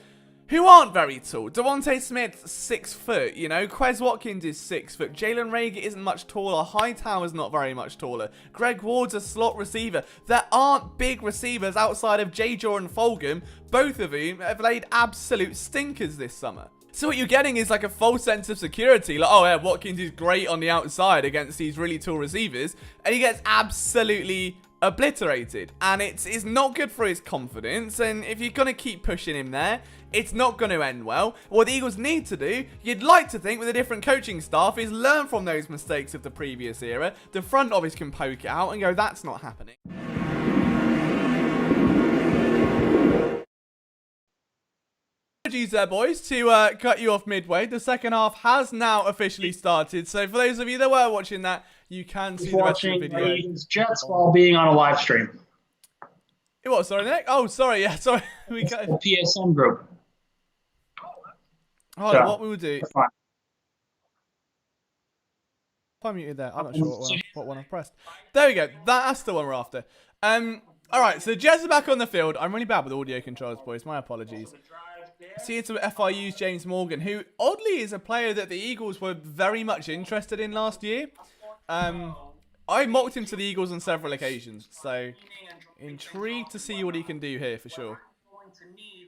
who aren't very tall. Devontae Smith's 6 foot, you know. Quez Watkins is 6 foot. Jalen Reagor isn't much taller. Hightower's not very much taller. Greg Ward's a slot receiver. There aren't big receivers outside of J. Jordan Fulgham, both of whom have laid absolute stinkers this summer. So what you're getting is like a false sense of security. Like, oh yeah, Watkins is great on the outside against these really tall receivers, and he gets absolutely obliterated, and it's not good for his confidence. And if you're gonna keep pushing him there, it's not going to end well. What the Eagles need to do, you'd like to think with a different coaching staff, is learn from those mistakes of the previous era. The front office can poke it out and go, that's not happening. Apologies there, boys, to cut you off midway. The second half has now officially started. So for those of you that were watching that, you can see the rest of the video. Watching Jets while being on a live stream. What, sorry, Nick? Oh, sorry, yeah, sorry. We got the PSN group. Hold on, what we will do. Fine. I muted there. I'm not sure what one I've pressed. There we go. That's the one we're after. Alright, so Jets are back on the field. I'm really bad with audio controls, boys. My apologies. Seeing some FIU's James Morgan, who oddly is a player that the Eagles were very much interested in last year. I mocked him to the Eagles on several occasions, so intrigued to see what he can do here for sure.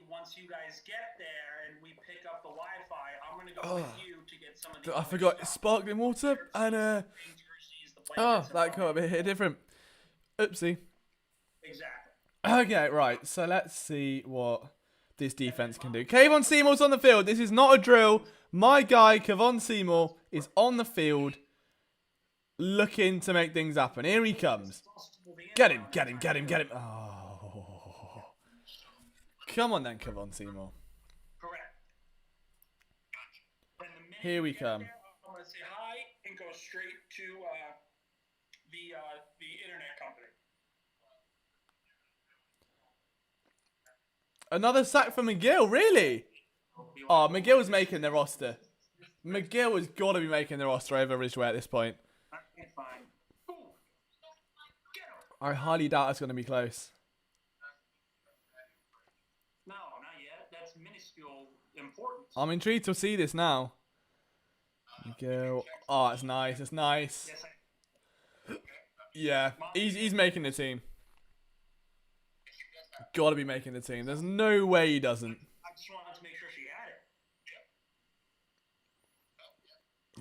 Once you guys get there and we pick up the Wi-Fi, I'm going to go with you to get some of the... I forgot sparkling water and that got a bit different. Oopsie. Exactly. Okay, right. So let's see what this defense can do. Kayvon Seymour's on the field. This is not a drill. My guy, Kayvon Seymour, is on the field looking to make things happen. Here he comes. Get him, get him, get him, get him. Oh. Come on then, Kayvon Seymour. Correct. Here we come. I'm going to say hi and go straight to the internet company. Another sack for McGill, really? Oh, McGill's making the roster. McGill has got to be making the roster over Ridgeway at this point. I highly doubt it's going to be close. No, not yet. That's minuscule importance. I'm intrigued to see this now. McGill. Oh, it's nice. It's nice. Yeah, he's making the team. Got to be making the team. There's no way he doesn't. I just wanted to make sure she had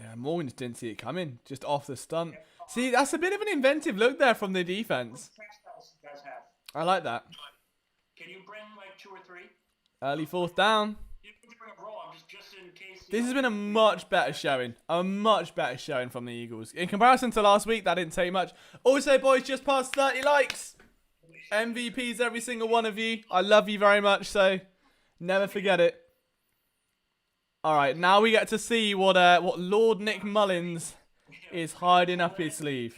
it. Yeah, Morgan just didn't see it coming. Just off the stunt. See, that's a bit of an inventive look there from the defense. I like that. Can you bring like 2 or 3? Early fourth down. You can bring a roll. Just in case. This has been a much better showing. A much better showing from the Eagles. In comparison to last week, that didn't take much. Also, boys, just past 30 likes. MVPs, every single one of you. I love you very much, so never forget it. All right, now we get to see what Lord Nick Mullins is hiding up his sleeve.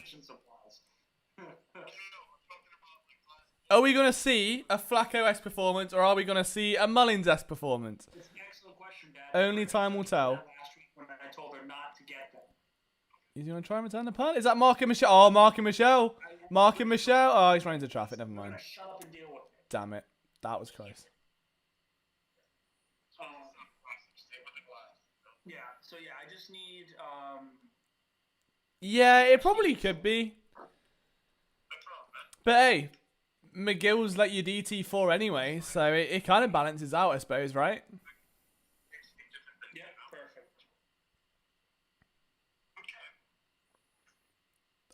Are we going to see a Flacco-esque performance, or are we going to see a Mullins-esque performance? It's an excellent question, Dad. Only time will tell. Last week when I told her not to get them. Is he going to try and return the punt? Is that Mark and Michelle? Oh, Mark and Michelle. Mark and Michelle. Oh, he's running into traffic. Never mind. Shut up and deal with it. Damn it. That was close. Yeah, so yeah, I just need... Yeah, it probably could be. But hey, McGill's let you DT4 anyway, so it kind of balances out, I suppose, right? Yeah, perfect.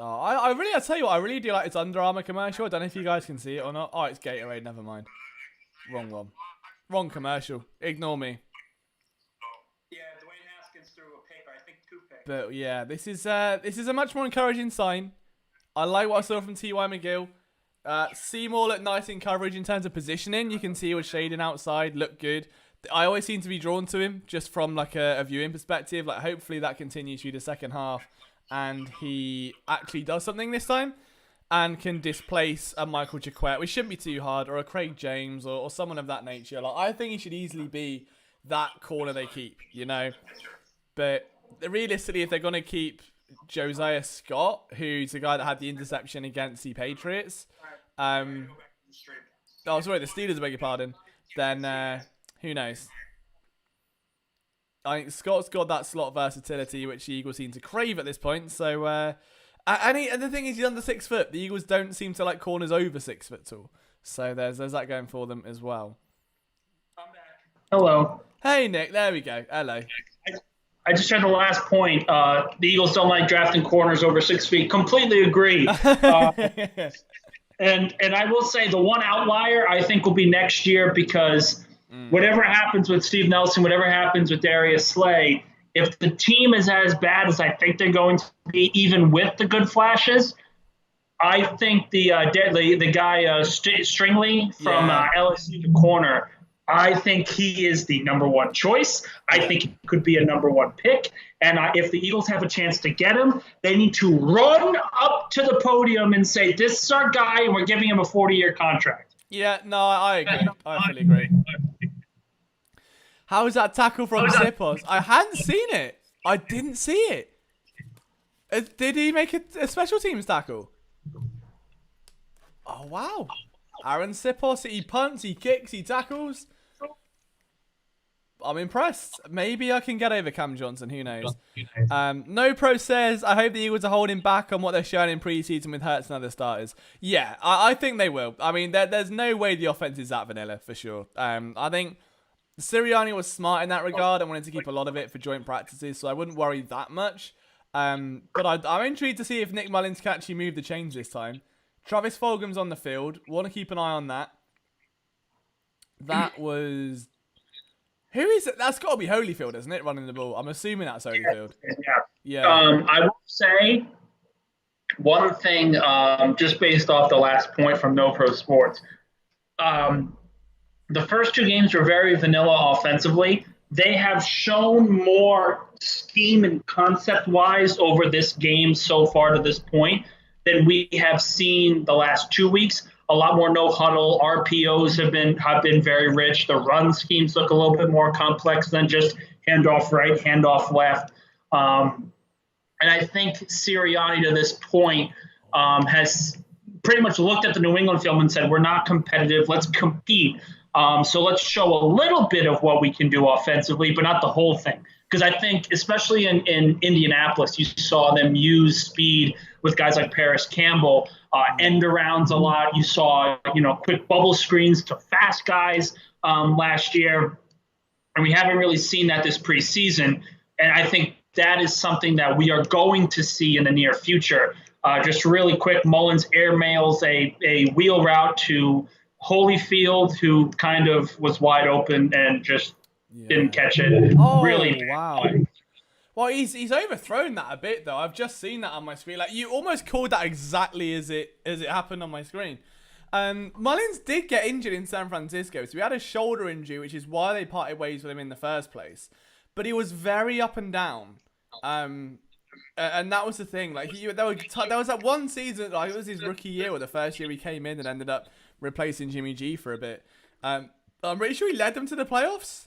Oh, I tell you what, I really do like its Under Armour commercial. I don't know if you guys can see it or not. Oh, it's Gatorade, never mind. Wrong one. Wrong commercial. Ignore me. Yeah, Dwayne Haskins threw a pick, or I think 2 picks. But yeah, this is a much more encouraging sign. I like what I saw from T.Y. McGill. Seymour looked nice in coverage in terms of positioning. You can see he was shading outside, looked good. I always seem to be drawn to him just from like a viewing perspective. Like hopefully that continues through the second half and he actually does something this time and can displace a Michael Jaquette, which shouldn't be too hard, or a Craig James or someone of that nature. Like I think he should easily be that corner they keep, you know. But realistically, if they're going to keep Josiah Scott, who's the guy that had the interception against the Patriots, the Steelers, I beg your pardon, then who knows? I think Scott's got that slot versatility, which the Eagles seem to crave at this point. So, and the thing is, he's under 6 foot. The Eagles don't seem to like corners over 6 foot tall. So there's that going for them as well. I'm back. Hello. Hey, Nick. There we go. Hello. I just heard the last point. The Eagles don't like drafting corners over 6 feet. Completely agree. And I will say the one outlier I think will be next year, because whatever happens with Steve Nelson, whatever happens with Darius Slay, if the team is as bad as I think they're going to be, even with the good flashes, I think the guy Stringley from LSU, the corner, I think he is the number one choice. I think he could be a number one pick. And if the Eagles have a chance to get him, they need to run up to the podium and say, this is our guy, and we're giving him a 40-year contract. Yeah, no, I agree. I fully agree. How was that tackle from Sipos? I hadn't seen it. I didn't see it. Did he make a special teams tackle? Oh, wow. Aaron Sipos, he punts, he kicks, he tackles. I'm impressed. Maybe I can get over Cam Johnson. Who knows? No Pro says, I hope the Eagles are holding back on what they're showing in preseason with Hurts and other starters. Yeah, I think they will. I mean, there's no way the offense is that vanilla, for sure. I think Sirianni was smart in that regard and wanted to keep a lot of it for joint practices, so I wouldn't worry that much. But I'm intrigued to see if Nick Mullins can actually move the chains this time. Travis Fulgham's on the field. Want to keep an eye on that. That was... Who is it? That's got to be Holyfield, isn't it, running the ball? I'm assuming that's Holyfield. Yeah. I will say one thing, just based off the last point from No Pro Sports. The first two games were very vanilla offensively. They have shown more scheme and concept-wise over this game so far to this point than we have seen the last 2 weeks. A lot more no huddle. RPOs have been very rich. The run schemes look a little bit more complex than just handoff right, handoff left. And I think Sirianni to this point has pretty much looked at the New England film and said, we're not competitive. Let's compete. So let's show a little bit of what we can do offensively, but not the whole thing. Because I think, especially in Indianapolis, you saw them use speed with guys like Paris Campbell, end arounds a lot. You saw, quick bubble screens to fast guys last year. And we haven't really seen that this preseason. And I think that is something that we are going to see in the near future. Just really quick, Mullins airmails a wheel route to Holyfield, who kind of was wide open and just didn't catch it. Oh, really, wow. Well, he's overthrown that a bit, though. I've just seen that on my screen. Like, you almost called that exactly as it happened on my screen. Mullins did get injured in San Francisco, so he had a shoulder injury, which is why they parted ways with him in the first place. But he was very up and down. And that was the thing. Like, there was that one season, like, it was his rookie year, or the first year he came in and ended up replacing Jimmy G for a bit. I'm pretty sure he led them to the playoffs.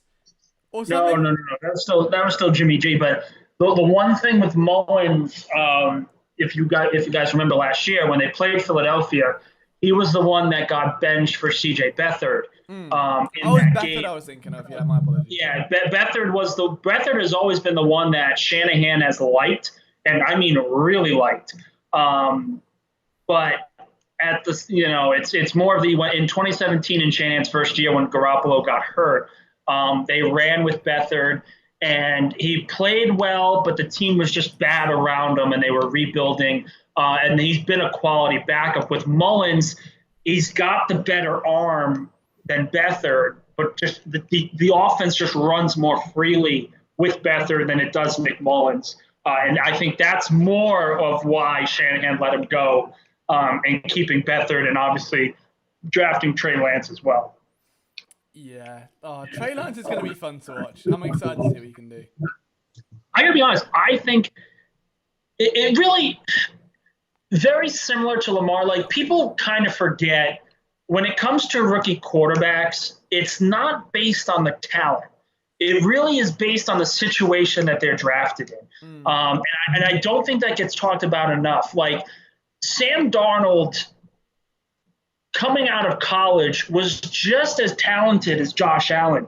Or something. No. That was still Jimmy G. But the one thing with Mullins, if you guys remember last year when they played Philadelphia, he was the one that got benched for C.J. Beathard. Beathard I was thinking of. Yeah, my apologies. Yeah, Beathard has always been the one that Shanahan has liked, and I mean really liked. But at the it's more of the in 2017 in Shanahan's first year when Garoppolo got hurt. They ran with Beathard, and he played well, but the team was just bad around him, and they were rebuilding. And he's been a quality backup. With Mullins, he's got the better arm than Beathard, but just the offense just runs more freely with Beathard than it does Nick Mullins. And I think that's more of why Shanahan let him go, and keeping Beathard, and obviously drafting Trey Lance as well. Yeah. Oh, Trey Lance is going to be fun to watch. I'm excited to see what he can do. I got to be honest. I think it really very similar to Lamar. Like, people kind of forget when it comes to rookie quarterbacks, it's not based on the talent. It really is based on the situation that they're drafted in. And I don't think that gets talked about enough. Like, Sam Darnold coming out of college was just as talented as Josh Allen,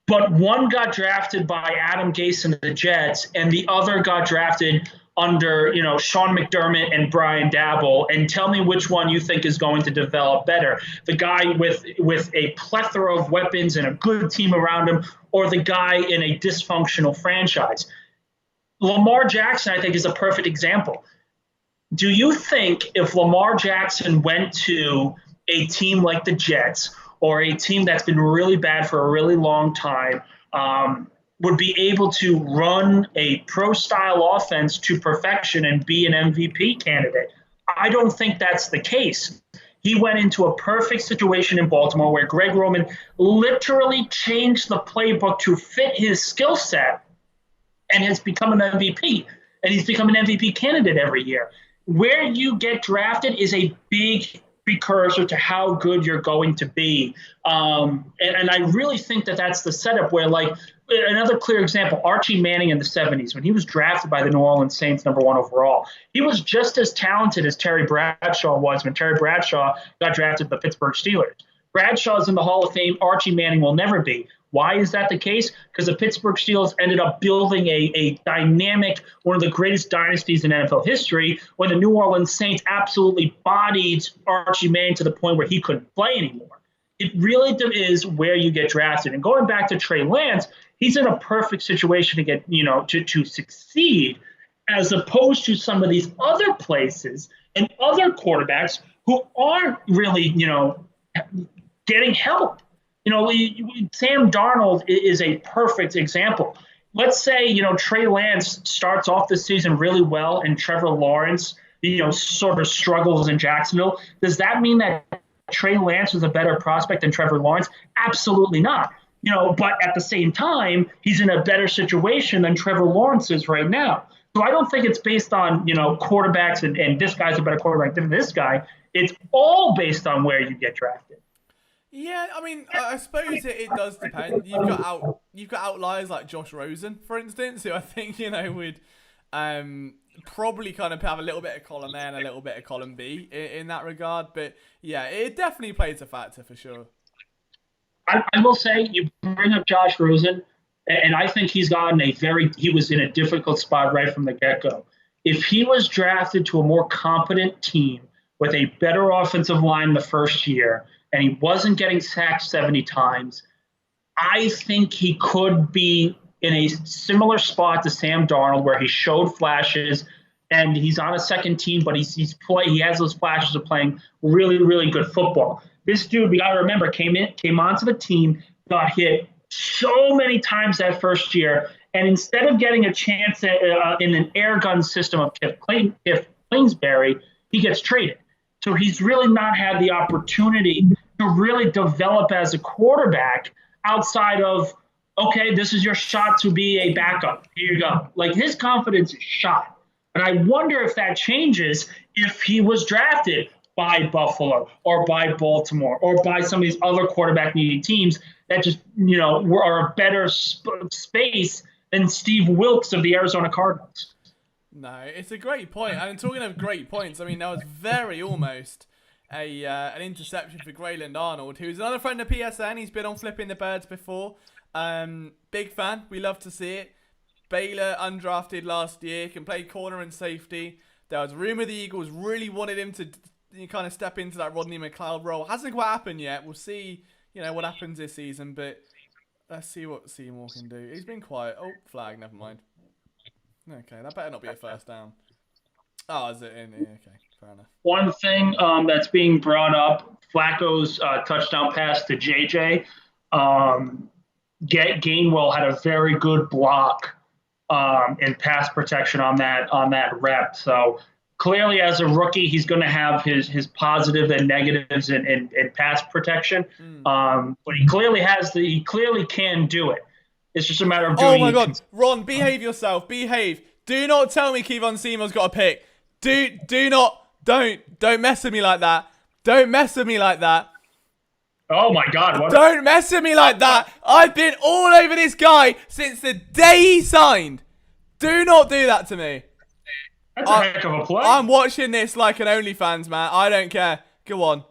but one got drafted by Adam Gase and the Jets, and the other got drafted under Sean McDermott and Brian Daboll. And tell me which one you think is going to develop better: the guy with a plethora of weapons and a good team around him, or the guy in a dysfunctional franchise. Lamar Jackson, I think, is a perfect example. Do you think if Lamar Jackson went to a team like the Jets or a team that's been really bad for a really long time, would be able to run a pro-style offense to perfection and be an MVP candidate? I don't think that's the case. He went into a perfect situation in Baltimore where Greg Roman literally changed the playbook to fit his skill set and has become an MVP. And he's become an MVP candidate every year. Where you get drafted is a big precursor to how good you're going to be. And I really think that that's the setup where, like, another clear example, Archie Manning in the 70s, when he was drafted by the New Orleans Saints #1 overall, he was just as talented as Terry Bradshaw was when Terry Bradshaw got drafted to the Pittsburgh Steelers. Bradshaw's in the Hall of Fame. Archie Manning will never be. Why is that the case? Because the Pittsburgh Steelers ended up building a dynamic, one of the greatest dynasties in NFL history, when the New Orleans Saints absolutely bodied Archie Manning to the point where he couldn't play anymore. It really is where you get drafted. And going back to Trey Lance, he's in a perfect situation to get, to succeed, as opposed to some of these other places and other quarterbacks who aren't really, getting help. Sam Darnold is a perfect example. Let's say, Trey Lance starts off the season really well and Trevor Lawrence, sort of struggles in Jacksonville. Does that mean that Trey Lance was a better prospect than Trevor Lawrence? Absolutely not. But at the same time, he's in a better situation than Trevor Lawrence is right now. So I don't think it's based on, quarterbacks and this guy's a better quarterback than this guy. It's all based on where you get drafted. Yeah, I mean, I suppose it does depend. You've got outliers like Josh Rosen, for instance, who I think, would probably kind of have a little bit of column A and a little bit of column B in that regard. But yeah, it definitely plays a factor for sure. I will say, you bring up Josh Rosen, and I think he was in a difficult spot right from the get-go. If he was drafted to a more competent team with a better offensive line the first year, and he wasn't getting sacked 70 times, I think he could be in a similar spot to Sam Darnold, where he showed flashes, and he's on a second team, but he has those flashes of playing really, really good football. This dude, we got to remember, came onto the team, got hit so many times that first year, and instead of getting a chance in an air gun system of Cliff Kingsbury, he gets traded. So he's really not had the opportunity to really develop as a quarterback outside of, okay, this is your shot to be a backup. Here you go. Like, his confidence is shot. And I wonder if that changes if he was drafted by Buffalo or by Baltimore or by some of these other quarterback-needing teams that just, are a better space than Steve Wilkes of the Arizona Cardinals. No, it's a great point. And talking of great points, I mean, that was very almost an interception for Grayland Arnold, who's another friend of PSN. He's been on Flipping the Birds before. Big fan. We love to see it. Baylor, undrafted last year, can play corner and safety. There was a rumor the Eagles really wanted him to kind of step into that Rodney McLeod role. Hasn't quite happened yet. We'll see, what happens this season, but let's see what Seymour can do. He's been quiet. Oh, flag, never mind. Okay, that better not be a first down. Oh, is it in? Yeah, okay, fair enough. One thing that's being brought up, Flacco's touchdown pass to JJ. Gainwell had a very good block in pass protection on that rep. So clearly, as a rookie, he's going to have his positive and negatives in pass protection. But he clearly can do it. It's just a matter of doing it. Oh my God, Ron, behave yourself. Behave. Do not tell me Kevon Seymour's got a pick. Don't mess with me like that. Don't mess with me like that. Oh my God. What? Don't mess with me like that. I've been all over this guy since the day he signed. Do not do that to me. That's a heck of a play. I'm watching this like an OnlyFans, man. I don't care. Go on.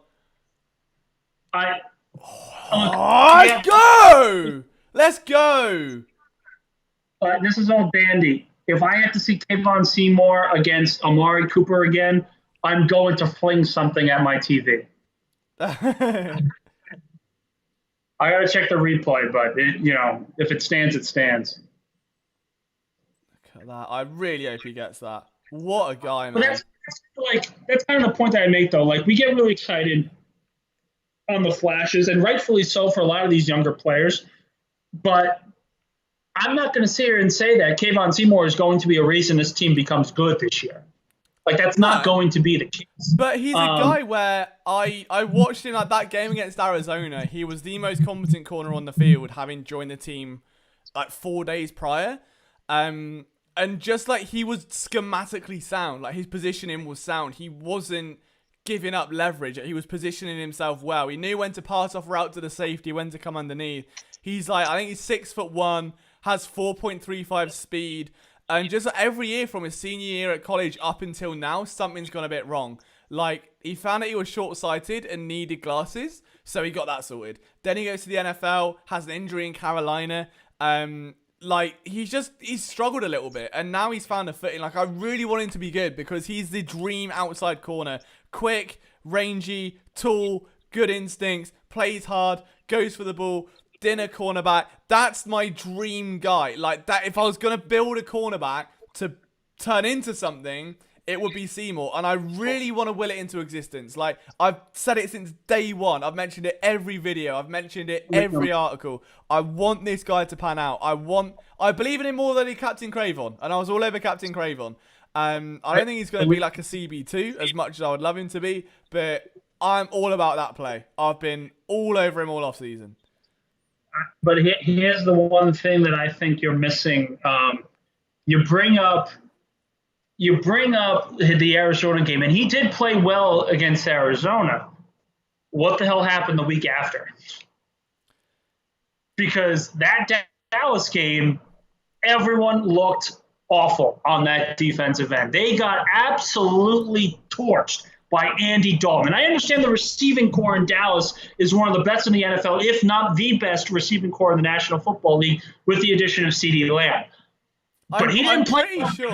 Let's go. Let's go. This is all dandy. If I have to see Kevon Seymour against Amari Cooper again, I'm going to fling something at my TV. I got to check the replay, but if it stands, it stands. Look at that. I really hope he gets that. What a guy, But man. that's kind of the point that I make, though. Like, we get really excited on the flashes, and rightfully so for a lot of these younger players. But I'm not going to sit here and say that Kayvon Seymour is going to be a reason this team becomes good this year. Like, that's not going to be the case. But he's a guy where I watched him like that game against Arizona. He was the most competent corner on the field, having joined the team like 4 days prior. And just like he was schematically sound, like his positioning was sound. He wasn't giving up leverage. He was positioning himself well. He knew when to pass off route to the safety, when to come underneath. He's like, I think he's 6'1", has 4.35 speed. And just every year from his senior year at college up until now, something's gone a bit wrong. Like, he found that he was short-sighted and needed glasses, so he got that sorted. Then he goes to the NFL, has an injury in Carolina. Like, he's struggled a little bit, and now he's found a footing. Like, I really want him to be good because he's the dream outside corner. Quick, rangy, tall, good instincts, plays hard, goes for the ball, dinner cornerback. That's my dream guy. Like, that, if I was going to build a cornerback to turn into something, it would be Seymour, and I really want to will it into existence. Like, I've said it since day one. I've mentioned it every video. I've mentioned it every article. I want this guy to pan out. I believe in him more than Captain Cravon, and I was all over Captain Cravon. I don't think he's going to be like a CB2 as much as I would love him to be, but I'm all about that play. I've been all over him all offseason. But here's the one thing that I think you're missing. You bring up the Arizona game, and he did play well against Arizona. What the hell happened the week after? Because that Dallas game, everyone looked awful on that defensive end. They got absolutely torched by Andy Dalton. And I understand the receiving core in Dallas is one of the best in the NFL, if not the best receiving core in the National Football League, with the addition of CeeDee Lamb. But he didn't play. Sure.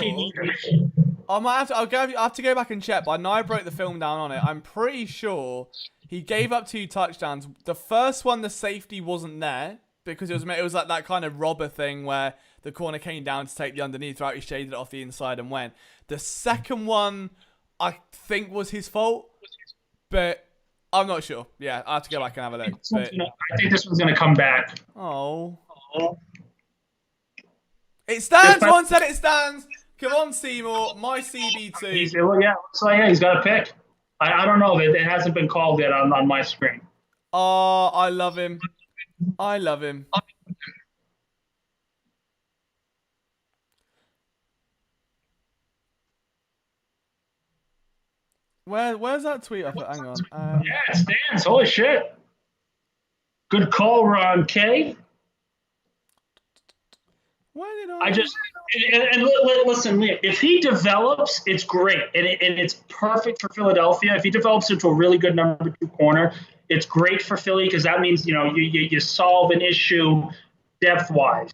I have to go back and check, but I know I broke the film down on it. I'm pretty sure he gave up 2 touchdowns. The first one, the safety wasn't there because it was like that kind of robber thing where the corner came down to take the underneath route. He shaded it off the inside and went. The second one, I think, was his fault, but I'm not sure. Yeah, I have to go back and have a look. I think this one's going to come back. Oh. It stands. One said it stands. Come on, Seymour. My CB2. He's got a pick. I don't know. It hasn't been called yet on my screen. Oh, I love him. I love him. Where's that tweet? Hang on. Yeah, it stands. Holy shit. Good call, Ron K. Where did listen, Liam, if he develops, it's great, and it's perfect for Philadelphia. If he develops into a really good number 2 corner, it's great for Philly because that means you solve an issue depth-wise.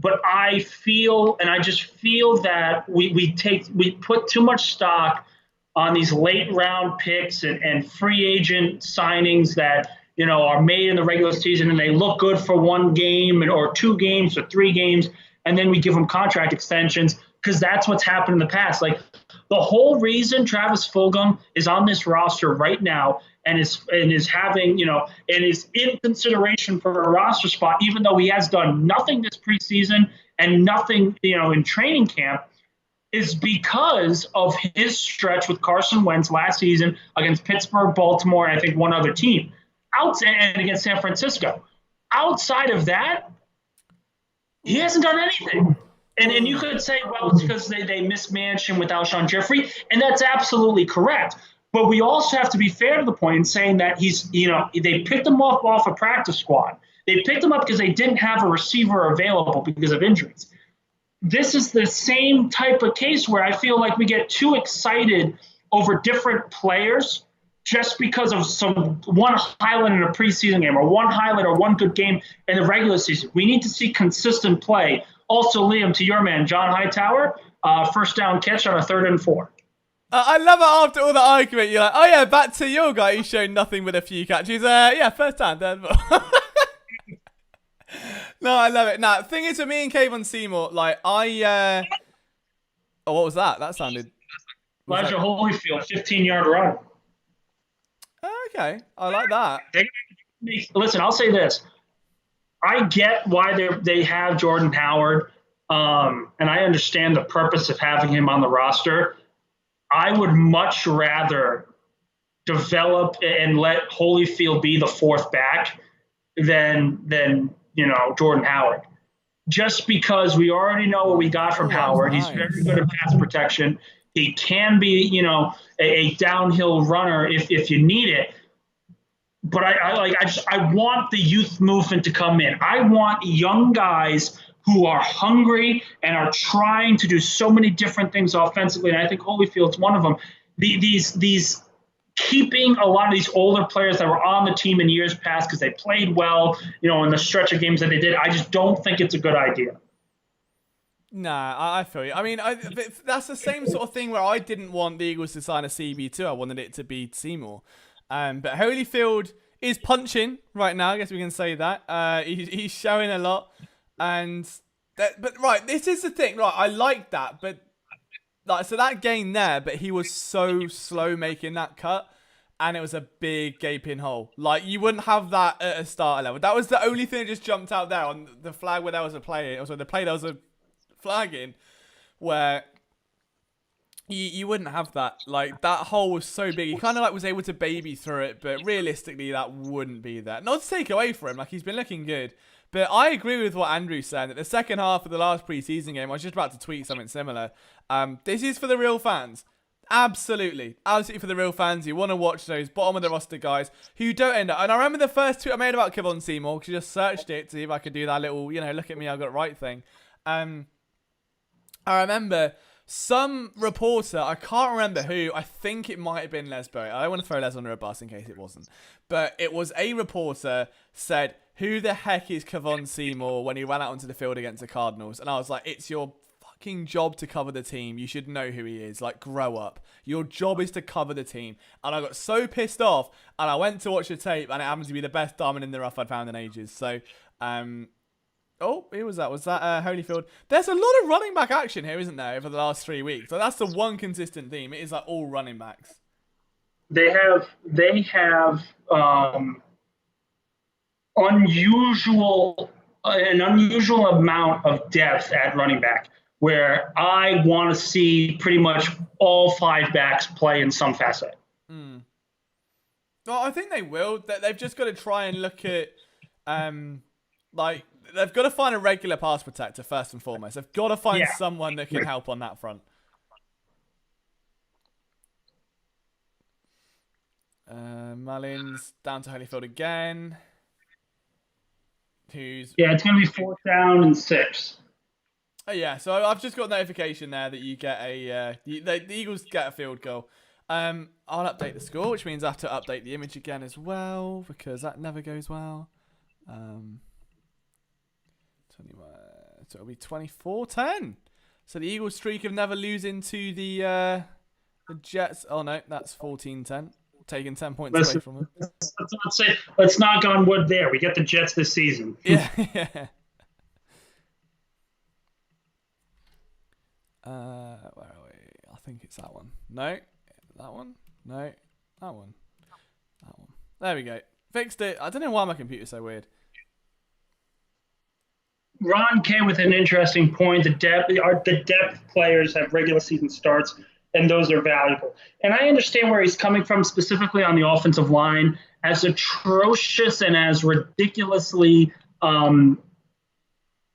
But I just feel that we put too much stock on these late round picks and free agent signings that are made in the regular season, and they look good for 1 game or 2 games or 3 games. And then we give them contract extensions because that's what's happened in the past. Like, the whole reason Travis Fulgham is on this roster right now and is having, and is in consideration for a roster spot, even though he has done nothing this preseason and nothing, in training camp, is because of his stretch with Carson Wentz last season against Pittsburgh, Baltimore, and I think one other team, and against San Francisco. Outside of that, he hasn't done anything. And you could say, well, it's because they mismanaged him with Alshon Jeffrey, and that's absolutely correct. But we also have to be fair to the point in saying that they picked him off a practice squad. They picked him up because they didn't have a receiver available because of injuries. This is the same type of case where I feel like we get too excited over different players just because of one highlight in a preseason game or one highlight or one good game in the regular season. We need to see consistent play. Also, Liam, to your man, John Hightower, first down catch on a 3rd and 4. I love it after all the argument. You're like, oh yeah, back to your guy. He's shown nothing with a few catches. Yeah, first down, third and 4. No, I love it. Now, the thing is with me and Kayvon Seymour, like, what was that? That sounded Elijah Holyfield, 15-yard run. Okay, I like that. Listen, I'll say this. I get why they have Jordan Howard, and I understand the purpose of having him on the roster. I would much rather develop and let Holyfield be the fourth back than Jordan Howard. Just because we already know what we got from Howard. Nice. He's very good at pass protection. He can be, a downhill runner if you need it. But I want the youth movement to come in. I want young guys who are hungry and are trying to do so many different things offensively. And I think Holyfield's one of them. These keeping a lot of these older players that were on the team in years past because they played well, in the stretch of games that they did, I just don't think it's a good idea. Nah, I feel you. I mean, that's the same sort of thing where I didn't want the Eagles to sign a CB2. I wanted it to be Seymour. But Holyfield is punching right now. I guess we can say that. He's showing a lot. But this is the thing. Right, I like that. But so that gain there, but he was so slow making that cut. And it was a big gaping hole. Like, you wouldn't have that at a starter level. That was the only thing that just jumped out there on the flag where there was a play. Also, the play there was a flag in where you wouldn't have that. Like, that hole was so big. He kind of was able to baby through it, but realistically, that wouldn't be there. Not to take away from him. Like, he's been looking good. But I agree with what Andrew's saying, that the second half of the last preseason game, I was just about to tweet something similar. This is for the real fans. Absolutely for the real fans. You want to watch those bottom of the roster guys who don't end up. And I remember the first tweet I made about Kevon Seymour, because I just searched it to see if I could do that little, look at me, I got it right thing. I remember some reporter, I can't remember who, I think it might have been Les Berry. I don't want to throw Les under a bus in case it wasn't. But it was a reporter said, who the heck is Kevon Seymour, when he ran out onto the field against the Cardinals? And I was like, it's your fucking job to cover the team. You should know who he is. Like, grow up. Your job is to cover the team. And I got so pissed off, and I went to watch the tape, and it happened to be the best diamond in the rough I'd found in ages. So, oh, who was that? Was that Holyfield? There's a lot of running back action here, isn't there, over the last 3 weeks? So that's the one consistent theme. It is like all running backs. They have an unusual amount of depth at running back, where I want to see pretty much all five backs play in some facet. Well, I think they will. They've just got to try and look at, they've got to find a regular pass protector first and foremost. They've got to find someone that can help on that front. Mullins down to Holyfield again. It's going to be 4th down and 6. Oh yeah, so I've just got a notification there that you get the Eagles get a field goal. I'll update the score, which means I have to update the image again as well, because that never goes well. 21, so it'll be 24-10. So the Eagles streak of never losing to the Jets. Oh no, that's 14-10. Taking 10 points away from them. Let's knock on wood there. We get the Jets this season. Yeah. Where are we? I think it's that one. No, that one. No, that one. That one. There we go. Fixed it. I don't know why my computer's so weird. Ron came with an interesting point. The depth players have regular season starts, and those are valuable. And I understand where he's coming from, specifically on the offensive line. As atrocious and as ridiculously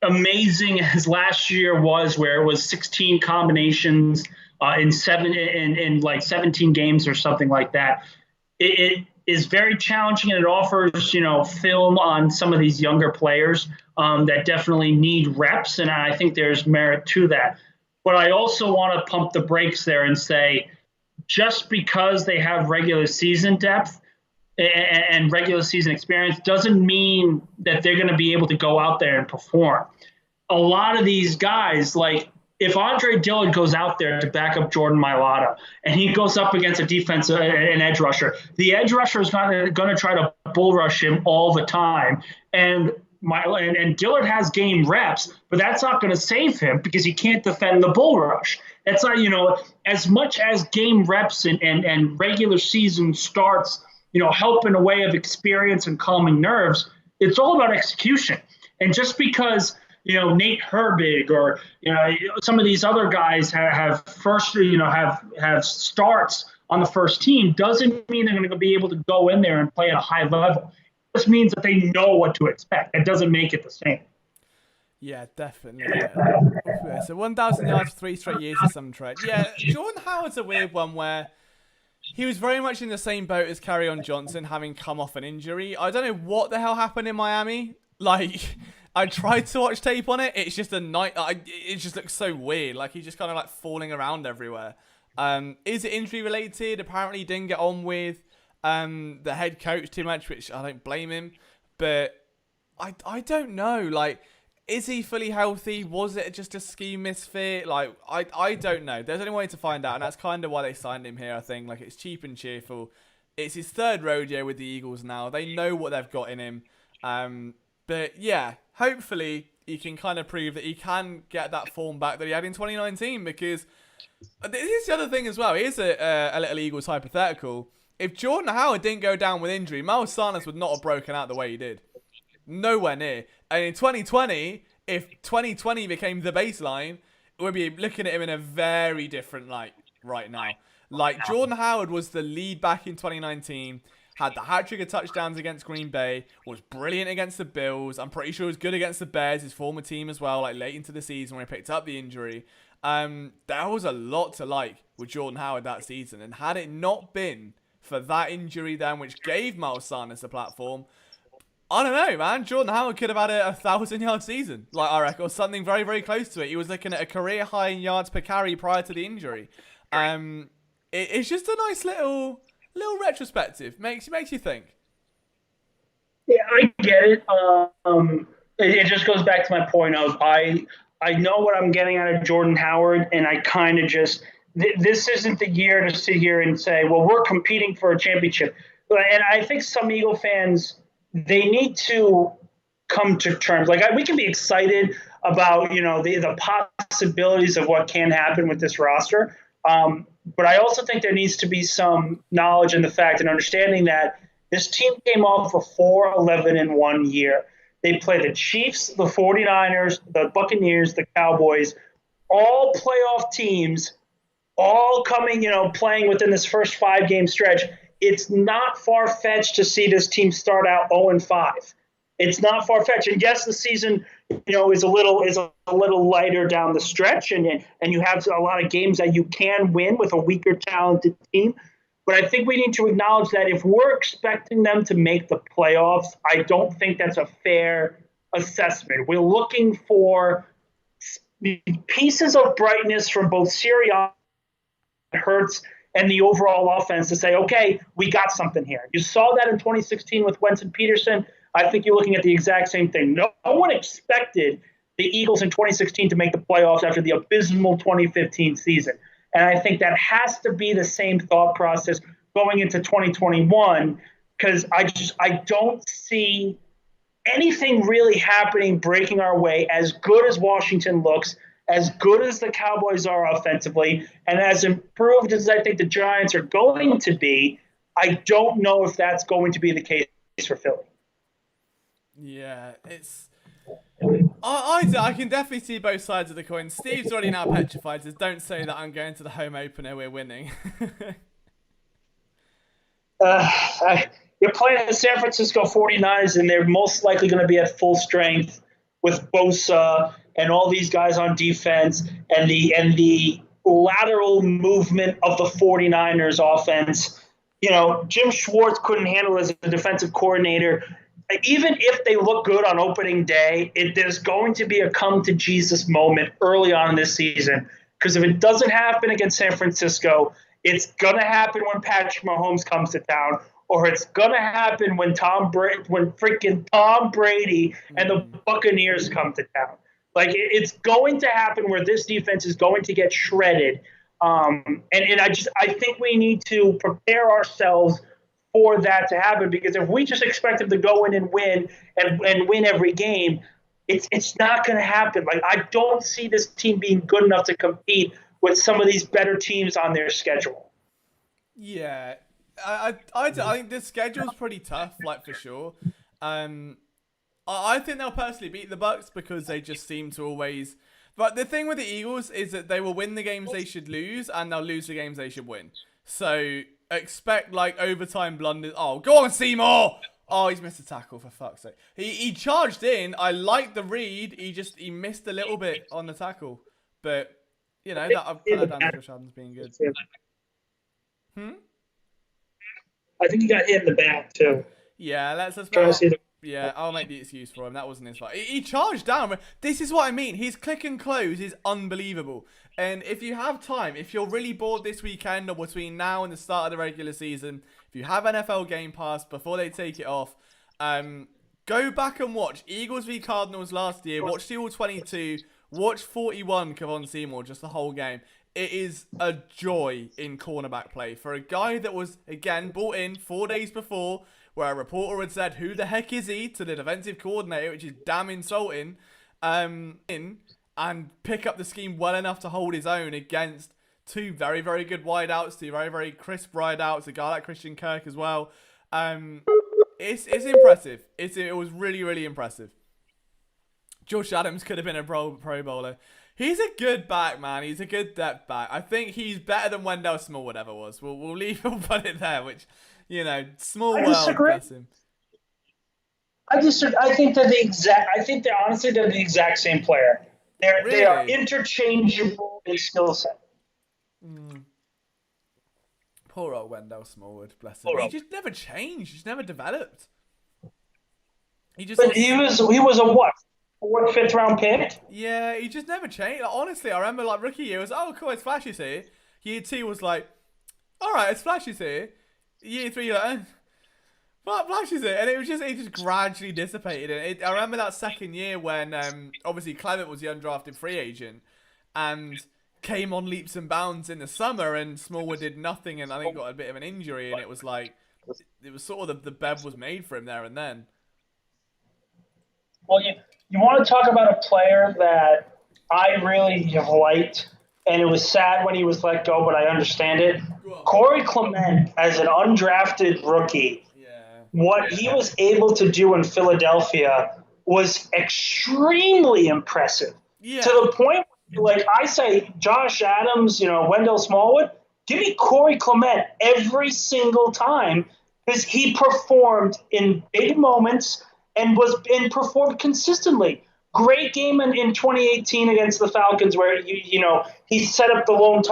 amazing as last year was, where it was 16 combinations in 17 games or something like that, it is very challenging, and it offers film on some of these younger players that definitely need reps, and I think there's merit to that. But I also want to pump the brakes there and say, just because they have regular season depth and regular season experience doesn't mean that they're going to be able to go out there and perform. A lot of these guys, like if Andre Dillard goes out there to back up Jordan Mailata and he goes up against a defense, an edge rusher, the edge rusher is going to try to bull rush him all the time. And and Dillard has game reps, but that's not going to save him because he can't defend the bull rush. That's not, as much as game reps and regular season starts, help in a way of experience and calming nerves, it's all about execution. And just because, Nate Herbig or, some of these other guys have first, have starts on the first team doesn't mean they're going to be able to go in there and play at a high level. It just means that they know what to expect. It doesn't make it the same. Yeah, definitely. Yeah. So 1,000 yards for 3 straight years of some trade. Yeah, Jordan Howard's a weird one where he was very much in the same boat as Kerryon Johnson, having come off an injury. I don't know what the hell happened in Miami. Like, I tried to watch tape on it. It's just a night. It just looks so weird. Like, he's just kind of like falling around everywhere. Is it injury related? Apparently, he didn't get on with the head coach too much, which I don't blame him. But I don't know. Like, is he fully healthy? Was it just a scheme misfit? Like, I don't know. There's only one way to find out, and that's kind of why they signed him here, I think. Like, it's cheap and cheerful. It's his third rodeo with the Eagles now. They know what they've got in him. But, yeah, hopefully he can kind of prove that he can get that form back that he had in 2019, because this is the other thing as well. Here's a little Eagles hypothetical. If Jordan Howard didn't go down with injury, Miles Sanders would not have broken out the way he did. Nowhere near. And in 2020, if 2020 became the baseline, we'd be looking at him in a very different light right now. Like, Jordan Howard was the lead back in 2019, had the hat-trick of touchdowns against Green Bay, was brilliant against the Bills. I'm pretty sure he was good against the Bears, his former team as well, like late into the season when he picked up the injury. There was a lot to like with Jordan Howard that season. And had it not been for that injury then, which gave Miles Sanders the platform, I don't know, man. Jordan Howard could have had a 1,000-yard season, like I reckon, or something very, very close to it. He was looking at a career high in yards per carry prior to the injury. It's just a nice little retrospective. Makes you think. Yeah, I get it. It just goes back to my point of I know what I'm getting out of Jordan Howard, and I kind of just this isn't the year to sit here and say, well, we're competing for a championship. And I think some Eagle fans, they need to come to terms. Like, we can be excited about, the possibilities of what can happen with this roster. But I also think there needs to be some knowledge in the fact and understanding that this team came off a 4-11-1 year. They play the Chiefs, the 49ers, the Buccaneers, the Cowboys, all playoff teams, all coming, playing within this first 5-game stretch. It's not far-fetched to see this team start out 0-5. It's not far-fetched. And yes, the season, is a little lighter down the stretch, and you have a lot of games that you can win with a weaker, talented team. But I think we need to acknowledge that if we're expecting them to make the playoffs, I don't think that's a fair assessment. We're looking for pieces of brightness from both Sirianni and Hurts and the overall offense to say, okay, we got something here. You saw that in 2016 with Wentz and Peterson. I think you're looking at the exact same thing. No one expected the Eagles in 2016 to make the playoffs after the abysmal 2015 season. And I think that has to be the same thought process going into 2021, because I don't see anything really happening, breaking our way, as good as Washington looks, as good as the Cowboys are offensively, and as improved as I think the Giants are going to be. I don't know if that's going to be the case for Philly. Yeah, it's... I can definitely see both sides of the coin. Steve's already now petrified. Says, don't say that I'm going to the home opener. We're winning. You're playing the San Francisco 49ers, and they're most likely going to be at full strength with Bosa and all these guys on defense, and the lateral movement of the 49ers offense. Jim Schwartz couldn't handle it as a defensive coordinator. Even if they look good on opening day, there's going to be a come-to-Jesus moment early on in this season. Because if it doesn't happen against San Francisco, it's going to happen when Patrick Mahomes comes to town, or it's going to happen when freaking Tom Brady and the Buccaneers come to town. Like, it's going to happen where this defense is going to get shredded. And I think we need to prepare ourselves for that to happen, because if we just expect him to go in and win and win every game, it's not going to happen. Like, I don't see this team being good enough to compete with some of these better teams on their schedule. Yeah, I think the schedule's pretty tough, like, for sure. I think they'll personally beat the Bucks because they just seem to always. But the thing with the Eagles is that they will win the games they should lose, and they'll lose the games they should win. So expect like overtime blunders. Oh, go on, Seymour! Oh, he's missed a tackle, for fuck's sake. He charged in. I like the read. He missed a little bit on the tackle, but you know that I've kind of done Josh Adams being good. I think he got hit in the back too. Yeah, let's yeah, I'll make the excuse for him. That wasn't his fault. He charged down. This is what I mean. His click and close is unbelievable. And if you have time, if you're really bored this weekend or between now and the start of the regular season, if you have NFL Game Pass before they take it off, go back and watch Eagles v Cardinals last year. Watch the All-22. Watch 41 Kevon Seymour, just the whole game. It is a joy in cornerback play. For a guy that was, again, brought in 4 days before, where a reporter had said, who the heck is he, to the defensive coordinator, which is damn insulting, and pick up the scheme well enough to hold his own against two very, very good wideouts, two very, very crisp wideouts, a guy like Christian Kirk as well. It's impressive. It was really, really impressive. Josh Adams could have been a pro bowler. He's a good back, man. He's a good depth back. I think he's better than Wendell Smallwood ever was. We'll put it there, which... You know, small world, bless him. I think they're honestly the exact same player. They are interchangeable in skill set. Poor old Wendell Smallwood, bless him. He just never changed. He's never developed. He was a what? 4th, 5th round pick? Yeah, he just never changed. Like, honestly, I remember like rookie year was, oh cool, it's Flashy's here. Year 2 was like, all right, it's Flashy's here. Year 3, you're like, what Flash is it? And it just gradually dissipated. And I remember that second year when obviously Clement was the undrafted free agent and came on leaps and bounds in the summer, and Smallwood did nothing, and I think got a bit of an injury, and it was like it was sort of the bed was made for him there and then. Well, you want to talk about a player that I really have liked. And it was sad when he was let go, but I understand it. Corey Clement, as an undrafted rookie, what he was able to do in Philadelphia was extremely impressive. Yeah. To the point, like I say, Josh Adams, Wendell Smallwood, give me Corey Clement every single time, because he performed in big moments and performed consistently. Great game in 2018 against the Falcons, where he set up the lone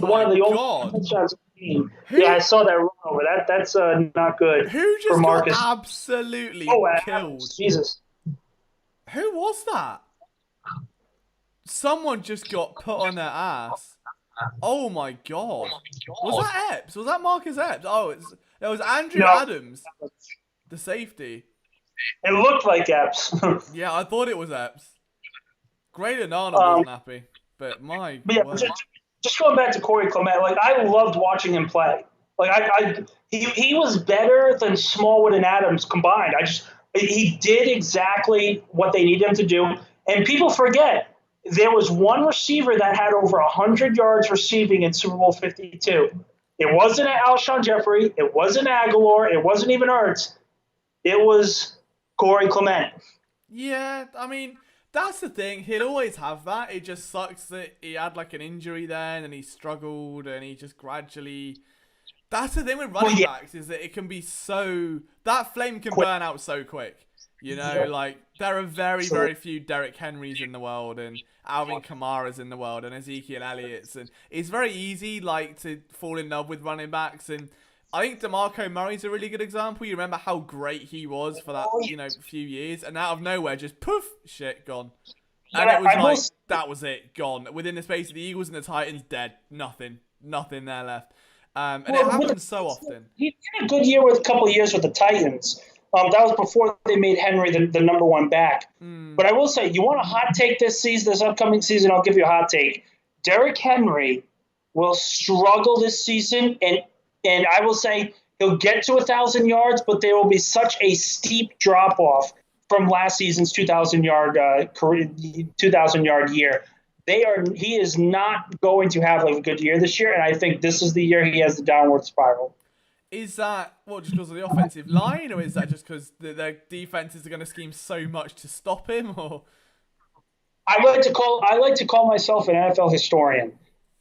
one of the old touchdowns of the game. Yeah, I saw that run over. That's not good. Who just for Marcus. Got absolutely killed? Jesus. Who was that? Someone just got put on their ass. Oh my god. Was that Epps? Was that Marcus Epps? Oh, it was Andrew Adams, the safety. It looked like Epps. Yeah, I thought it was Epps. Graydon Arnold wasn't happy, but my word. Just going back to Corey Clement, like I loved watching him play. Like he was better than Smallwood and Adams combined. He did exactly what they needed him to do. And people forget, there was one receiver that had over 100 yards receiving in Super Bowl 52. It wasn't Alshon Jeffrey. It wasn't Aguilar. It wasn't even Hurts. It was Corey Clement. Yeah, I mean, that's the thing. He'll always have that. It just sucks that he had like an injury then and he struggled and he just gradually... That's the thing with running backs, is that it can be so... That flame can burn out so quick. Like there are very, very few Derrick Henrys in the world and Alvin Kamara's in the world and Ezekiel Elliott's. And it's very easy like to fall in love with running backs, and I think DeMarco Murray's a really good example. You remember how great he was for that, few years, and out of nowhere, just poof, shit, gone. And it was that was it, gone. Within the space of the Eagles and the Titans, dead. Nothing there left. And it happens so often. He had a good year with a couple of years with the Titans. That was before they made Henry the number one back. But I will say, you want a hot take this upcoming season, I'll give you a hot take. Derrick Henry will struggle this season, and I will say He'll get to 1,000 yards, but there will be such a steep drop off from last season's 2,000-yard year. He is not going to have a good year this year, and I think this is the year he has the downward spiral. Is that just because of the offensive line, or is that just because the defenses are going to scheme so much to stop him? Or I like to call myself an NFL historian.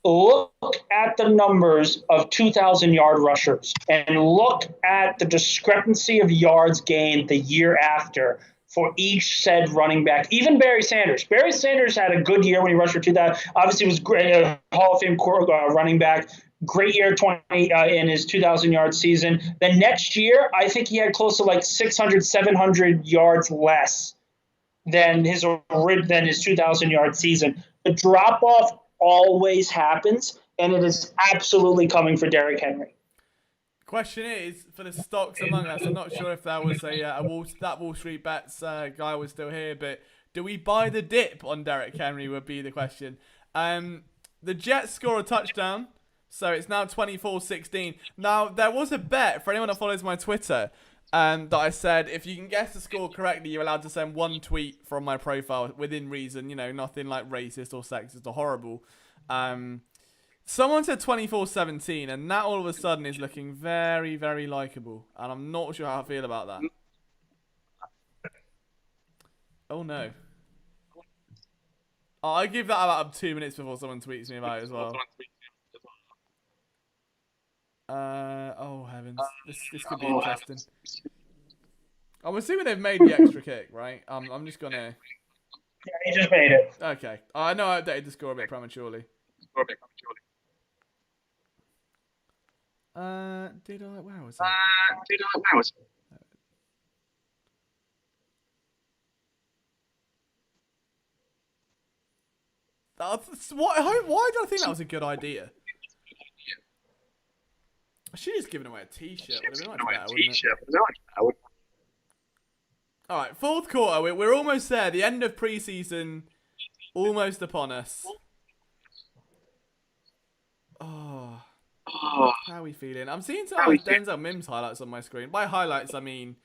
Look at the numbers of 2,000-yard rushers and look at the discrepancy of yards gained the year after for each said running back. Even Barry Sanders. Barry Sanders had a good year when he rushed for 2,000. Obviously, was great, Hall of Fame running back. Great year 20 in his 2,000-yard season. The next year, I think he had close to like 600, 700 yards less than his 2,000-yard season. The drop-off always happens, and it is absolutely coming for Derrick Henry. Question is, for the stocks among us, I'm not sure if that was that Wall Street Bets guy was still here, but do we buy the dip on Derrick Henry would be the question. The Jets score a touchdown. So it's now 24-16. Now, there was a bet, for anyone that follows my Twitter, that I said, if you can guess the score correctly, you're allowed to send one tweet from my profile within reason, nothing like racist or sexist or horrible. Someone said 24-17, and that all of a sudden is looking very, very likeable. And I'm not sure how I feel about that. Oh, no. Oh, I give that about 2 minutes before someone tweets me about it as well. Oh heavens, this could be interesting. I'm assuming they've made the extra kick, right? I'm just gonna. Yeah, he just made it. Okay, I know I updated the score a bit prematurely. Did I? Where was it? Why do I think that was a good idea? I should have just given away a t-shirt. Would have been much better, wouldn't it? Alright, fourth quarter. We're almost there. The end of preseason almost upon us. Oh. How are we feeling? I'm seeing some Denzel Mims highlights on my screen. By highlights, I mean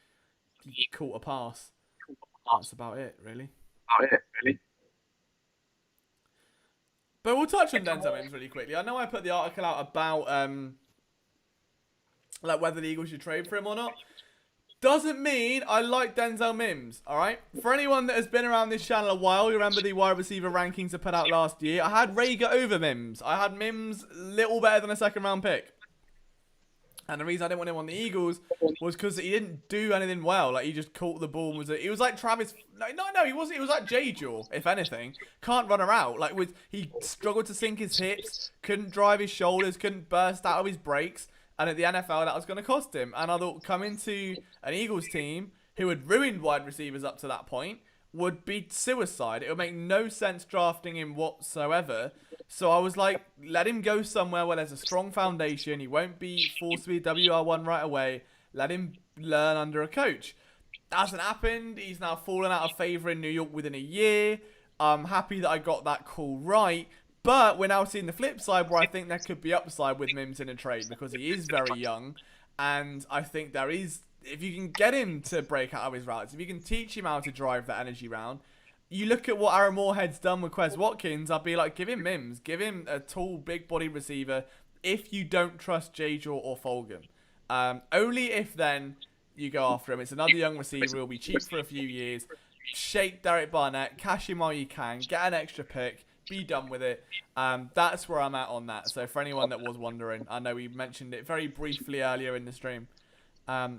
he caught a pass. That's about it, really. But we'll touch on Denzel Mims really quickly. I know I put the article out about like whether the Eagles should trade for him or not. Doesn't mean I like Denzel Mims, alright? For anyone that has been around this channel a while, you remember the wide receiver rankings I put out last year. I had Rager over Mims. I had Mims a little better than a second round pick. And the reason I didn't want him on the Eagles was because he didn't do anything well. Like, he just caught the ball. He was like Travis. No, he wasn't. He was like J-Jaw, if anything. Can't run her out. Like, he struggled to sink his hips, couldn't drive his shoulders, couldn't burst out of his brakes. And at the NFL, that was going to cost him. And I thought coming to an Eagles team who had ruined wide receivers up to that point would be suicide. It would make no sense drafting him whatsoever. So I was like, let him go somewhere where there's a strong foundation. He won't be forced to be WR1 right away. Let him learn under a coach. That hasn't happened. He's now fallen out of favour in New York within a year. I'm happy that I got that call right. But we're now seeing the flip side where I think there could be upside with Mims in a trade because he is very young. And I think there is, if you can get him to break out of his routes, if you can teach him how to drive that energy round. You look at what Aaron Moorhead's done with Quez Watkins, I'd be like, give him Mims. Give him a tall, big-bodied receiver if you don't trust J-Jaw or Fulgham. Only if then you go after him. It's another young receiver. He'll be cheap for a few years. Shake Derek Barnett. Cash him while you can. Get an extra pick. Be done with it. That's where I'm at on that. So for anyone that was wondering, I know we mentioned it very briefly earlier in the stream.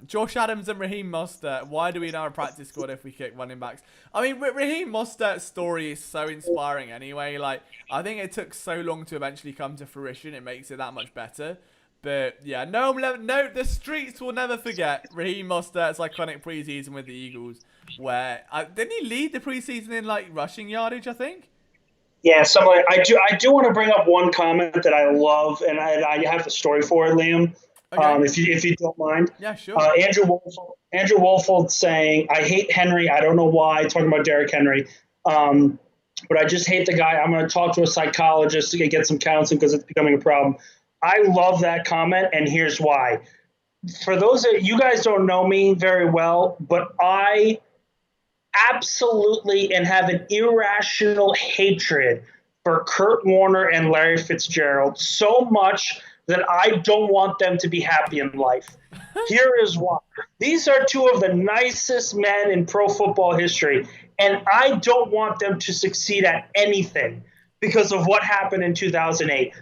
Josh Adams and Raheem Mostert. Why do we know a practice squad if we kick running backs? I mean, Raheem Mostert's story is so inspiring anyway. Like, I think it took so long to eventually come to fruition. It makes it that much better. But yeah, no, the streets will never forget Raheem Mostert's iconic preseason with the Eagles. Where didn't he lead the preseason in like rushing yardage? I think. Yeah, I do want to bring up one comment that I love, and I have the story for it, Liam. Okay. If you don't mind. Yeah, sure. Andrew Wolfold saying, I hate Henry. I don't know why. Talking about Derrick Henry. But I just hate the guy. I'm going to talk to a psychologist to get some counseling because it's becoming a problem. I love that comment, and here's why. for those that you guys don't know me very well, but I absolutely and have an irrational hatred for Kurt Warner and Larry Fitzgerald, so much that I don't want them to be happy in life. Here is why. These are two of the nicest men in pro football history, and I don't want them to succeed at anything because of what happened in 2008.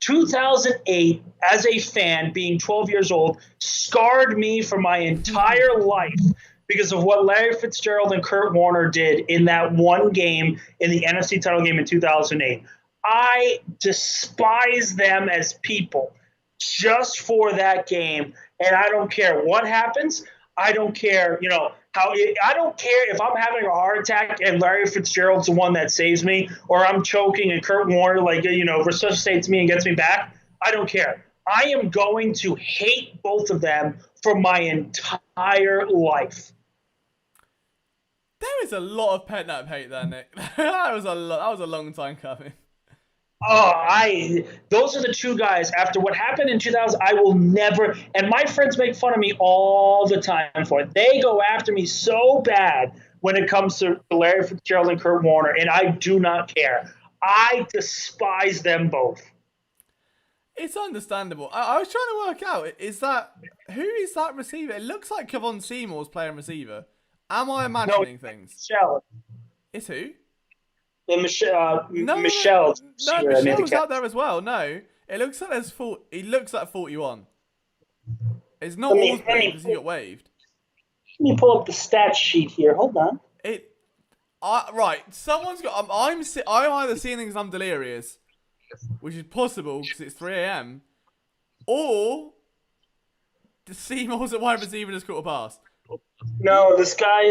2008, as a fan, being 12 years old, scarred me for my entire life because of what Larry Fitzgerald and Kurt Warner did in that one game in the NFC title game in 2008. I despise them as people just for that game, and I don't care what happens. I don't care, I don't care if I'm having a heart attack and Larry Fitzgerald's the one that saves me, or I'm choking and Kurt Warner, resuscitates me and gets me back. I don't care. I am going to hate both of them for my entire life. There is a lot of pent-up hate there, Nick. That was a long time coming. Those are the two guys. After what happened in 2000, I will never. And my friends make fun of me all the time for it. They go after me so bad when it comes to Larry Fitzgerald and Kurt Warner, and I do not care. I despise them both. It's understandable. I was trying to work out, who is that receiver? It looks like Kevon Seymour's playing receiver. Am I imagining things? Michelle. It's who? Michelle. Michelle's out there as well. No, it looks like he looks like 41. It's not Osborne because he got waived. Let me pull up the stat sheet here. Hold on. Right. Someone's got. I'm either seeing things I'm delirious, which is possible because it's 3 a.m. Or the Seymour's at wide receiver just caught a pass. No, this guy.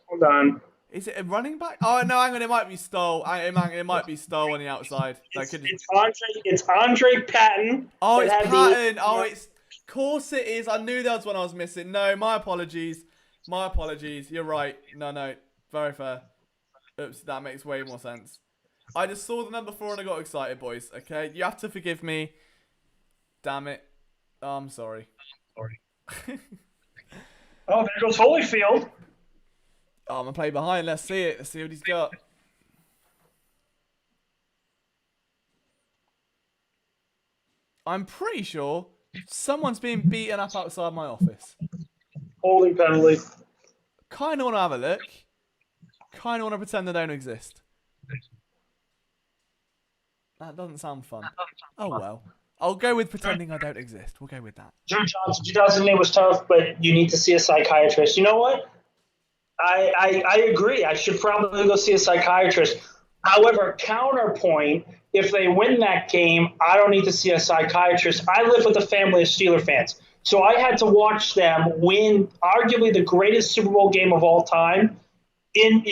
Hold on. Is it a running back? Oh no, hang on. It might be Stoll. It might be Stoll on the outside. It's Andre Patton. Oh, it's Patton. Of course it is. I knew that was one I was missing. No, my apologies. My apologies. You're right. No, very fair. Oops, that makes way more sense. I just saw the number 4 and I got excited, boys. Okay, you have to forgive me. Damn it. Oh, I'm sorry. Oh, there goes Holyfield. Oh, I'm going to play behind. Let's see it. Let's see what he's got. I'm pretty sure someone's being beaten up outside my office. Holy penalty. Kind of want to have a look. Kind of want to pretend they don't exist. That doesn't sound fun. Oh, well. I'll go with pretending I don't exist. We'll go with that. Drew Johnson, 2008 was tough, but you need to see a psychiatrist. You know what? I agree. I should probably go see a psychiatrist. However, counterpoint, if they win that game, I don't need to see a psychiatrist. I live with a family of Steeler fans. So I had to watch them win arguably the greatest Super Bowl game of all time in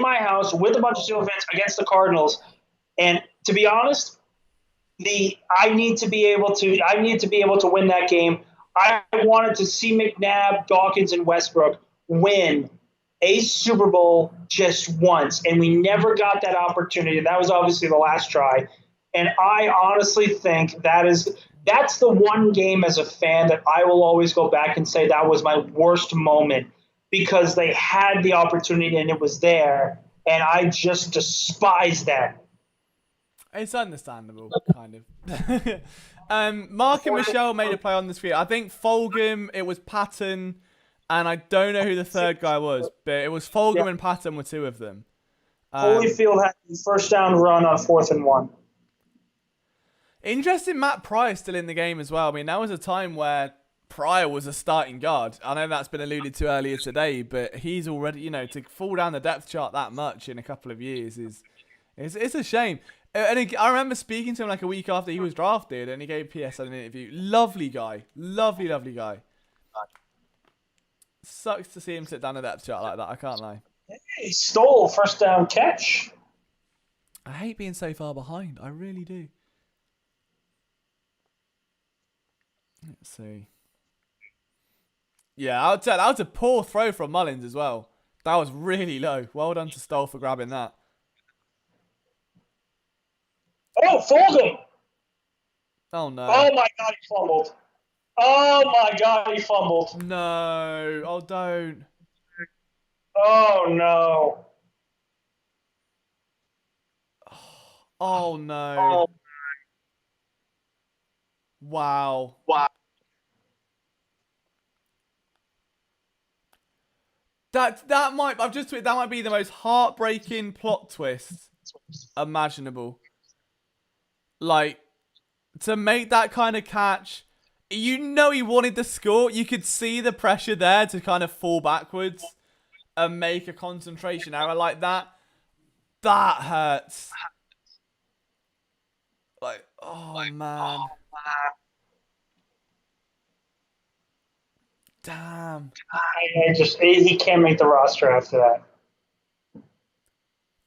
my house with a bunch of Steeler fans against the Cardinals. And to be honest, I need to be able to win that game. I wanted to see McNabb, Dawkins, and Westbrook win a Super Bowl just once, and we never got that opportunity. That was obviously the last try. And I honestly think that's the one game as a fan that I will always go back and say that was my worst moment because they had the opportunity and it was there, and I just despise them. It's understandable, kind of. Mark and Michelle made a play on the screen. I think Fulgham, it was Patton, and I don't know who the third guy was, but it was Fulgham and Patton were two of them. Holyfield had the first down run on 4th and 1. Interesting, Matt Pryor still in the game as well. I mean, that was a time where Pryor was a starting guard. I know that's been alluded to earlier today, but he's already, to fall down the depth chart that much in a couple of years it's a shame. And I remember speaking to him like a week after he was drafted, and he gave PSN an interview. Lovely guy. Lovely guy. Sucks to see him sit down a depth chart like that, I can't lie. He stole first down catch. I hate being so far behind. I really do. Let's see. Yeah, I would say that was a poor throw from Mullins as well. That was really low. Well done to Stoll for grabbing that. Oh, Fulgham! Oh, no. Oh, my God, he fumbled. Oh, my God, he fumbled. No. Oh, don't. Oh, no. Oh, no. Oh, Wow. wow. That might, I've just tweeted, that might be the most heartbreaking plot twist imaginable. Like, to make that kind of catch, you know he wanted the score. You could see the pressure there to kind of fall backwards and make a concentration error like that. That hurts. Like, oh, man. Damn. He can't make the roster after that.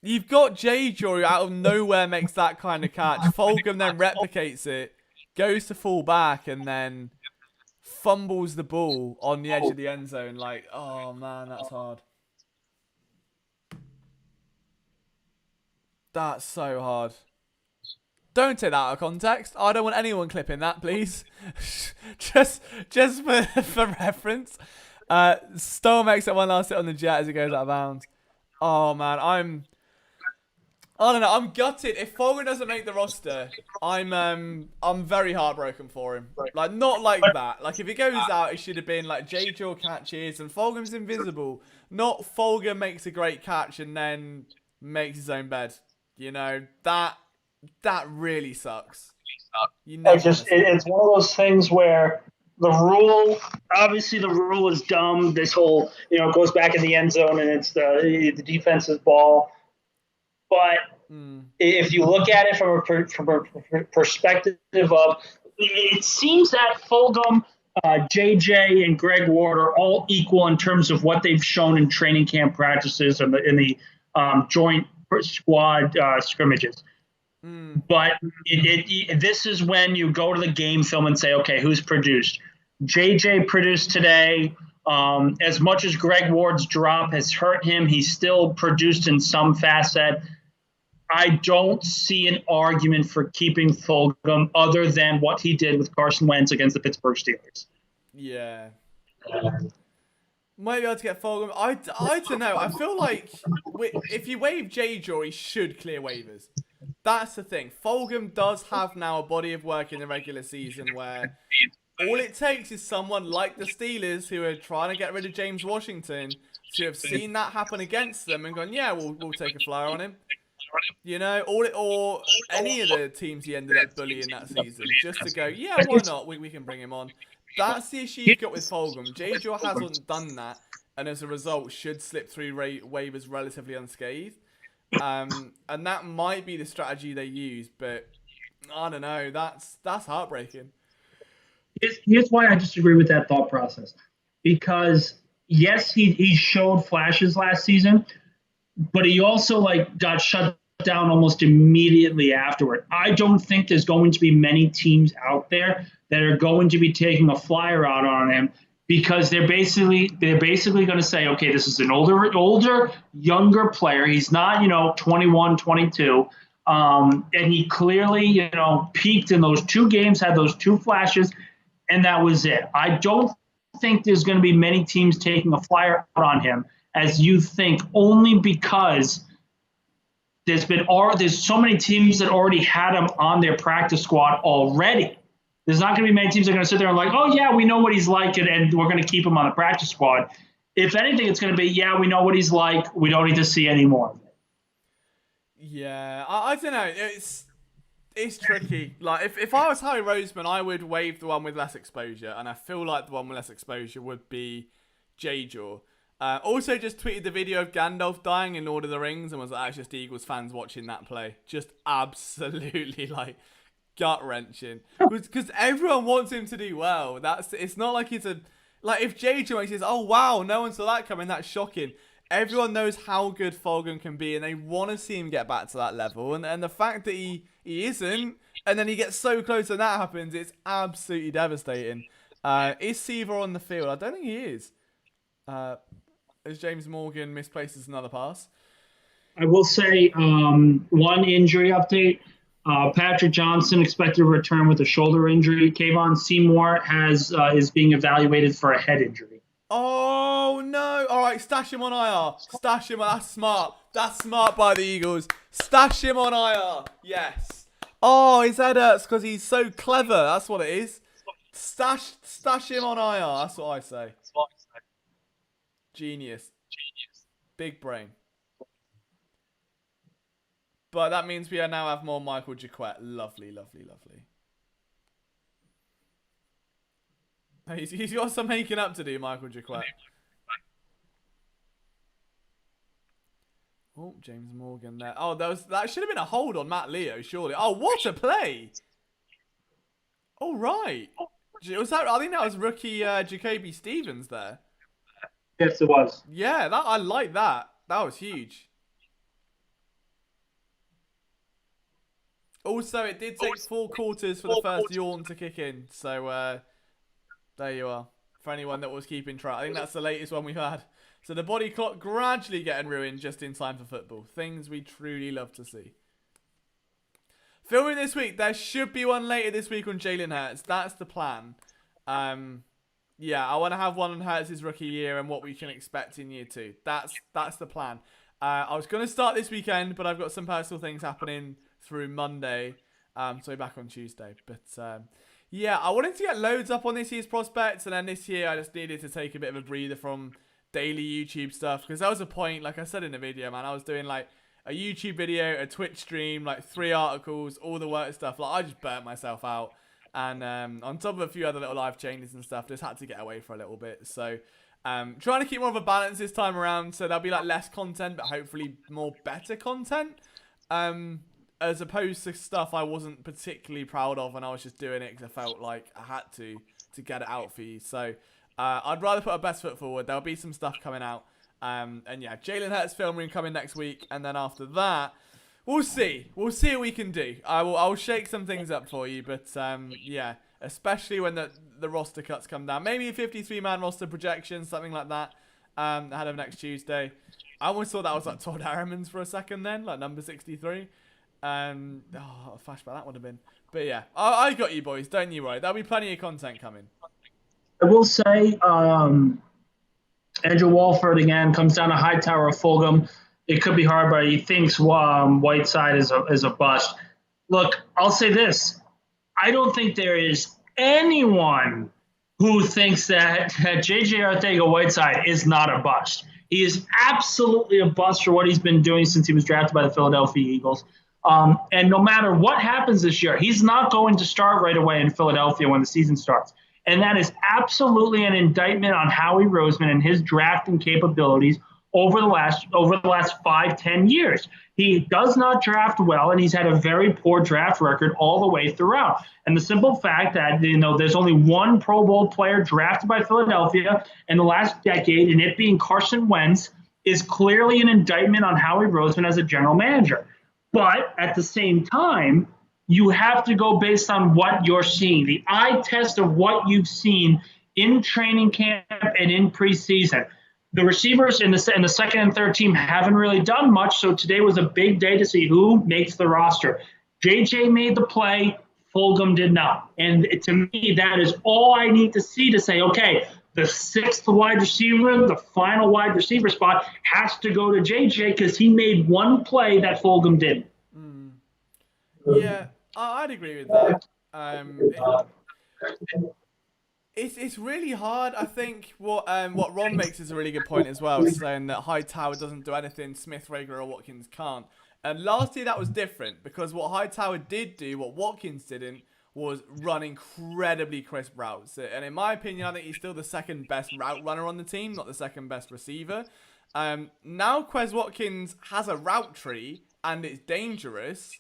You've got J-Jaw out of nowhere makes that kind of catch. Fulgham then replicates it, goes to fall back, and then fumbles the ball on the edge of the end zone. Like, oh man, that's hard. That's so hard. Don't take that out of context. I don't want anyone clipping that, please. just for reference. Stoll makes that one last hit on the jet as it goes out of bounds. Oh man, I don't know. I'm gutted. If Fulgham doesn't make the roster, I'm very heartbroken for him. Like, not like that. Like, if he goes out, it should have been like J-Jaw catches and Fulgham's invisible. Not Fulgham makes a great catch and then makes his own bed. You know, that really sucks. You know, it's one of those things where the rule, obviously the rule is dumb. This whole, goes back in the end zone and it's the defense's ball. But if you look at it from a perspective of, it seems that Fulgham, JJ, and Greg Ward are all equal in terms of what they've shown in training camp practices and in the joint squad scrimmages. But this is when you go to the game film and say, okay, who's produced? JJ produced today. As much as Greg Ward's drop has hurt him, he's still produced in some facet. I don't see an argument for keeping Fulgham other than what he did with Carson Wentz against the Pittsburgh Steelers. Yeah. Might be able to get Fulgham. I don't know. I feel like if you waive J-Jaw, he should clear waivers. That's the thing. Fulgham does have now a body of work in the regular season where all it takes is someone like the Steelers who are trying to get rid of James Washington to have seen that happen against them and gone, yeah, we'll take a flyer on him. You know, or any of the teams he ended up bullying that season, just to go, yeah, why not? We can bring him on. That's the issue you've got with Fulgham. J-Jaw hasn't done that, and as a result, should slip through waivers relatively unscathed. And that might be the strategy they use, but I don't know. That's heartbreaking. Here's why I disagree with that thought process. Because yes, he showed flashes last season, but he also got shut down almost immediately afterward. I don't think there's going to be many teams out there that are going to be taking a flyer out on him because they're basically going to say, okay, this is an older, younger player. He's not, 21, 22. And he clearly, peaked in those two games, had those two flashes, and that was it. I don't think there's going to be many teams taking a flyer out on him as you think, only because there's so many teams that already had him on their practice squad already. There's not going to be many teams that are going to sit there and oh, yeah, we know what he's like, and we're going to keep him on the practice squad. If anything, it's going to be, yeah, we know what he's like. We don't need to see any more of it. Yeah, I don't know. It's tricky. Like, if I was Harry Roseman, I would waive the one with less exposure, and I feel like the one with less exposure would be J-Jaw. Also just tweeted the video of Gandalf dying in Lord of the Rings and was like, just Eagles fans watching that play. Just absolutely gut-wrenching. Because everyone wants him to do well. It's not like it's if J-Jaw says, oh wow, no one saw that coming, that's shocking. Everyone knows how good Fulgham can be and they want to see him get back to that level. And the fact that he isn't, and then he gets so close and that happens, it's absolutely devastating. Is Seaver on the field? I don't think he is. As James Morgan misplaces another pass. I will say one injury update. Patrick Johnson expected to return with a shoulder injury. Kayvon Seymour is being evaluated for a head injury. Oh, no. All right, stash him on IR. Stash him. That's smart. That's smart by the Eagles. Stash him on IR. Yes. Oh, his head hurts because he's so clever. That's what it is. Stash him on IR. That's what I say. Genius. Big brain. But that means we now have more Michael Jaquette. Lovely, lovely, lovely. He's got some making up to do, Michael Jaquette. Oh, James Morgan there. Oh, that should have been a hold on Matt Leo, surely. Oh, what a play! All right. Was that? I think that was rookie Jacoby Stevens there. Yes, it was. Yeah, I like that. That was huge. Also, it did take 4 quarters for the first yawn to kick in. So, there you are. For anyone that was keeping track. I think that's the latest one we've had. So the body clock gradually getting ruined just in time for football. Things we truly love to see. Filming this week. There should be one later this week on Jalen Hurts. That's the plan. Yeah, I want to have one on Hurts' rookie year and what we can expect in year 2. That's the plan. I was going to start this weekend, but I've got some personal things happening through Monday. So we're back on Tuesday. But yeah, I wanted to get loads up on this year's prospects, and then this year I just needed to take a bit of a breather from daily YouTube stuff, because that was a point, like I said in the video, man, I was doing like a YouTube video, a Twitch stream, like 3 articles, all the work stuff. Like, I just burnt myself out. And on top of a few other little life changes and stuff, just had to get away for a little bit. So trying to keep more of a balance this time around. So there'll be like less content, but hopefully more better content. As opposed to stuff I wasn't particularly proud of, and I was just doing it because I felt like I had to get it out for you. So I'd rather put our best foot forward. There'll be some stuff coming out. And yeah, Jalen Hurts film room coming next week. And then after that, we'll see. We'll see what we can do. I'll shake some things up for you. But yeah, especially when the roster cuts come down. Maybe a 53-man roster projection, something like that, ahead of next Tuesday. I almost thought that was like Todd Harriman's for a second then, like number 63. Oh, a flashback that would have been. But yeah, I got you boys. Don't you worry. There'll be plenty of content coming. I will say, Andrew Walford again comes down to Hightower of Fulgham. It could be hard, but he thinks Whiteside is a bust. Look, I'll say this: I don't think there is anyone who thinks that J.J. Arcega-Whiteside is not a bust. He is absolutely a bust for what he's been doing since he was drafted by the Philadelphia Eagles. And no matter what happens this year, he's not going to start right away in Philadelphia when the season starts. And that is absolutely an indictment on Howie Roseman and his drafting capabilities over the last 5-10 years. He does not draft well, and he's had a very poor draft record all the way throughout. And the simple fact that, there's only one Pro Bowl player drafted by Philadelphia in the last decade, and it being Carson Wentz, is clearly an indictment on Howie Roseman as a general manager. But at the same time, you have to go based on what you're seeing, the eye test of what you've seen in training camp and in preseason. The receivers in the second and third team haven't really done much, so today was a big day to see who makes the roster. JJ made the play, Fulgham did not. And to me, that is all I need to see to say, okay, the 6th wide receiver, the final wide receiver spot, has to go to JJ because he made one play that Fulgham didn't. Yeah, I'd agree with that. It's really hard. I think what Ron makes is a really good point as well, saying that Hightower doesn't do anything Smith, Rager, or Watkins can't. And last year that was different because what Hightower did do, what Watkins didn't, was run incredibly crisp routes. And in my opinion, I think he's still the second best route runner on the team, not the second best receiver. Now Quez Watkins has a route tree and it's dangerous.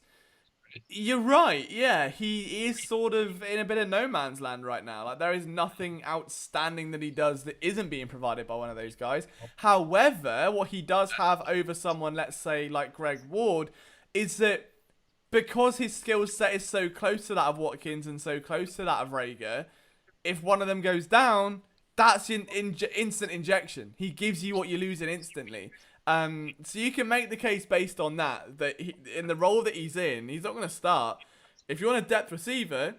You're right, yeah. He is sort of in a bit of no man's land right now. Like, there is nothing outstanding that he does that isn't being provided by one of those guys. However, what he does have over someone, let's say, like Greg Ward, is that because his skill set is so close to that of Watkins and so close to that of Rager, if one of them goes down, that's an instant injection. He gives you what you're losing instantly. So you can make the case based on that in the role that he's in, he's not going to start. If you want a depth receiver,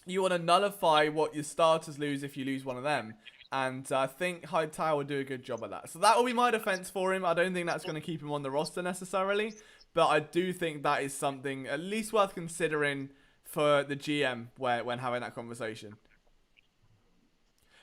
you want to nullify what your starters lose if you lose one of them. And I think Hightower will do a good job of that. So that will be my defense for him. I don't think that's going to keep him on the roster necessarily. But I do think that is something at least worth considering for the GM when having that conversation.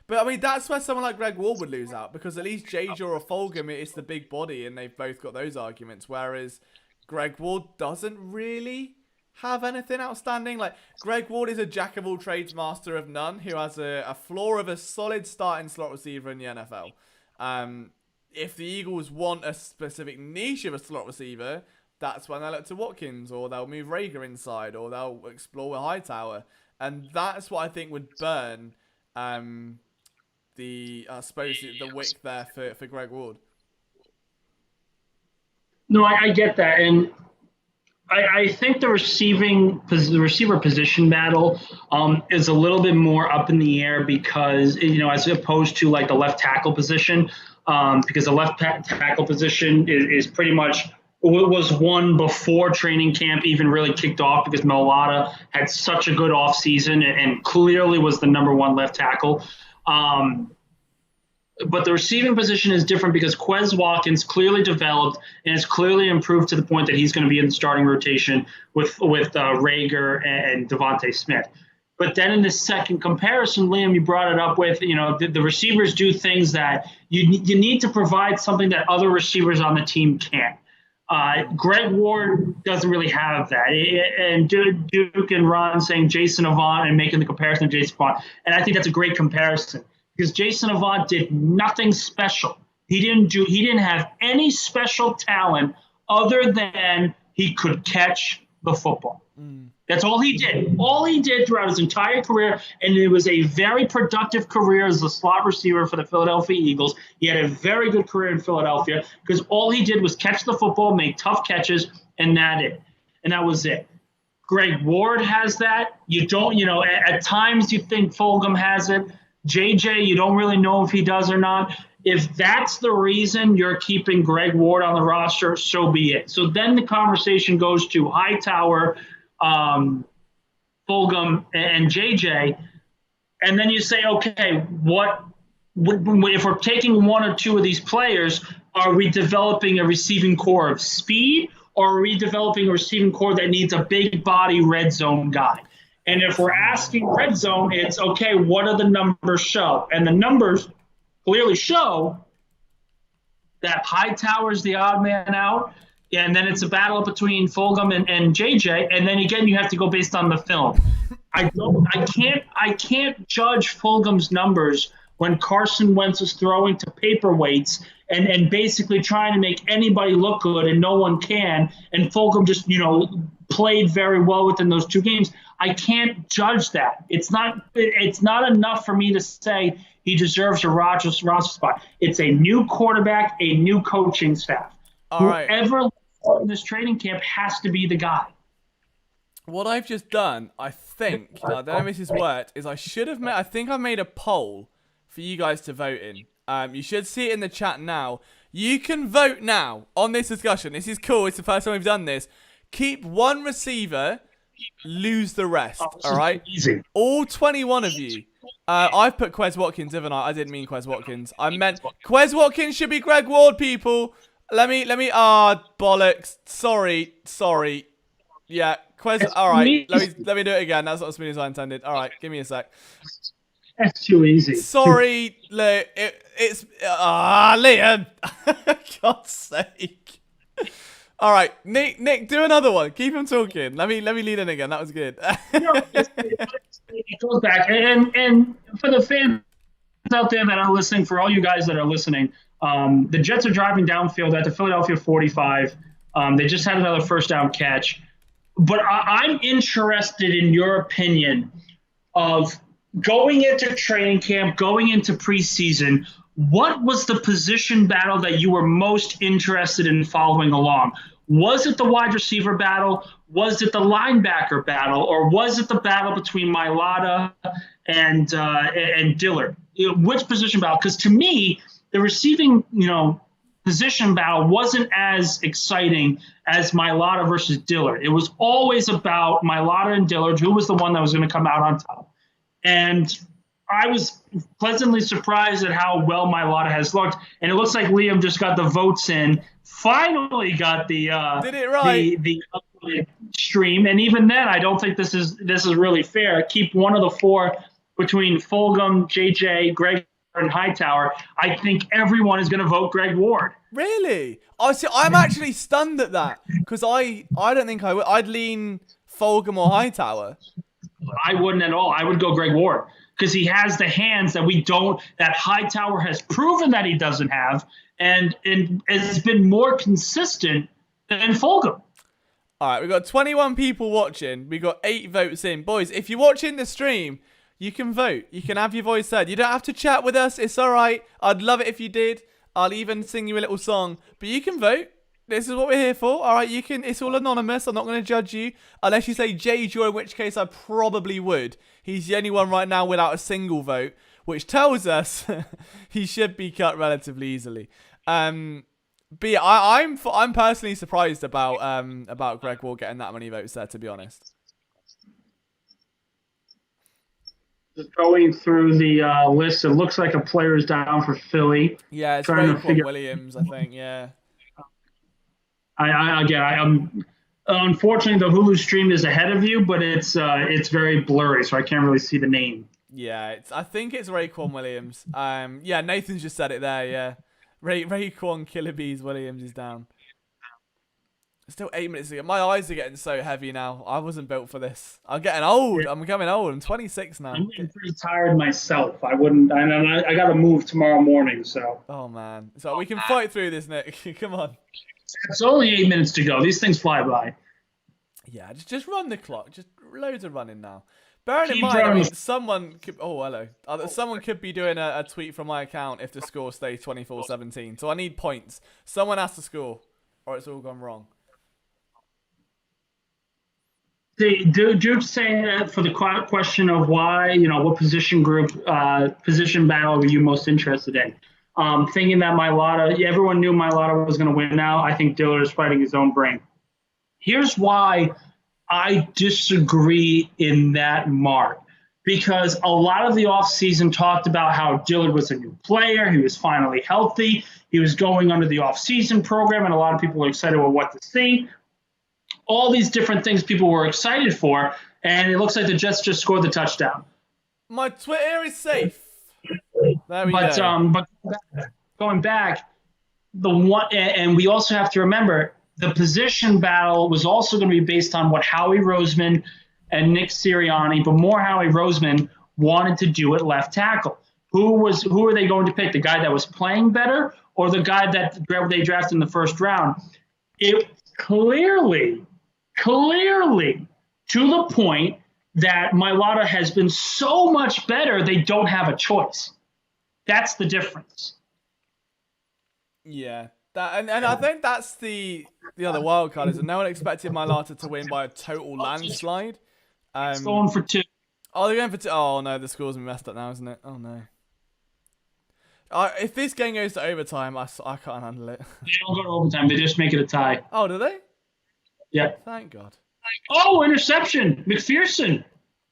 But, I mean, that's where someone like Greg Ward would lose out. Because at least JJ or Fulgham is the big body. And they've both got those arguments. Whereas Greg Ward doesn't really have anything outstanding. Like, Greg Ward is a jack-of-all-trades, master of none, who has a floor of a solid starting slot receiver in the NFL. If the Eagles want a specific niche of a slot receiver, that's when they'll look to Watkins, or they'll move Rager inside, or they'll explore a Hightower. And that's what I think would burn the wick there for Greg Ward. No, I get that. And I think the receiver position battle is a little bit more up in the air because, as opposed to like the left tackle position, because the left tackle position is pretty much was won before training camp even really kicked off, because Mailata had such a good offseason and clearly was the number one left tackle. But the receiving position is different because Quez Watkins clearly developed and has clearly improved to the point that he's going to be in the starting rotation with Rager and Devontae Smith. But then in the second comparison, Liam, you brought it up with, the receivers do things that you need to provide something that other receivers on the team can't. Greg Ward doesn't really have that. And Duke and Ron saying Jason Avant and making the comparison to Jason Avant. And I think that's a great comparison because Jason Avant did nothing special. He didn't have any special talent other than he could catch the football. That's all he did. All he did throughout his entire career, and it was a very productive career as a slot receiver for the Philadelphia Eagles. He had a very good career in Philadelphia because all he did was catch the football, make tough catches, and that was it. Greg Ward has that. You don't, at times you think Fulgham has it. JJ, you don't really know if he does or not. If that's the reason you're keeping Greg Ward on the roster, so be it. So then the conversation goes to Hightower, Fulgham, and JJ, and then you say, okay, if we're taking one or two of these players, are we developing a receiving core of speed, or are we developing a receiving core that needs a big body red zone guy? And if we're asking red zone, it's okay, what do the numbers show? And the numbers clearly show that Hightower's the odd man out. And then it's a battle between Fulgham and JJ, and then again you have to go based on the film. I can't judge Fulgham's numbers when Carson Wentz is throwing to paperweights and basically trying to make anybody look good, and no one can. And Fulgham just played very well within those two games. I can't judge that. It's not enough for me to say he deserves a roster spot. It's a new quarterback, a new coaching staff. All right. Whoever in this training camp has to be the guy. What I've just done, I think, I don't know if this has worked, is I think I made a poll for you guys to vote in. You should see it in the chat now. You can vote now on this discussion. This is cool. It's the first time we've done this. Keep one receiver, lose the rest. All right? Easy. All 21 of you. I've put Quez Watkins, haven't I? I didn't mean Quez Watkins. I meant Quez Watkins should be Greg Ward, people. Let me, bollocks. Sorry. Yeah, Quez, all right. Let me do it again. That's not as smooth as I intended. All right, give me a sec. That's too easy. Sorry, it's Liam. God's sake. All right, Nick, do another one. Keep him talking. Let me lead in again. That was good. It goes back, and for the fans out there that are listening, for all you guys that are listening, the Jets are driving downfield at the Philadelphia 45. They just had another first down catch. But I'm interested in your opinion of going into training camp, going into preseason. What was the position battle that you were most interested in following along? Was it the wide receiver battle? Was it the linebacker battle? Or was it the battle between Mailata and Dillard? Which position battle? Because to me, the receiving, position battle wasn't as exciting as Mailata versus Dillard. It was always about Mailata and Dillard, who was the one that was going to come out on top. And I was pleasantly surprised at how well Mailata has looked. And it looks like Liam just got the votes in, finally got the did it right. the stream. And even then, I don't think this is really fair. Keep one of the four between Fulgham, JJ, Greg, and Hightower. I think everyone is going to vote Greg Ward. Really? I see. I'm actually stunned at that because I don't think I would. I'd lean Fulgham or Hightower. I wouldn't at all. I would go Greg Ward because he has the hands that Hightower has proven that he doesn't have, and has been more consistent than Fulgham. All right, we've got 21 people watching. We got 8 votes in. Boys, if you're watching the stream, you can vote. You can have your voice heard. You don't have to chat with us. It's all right. I'd love it if you did. I'll even sing you a little song. But you can vote. This is what we're here for. All right, you can. It's all anonymous. I'm not going to judge you. Unless you say J-Joy, in which case I probably would. He's the only one right now without a single vote, which tells us he should be cut relatively easily. But yeah, I'm personally surprised about Greg Ward getting that many votes there, to be honest. Just going through the list, it looks like a player is down for Philly. Yeah, it's Raekwon Williams, I think. Yeah. I'm unfortunately the Hulu stream is ahead of you, but it's very blurry, so I can't really see the name. Yeah, I think it's Raekwon Williams. Yeah, Nathan's just said it there. Yeah, Raekwon Killer Bees Williams is down. Still 8 minutes ago. My eyes are getting so heavy now. I wasn't built for this. I'm getting old. I'm becoming old. I'm 26 now. I'm getting pretty tired myself. I got to move tomorrow morning, so. Oh, man. So we can fight through this, Nick. Come on. It's only 8 minutes to go. These things fly by. Yeah, just run the clock. Just loads of running now. Bearing in mind, someone could... Oh, hello. Someone could be doing a tweet from my account if the score stays 24-17. So I need points. Someone has to score, or it's all gone wrong. Duke's saying that for the question of why, what position battle were you most interested in? Thinking that everyone knew Mailata was going to win now. I think Dillard is fighting his own brain. Here's why I disagree in that mark. Because a lot of the offseason talked about how Dillard was a new player. He was finally healthy. He was going under the offseason program, and a lot of people were excited about what to see. All these different things people were excited for, and it looks like the Jets just scored the touchdown. My Twitter is safe. There we go. But going back, and we also have to remember the position battle was also going to be based on what Howie Roseman and Nick Sirianni, but more Howie Roseman wanted to do at left tackle. Who are they going to pick? The guy that was playing better, or the guy that they drafted in the first round? It clearly to the point that Mailata has been so much better, they don't have a choice. That's the difference. Yeah, and I think that's the other wild card is that no one expected Mailata to win by a total landslide. It's going for 2. Oh, they're going for 2. Oh no, the score's been messed up now, isn't it? Oh no. If this game goes to overtime, I can't handle it. They don't go to overtime. They just make it a tie. Oh, do they? Yeah. Thank God. Oh, interception. McPherson.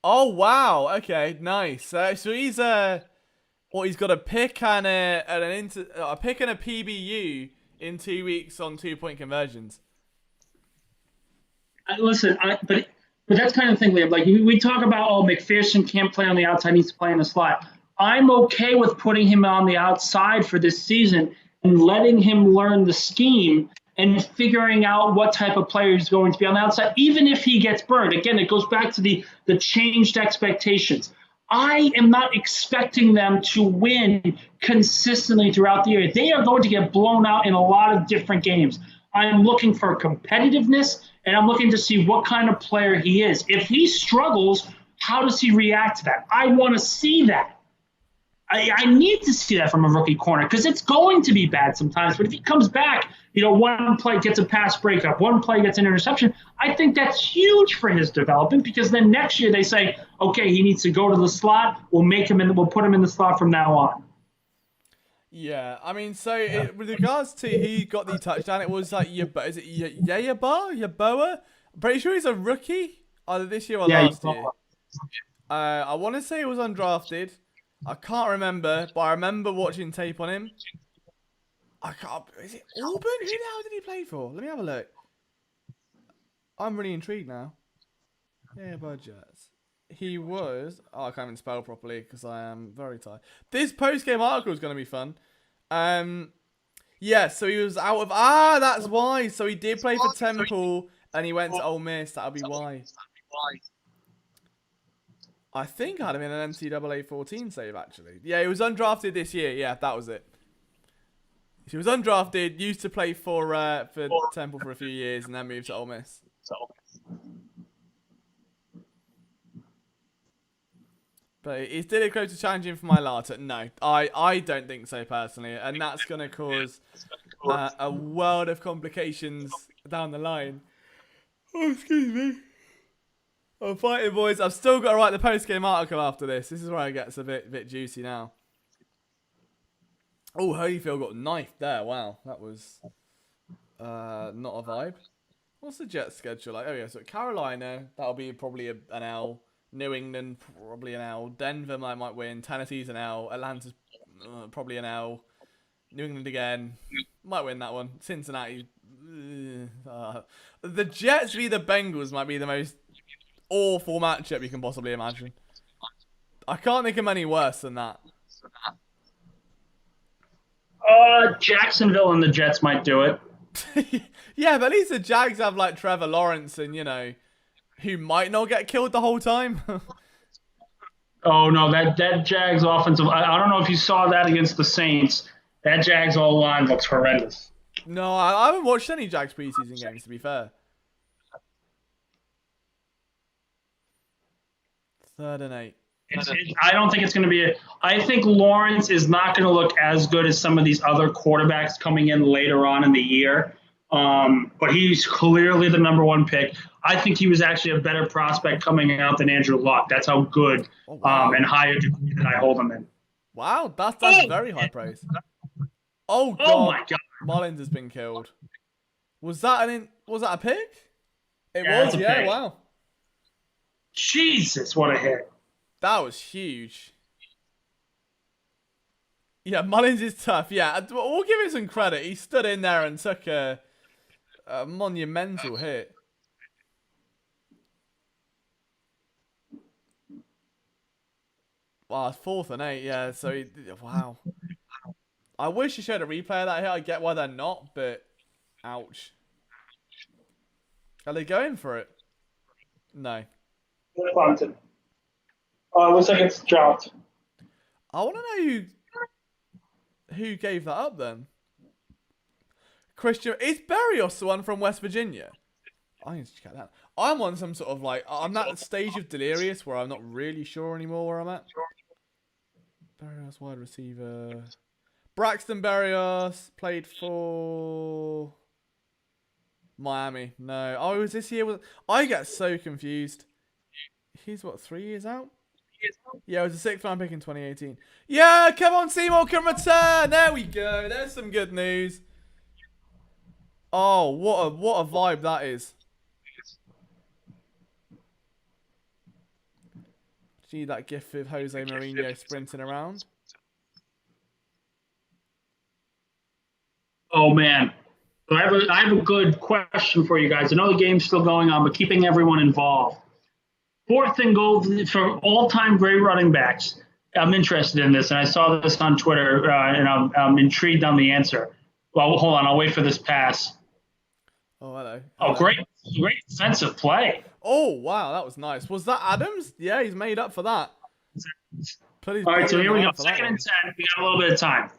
Oh, wow. Okay, nice. So he's he's got a pick and a pick and a PBU in 2 weeks on 2-point conversions. But that's kind of the thing, Liam. Like we talk about, McPherson can't play on the outside, needs to play in the slot. I'm okay with putting him on the outside for this season and letting him learn the scheme and figuring out what type of player he's going to be on the outside, even if he gets burned. Again, it goes back to the changed expectations. I am not expecting them to win consistently throughout the year. They are going to get blown out in a lot of different games. I'm looking for competitiveness, and I'm looking to see what kind of player he is. If he struggles, how does he react to that? I want to see that. I need to see that from a rookie corner because it's going to be bad sometimes. But if he comes back, one play gets a pass breakup, one play gets an interception, I think that's huge for his development because then next year they say, okay, he needs to go to the slot. We'll put him in the slot from now on. Yeah, I mean, so with regards to who got the touchdown, it was like is it Yaboa? I'm pretty sure he's a rookie, either this year or last year. I want to say he was undrafted. I can't remember, but I remember watching tape on him. I can't. Is it Auburn? Who the hell did he play for? Let me have a look. I'm really intrigued now. Yeah, Jets. He was. Oh, I can't even spell properly because I am very tired. This post-game article is going to be fun. Yeah, so he was out of. That's why. So he did play for Temple and he went to Ole Miss. That'll be why. I think I'd have been an NCAA 14 save actually. Yeah, he was undrafted this year. Yeah, that was it. He was undrafted. Used to play for Temple for a few years and then moved to Ole Miss. But is Dillard close to challenging for my Lata? No, I don't think so personally, and that's going to cause a world of complications down the line. Oh, excuse me. I'm fighting, boys. I've still got to write the post-game article after this. This is where it gets a bit juicy now. Oh, Holyfield got knifed there. Wow, that was not a vibe. What's the Jets schedule like? Oh yeah, so Carolina, that'll be probably an L. New England, probably an L. Denver might win. Tennessee's an L. Atlanta's probably an L. New England again. Might win that one. Cincinnati. The Jets v. the Bengals might be the most awful matchup you can possibly imagine. I can't think of any worse than that. Jacksonville and the Jets might do it. Yeah, but at least the Jags have like Trevor Lawrence and, you know, who might not get killed the whole time. Oh, no, that Jags offensive, I don't know if you saw that against the Saints. That Jags O-line looks horrendous. No, I haven't watched any Jags preseason games, to be fair. 3rd and 8. I don't think it's going to be I think Lawrence is not going to look as good as some of these other quarterbacks coming in later on in the year. But he's clearly the number one pick. I think he was actually a better prospect coming out than Andrew Luck. That's how good and high a degree that I hold him in. Wow, that's very high praise. Oh God! Oh my God! Mullins has been killed. Was that a pick? It was. Yeah, Yeah. pick. Wow. Jesus, what a hit! That was huge. Yeah, Mullins is tough. Yeah, we'll give him some credit. He stood in there and took a monumental hit. Wow, 4th and 8. Yeah, so wow. I wish you showed a replay of that hit. I get why they're not, but ouch. Are they going for it? No. Looks like it's dropped. I want to know who gave that up then. Christian, is Berrios the one from West Virginia? I need to check that. I'm on some sort of like, I'm at stage of delirious where I'm not really sure anymore where I'm at. Berrios, wide receiver. Braxton Berrios played for Miami. No. Oh, it was this year. I get so confused. He's what, 3 years out? Yeah, it was a 6th round pick in 2018. Yeah, come on, Seymour can return. There we go. There's some good news. Oh, what a vibe that is. See that gif of Jose Mourinho sprinting around? Oh man, I have a good question for you guys. I know the game's still going on, but keeping everyone involved. 4th and goal for all-time great running backs. I'm interested in this, and I saw this on Twitter, and I'm intrigued on the answer. Well, hold on. I'll wait for this pass. Oh, hello. Oh, great defensive play. Oh, wow, that was nice. Was that Adams? Yeah, he's made up for that. All right, so here we go. 2nd and 10. We got a little bit of time.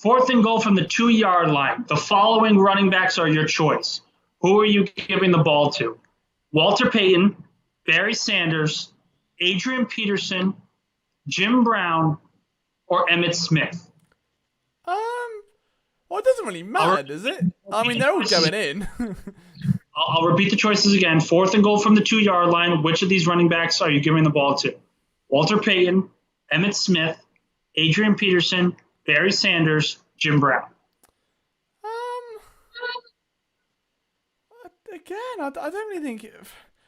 4th and goal from the 2-yard line. The following running backs are your choice. Who are you giving the ball to? Walter Payton, Barry Sanders, Adrian Peterson, Jim Brown, or Emmitt Smith? Well, it doesn't really matter, does it? I mean, they're all going in. I'll repeat the choices again. 4th and goal from the 2-yard line. Which of these running backs are you giving the ball to? Walter Payton, Emmitt Smith, Adrian Peterson, Barry Sanders, Jim Brown. Again, I don't really think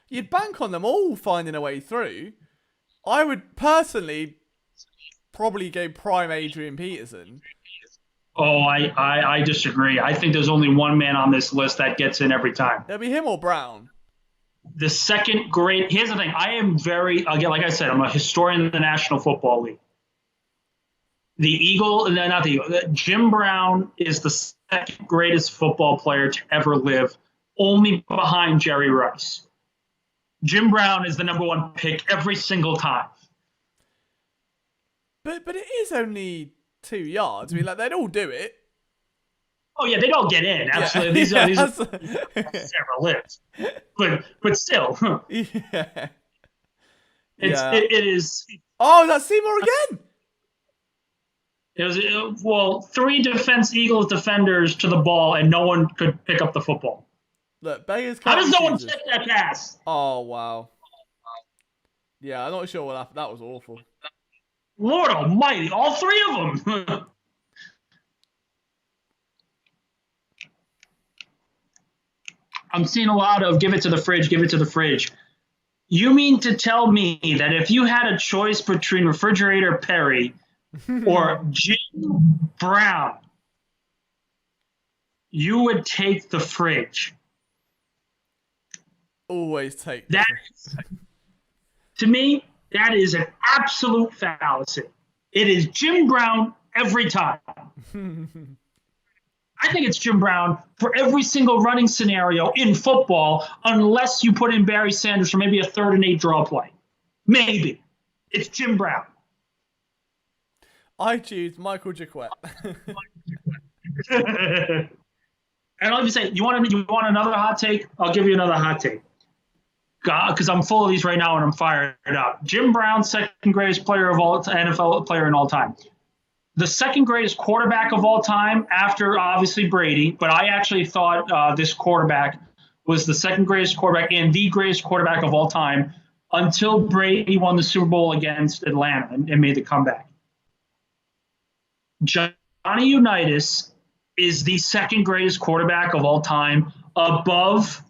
you'd bank on them all finding a way through. I would personally probably go prime Adrian Peterson. Oh, I disagree. I think there's only one man on this list that gets in every time. It'll be him or Brown. The second great. Here's the thing. I am very, again, like I said, I'm a historian of the National Football League. Jim Brown is the second greatest football player to ever live, only behind Jerry Rice. Jim Brown is the number one pick every single time. But it is only 2 yards. I mean, like, they'd all do it. Oh yeah, they don't get in. Absolutely, these are several lives, but still, yeah. It is. Oh, that's Seymour again. It was 3 Eagles defenders to the ball, and no one could pick up the football. Look, Beggars. How does no one check that pass? Oh wow. Yeah, I'm not sure what happened. That was awful. Lord Almighty, all 3 of them. I'm seeing a lot of give it to the fridge, give it to the fridge. You mean to tell me that if you had a choice between Refrigerator Perry or Jim Brown, you would take the fridge? Always take that. To me, that is an absolute fallacy. It is Jim Brown every time. I think it's Jim Brown for every single running scenario in football, unless you put in Barry Sanders for maybe a 3rd and 8 draw play. Maybe. It's Jim Brown. I choose Michael Jaquette. And I'll just say, you want another hot take? I'll give you another hot take. Because I'm full of these right now and I'm fired up. Jim Brown, second greatest player of all NFL player in all time. The second greatest quarterback of all time after, obviously, Brady. But I actually thought this quarterback was the second greatest quarterback and the greatest quarterback of all time until Brady won the Super Bowl against Atlanta and made the comeback. Johnny Unitas is the second greatest quarterback of all time, above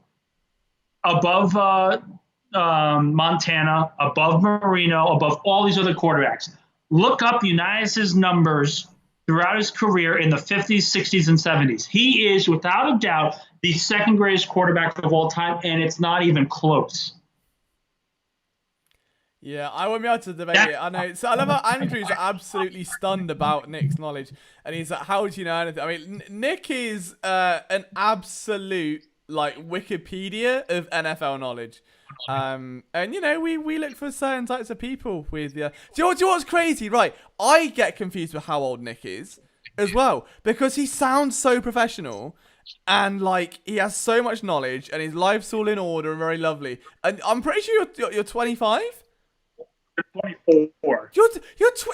Montana, above Marino, above all these other quarterbacks. Look up Unitas' numbers throughout his career in the 50s, 60s, and 70s. He is, without a doubt, the second greatest quarterback of all time, and it's not even close. Yeah, I won't be able to debate it. I know. So I love how Andrew's absolutely stunned about Nick's knowledge, and he's like, "How do you know anything?" I mean, Nick is an absolute Wikipedia of NFL knowledge. And we look for certain types of people with do you know what's crazy? Right, I get confused with how old Nick is as well, because he sounds so professional and he has so much knowledge and his life's all in order and very lovely. And I'm pretty sure you're 25. 24.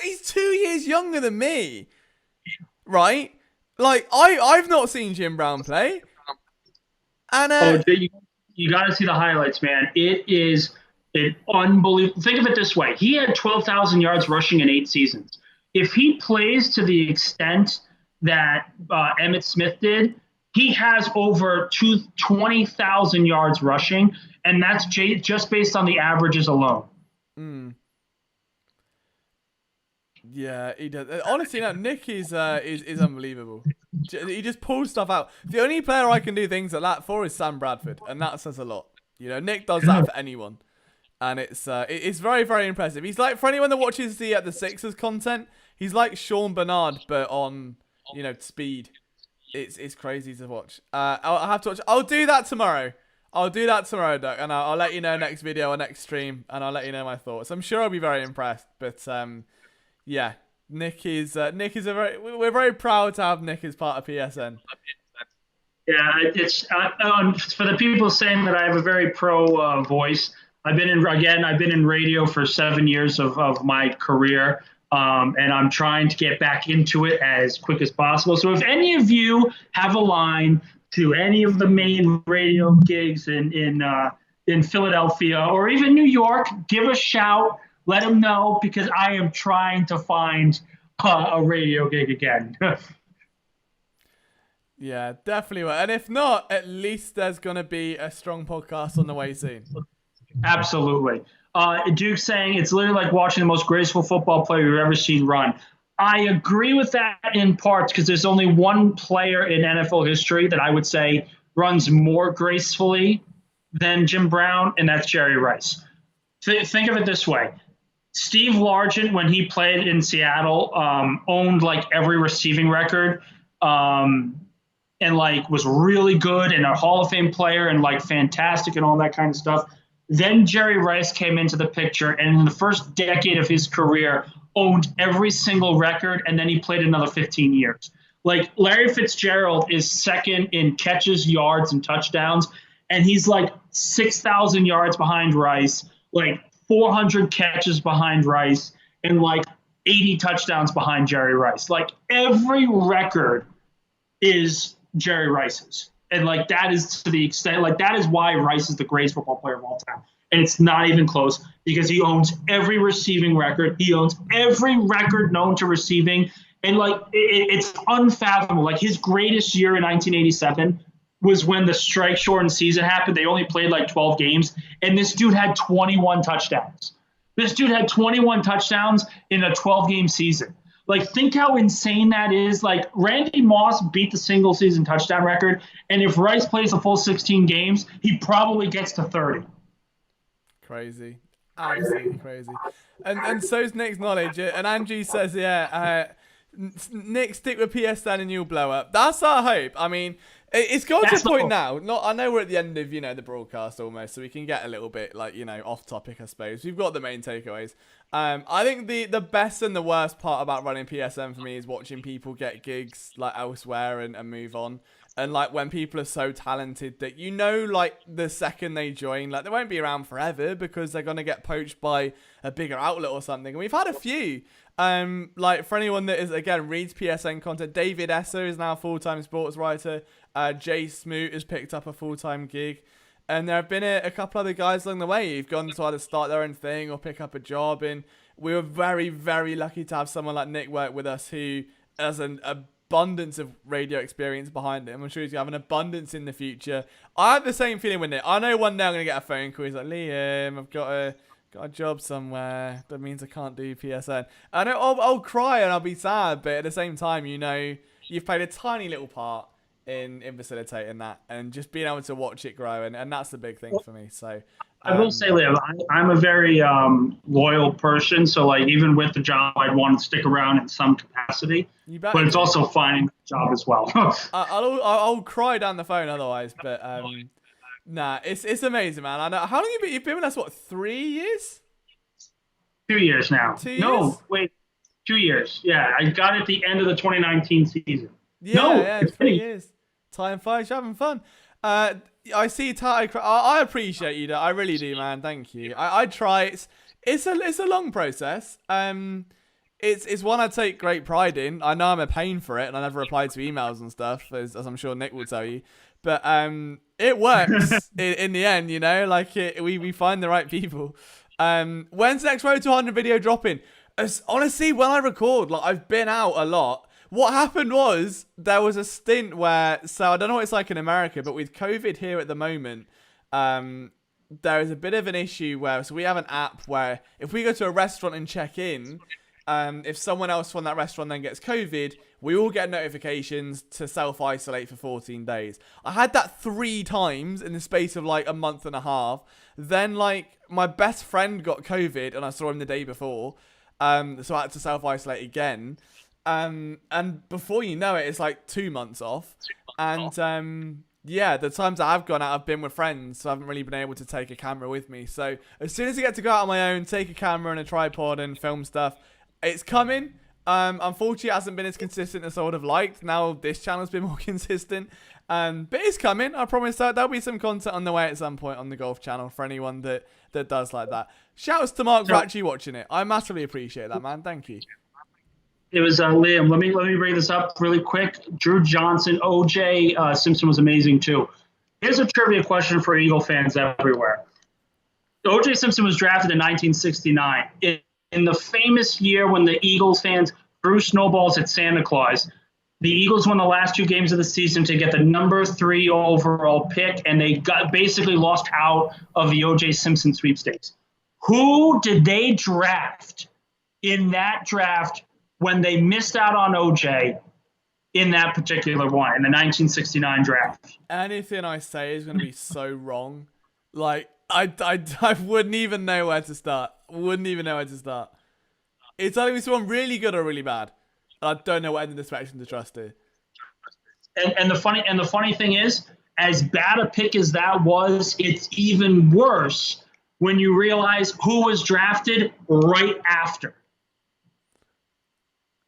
He's 2 years younger than me, right? I've not seen Jim Brown play. And you got to see the highlights, man. It is an unbelievable. Think of it this way: he had 12,000 yards rushing in 8 seasons. If he plays to the extent that Emmitt Smith did, he has over 20,000 yards rushing, and that's just based on the averages alone. Mm. Yeah, he does. Honestly, no, Nick is unbelievable. He just pulls stuff out. The only player I can do things like that for is Sam Bradford, and that says a lot. Nick does that for anyone, and it's very, very impressive. He's for anyone that watches the Sixers content, he's like Sean Bernard, but on speed. It's crazy to watch. I'll have to watch. I'll do that tomorrow. Doug, and I'll let you know next video or next stream, and I'll let you know my thoughts. I'm sure I'll be very impressed, but yeah, Nick is we're very proud to have Nick as part of PSN. Yeah, it's for the people saying that I have a very pro voice. I've been in radio for 7 years of my career, and I'm trying to get back into it as quick as possible. So if any of you have a line to any of the main radio gigs in Philadelphia or even New York, give a shout. Let them know, because I am trying to find a radio gig again. Yeah, definitely will. And if not, at least there's going to be a strong podcast on the way soon. Absolutely. Duke saying it's literally like watching the most graceful football player you've ever seen run. I agree with that in parts because there's only one player in NFL history that I would say runs more gracefully than Jim Brown, and that's Jerry Rice. Think of it this way. Steve Largent, when he played in Seattle, owned like every receiving record and like was really good and a Hall of Fame player and like fantastic and all that kind of stuff. Then Jerry Rice came into the picture, and in the first decade of his career, owned every single record, and then he played another 15 years. Like Larry Fitzgerald is second in catches, yards, and touchdowns, and he's like 6,000 yards behind Rice, like 400 catches behind Rice, and like 80 touchdowns behind Jerry Rice. Like every record is Jerry Rice's. And like that is to the extent, like that is why Rice is the greatest football player of all time. And it's not even close because he owns every receiving record. He owns every record known to receiving. And like it's unfathomable. Like his greatest year in 1987 was when the strike shortened season happened. They only played like 12 games. And this dude had 21 touchdowns. This dude had 21 touchdowns in a 12-game season. Like, think how insane that is. Like, Randy Moss beat the single-season touchdown record, and if Rice plays a full 16 games, he probably gets to 30. Crazy. Absolutely crazy. And so's Nick's knowledge. And Angie says, Nick, stick with PSN and you'll blow up. That's our hope. I mean, it's got to a point now. I know we're at the end of, the broadcast almost, so we can get a little bit, off topic, I suppose. We've got the main takeaways. I think the best and the worst part about running PSN for me is watching people get gigs, elsewhere and move on. And, when people are so talented that the second they join, they won't be around forever because they're going to get poached by a bigger outlet or something. And we've had a few. For anyone that is, again, reads PSN content, David Esser is now a full-time sports writer. Jay Smoot has picked up a full-time gig. And there have been a couple other guys along the way who've gone to either start their own thing or pick up a job. And we were very, very lucky to have someone like Nick work with us who has an abundance of radio experience behind him. I'm sure he's going to have an abundance in the future. I have the same feeling with Nick. I know one day I'm going to get a phone call. He's like, Liam, I've got a job somewhere. That means I can't do PSN. And I'll cry and I'll be sad. But at the same time, you've played a tiny little part in facilitating that and just being able to watch it grow. And that's the big thing for me. So I will say, Liam, I'm a very loyal person. So, even with the job, I'd want to stick around in some capacity. But it's also finding a job as well. I'll cry down the phone otherwise. But nah, it's amazing, man. I know. How long you've been with us? What, 3 years? 2 years now. 2 years? No, wait, 2 years. Yeah, I got it at the end of the 2019 season. Yeah, 3 years. Time flies, you're having fun. I see Tati. I appreciate you, I really do, man. Thank you. I try. It's a long process. It's one I take great pride in. I know I'm a pain for it, and I never reply to emails and stuff, as I'm sure Nick will tell you. But it works in the end, we find the right people. When's the next Road to 100 video dropping? Honestly, when I record, I've been out a lot. What happened was there was a stint where, so I don't know what it's like in America, but with COVID here at the moment, there is a bit of an issue where, so we have an app where if we go to a restaurant and check in, if someone else from that restaurant then gets COVID, we all get notifications to self-isolate for 14 days. I had that 3 times in the space of a month and a half. Then my best friend got COVID and I saw him the day before. So I had to self-isolate again. And before you know it, it's 2 months off. And the times I've gone out, I've been with friends, so I haven't really been able to take a camera with me. So as soon as I get to go out on my own, take a camera and a tripod and film stuff, it's coming. Unfortunately, it hasn't been as consistent as I would have liked. Now this channel's been more consistent. But it's coming. I promise that there'll be some content on the way at some point on the golf channel for anyone that does like that. Shouts to Mark for actually watching it. I massively appreciate that, man. Thank you. It was Liam. Let me bring this up really quick. Drew Johnson, OJ Simpson was amazing too. Here's a trivia question for Eagle fans everywhere. OJ Simpson was drafted in 1969. In the famous year when the Eagles fans threw snowballs at Santa Claus. The Eagles won the last 2 games of the season to get the number 3 overall pick, and they basically lost out of the O.J. Simpson sweepstakes. Who did they draft in that draft when they missed out on O.J. in that particular one, in the 1969 draft? Anything I say is going to be so wrong. Like, I wouldn't even know where to start. It's either someone really good or really bad. I don't know what end of the spectrum to trust here. And the funny thing is, as bad a pick as that was, it's even worse when you realize who was drafted right after.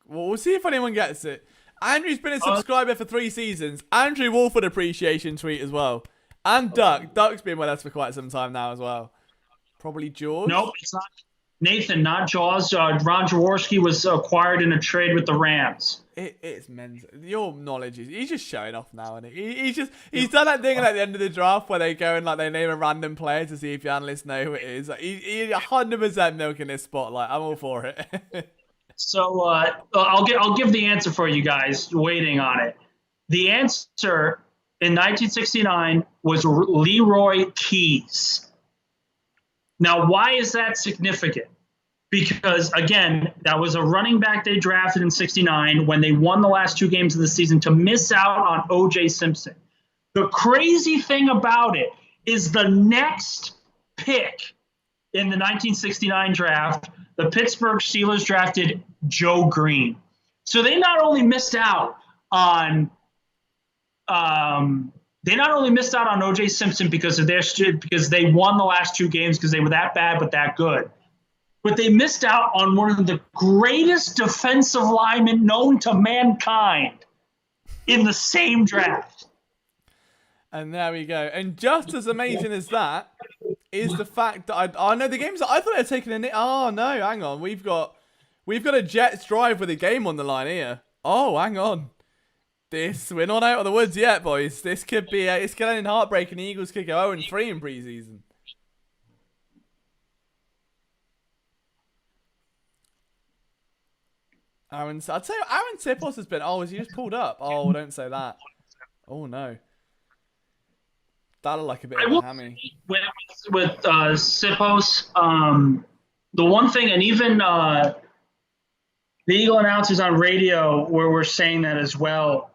Well, we'll see if anyone gets it. Andrew's been a subscriber for 3 seasons. Andrew Wolford appreciation tweet as well. And Duck. Duck's been with us for quite some time now as well. Probably George? Nope, it's not. Nathan, not Jaws. Ron Jaworski was acquired in a trade with the Rams. It's mental. Your knowledge is... He's just showing off now, isn't he? He's done that thing at the end of the draft where they go and they name a random player to see if the analysts know who it is. He's 100% milking this spotlight. I'm all for it. So I'll give the answer for you guys waiting on it. The answer in 1969 was Leroy Keys. Now, why is that significant? Because, again, that was a running back they drafted in 69 when they won the last 2 games of the season to miss out on O.J. Simpson. The crazy thing about it is the next pick in the 1969 draft, the Pittsburgh Steelers drafted Joe Green. So they not only missed out on O.J. Simpson because they won the last 2 games because they were that bad but that good. But they missed out on one of the greatest defensive linemen known to mankind in the same draft. And there we go. And just as amazing as that is the fact that I know the games that I thought I'd taken a... Oh, no, hang on. We've got a Jets drive with a game on the line here. Oh, hang on. We're not out of the woods yet, boys. This could be it's getting heartbreaking. The Eagles could go 0-3 in preseason. I'd say Aaron Tipos has been. Oh, has he just pulled up? Oh, don't say that. Oh no, that'll like a bit of a hammy. With Sipos, the one thing, and even the Eagle announcers on radio where we're saying that as well.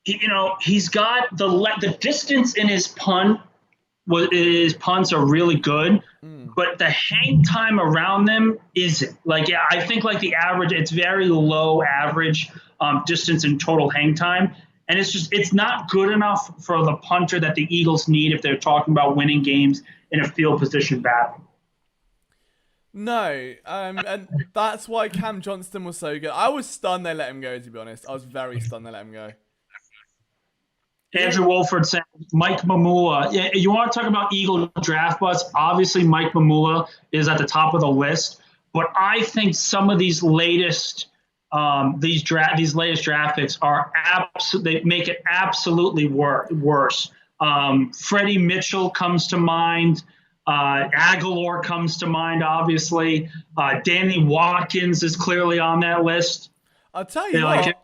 He's got the distance in his punt. His punts are really good, but the hang time around them isn't. I think the average, it's very low average distance in total hang time. And it's not good enough for the punter that the Eagles need if they're talking about winning games in a field position battle. No, and that's why Cam Johnston was so good. I was stunned they let him go, to be honest. I was very stunned they let him go. Andrew Wolford said Mike Mamula. Yeah, you want to talk about Eagle draft bust? Obviously, Mike Mamula is at the top of the list. But I think some of these latest latest draft picks are they make it absolutely worse. Freddie Mitchell comes to mind. Aguilar comes to mind, obviously. Danny Watkins is clearly on that list. I'll tell you what.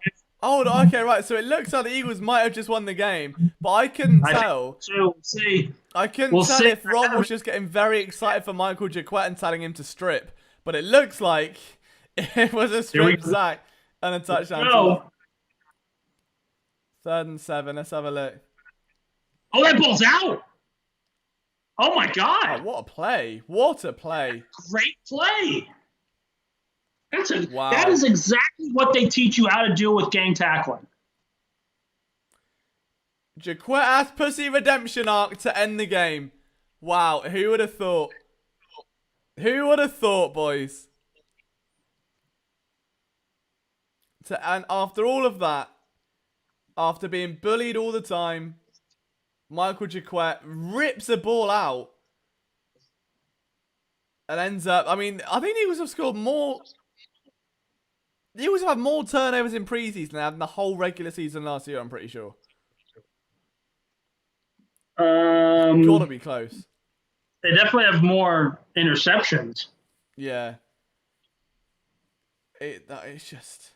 Oh, okay, right. So it looks like the Eagles might have just won the game, but I couldn't tell. We'll see. I couldn't tell if Ron was just getting very excited for Michael Jaquette and telling him to strip. But it looks like it was a strip sack and a touchdown. No. 3rd and 7. Let's have a look. Oh, that ball's out. Oh, my God. Oh, what a play. What a play. Great play. Wow. That is exactly what they teach you how to do with gang tackling. Jaquette has pussy redemption arc to end the game. Wow, who would have thought? Who would have thought, boys? And after all of that, after being bullied all the time, Michael Jaquette rips a ball out and ends up... I think the Eagles have scored more... The Eagles have had more turnovers in preseason than they had in the whole regular season last year, I'm pretty sure. Gotta be close. They definitely have more interceptions. Yeah. It's just.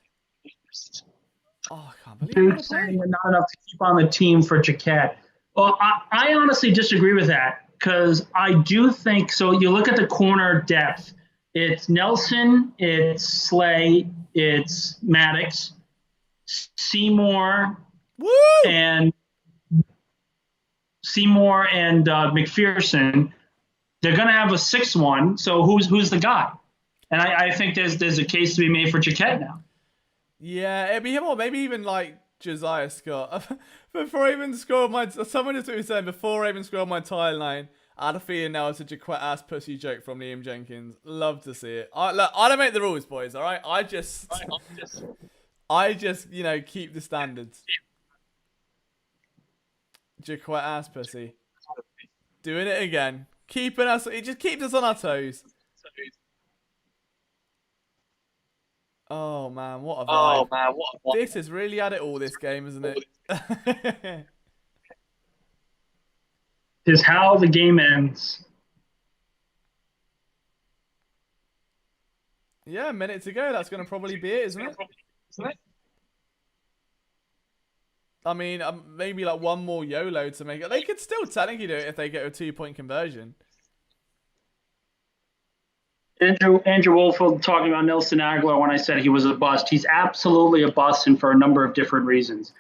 Oh, I can't believe Dude it. saying we're not enough to keep on the team for Jaquette. Well, I honestly disagree with that because I do think so. You look at the corner depth. It's Nelson, it's Slay, it's Maddox, Seymour, Woo! and McPherson. They're going to have a sixth one. So who's the guy? And I think there's a case to be made for Jaquette now. Yeah, it'd be him or maybe even like Josiah Scott. Before I even scrolled someone just was saying before I even scrolled my timeline, I had a feeling now it's a Jaquette ass pussy joke from Liam Jenkins. Love to see it. Look, I don't make the rules, boys. All right, I just keep the standards. Jaquette ass pussy, doing it again, keeping us. It just keeps us on our toes. Oh man, what a vibe. This has really had it all this game, isn't it? Is how the game ends. Yeah, a minute to go. That's going to probably be it, isn't it? I mean, maybe like one more YOLO to make it. They could still technically do it if they get a 2-point conversion. Andrew Wolfeld talking about Nelson Aguilar when I said he was a bust. He's absolutely a bust, and for a number of different reasons.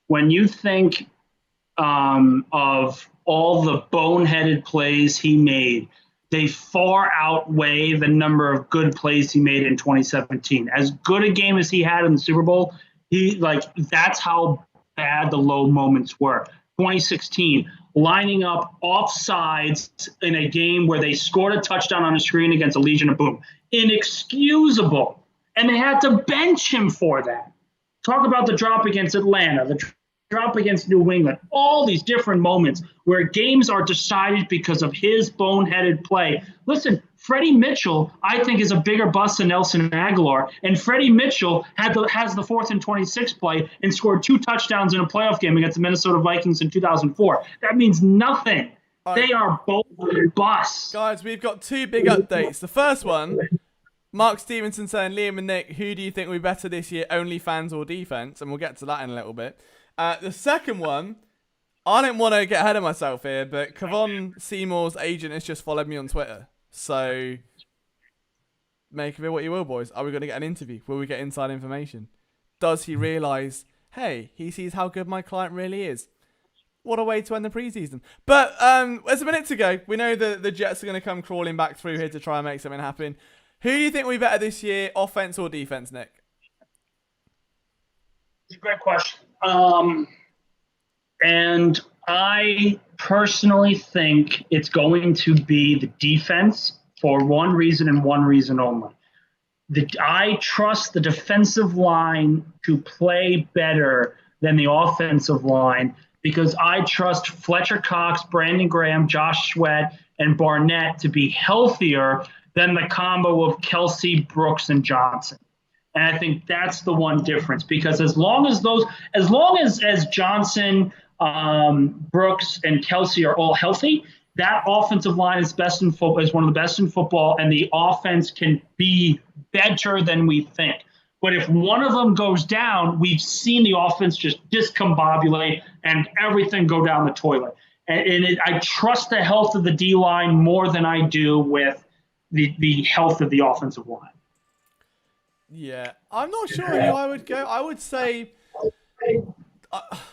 When you think of all the boneheaded plays he made, they far outweigh the number of good plays he made in 2017. As good a game as he had in the Super Bowl, that's how bad the low moments were. 2016, lining up offsides in a game where they scored a touchdown on a screen against a Legion of Boom. Inexcusable. And they had to bench him for that. Talk about the drop against Atlanta, the drop against New England, all these different moments where games are decided because of his boneheaded play. Listen, Freddie Mitchell, I think, is a bigger bust than Nelson Aguilar. And Freddie Mitchell has the 4th and 26 play and scored 2 touchdowns in a playoff game against the Minnesota Vikings in 2004. That means nothing. They are both busts. Guys, we've got 2 big updates. The first one, Mark Stevenson saying, Liam and Nick, who do you think will be better this year, OnlyFans or defense? And we'll get to that in a little bit. The second one, I don't want to get ahead of myself here, but Kevon Seymour's agent has just followed me on Twitter. So, make of it what you will, boys. Are we going to get an interview? Will we get inside information? Does he realise, hey, he sees how good my client really is? What a way to end the preseason. But there's a minute to go. We know that the Jets are going to come crawling back through here to try and make something happen. Who do you think will be better this year, offense or defense, Nick? It's a great question. And I personally think it's going to be the defense for one reason and one reason only. I trust the defensive line to play better than the offensive line because I trust Fletcher Cox, Brandon Graham, Josh Sweat, and Barnett to be healthier than the combo of Kelsey, Brooks, and Johnson. And I think that's the one difference because as long as Johnson, Brooks, and Kelsey are all healthy, that offensive line is one of the best in football, and the offense can be better than we think. But if one of them goes down, we've seen the offense just discombobulate and everything go down the toilet. I trust the health of the D-line more than I do with the health of the offensive line. Yeah, I'm not sure who I would go. I would say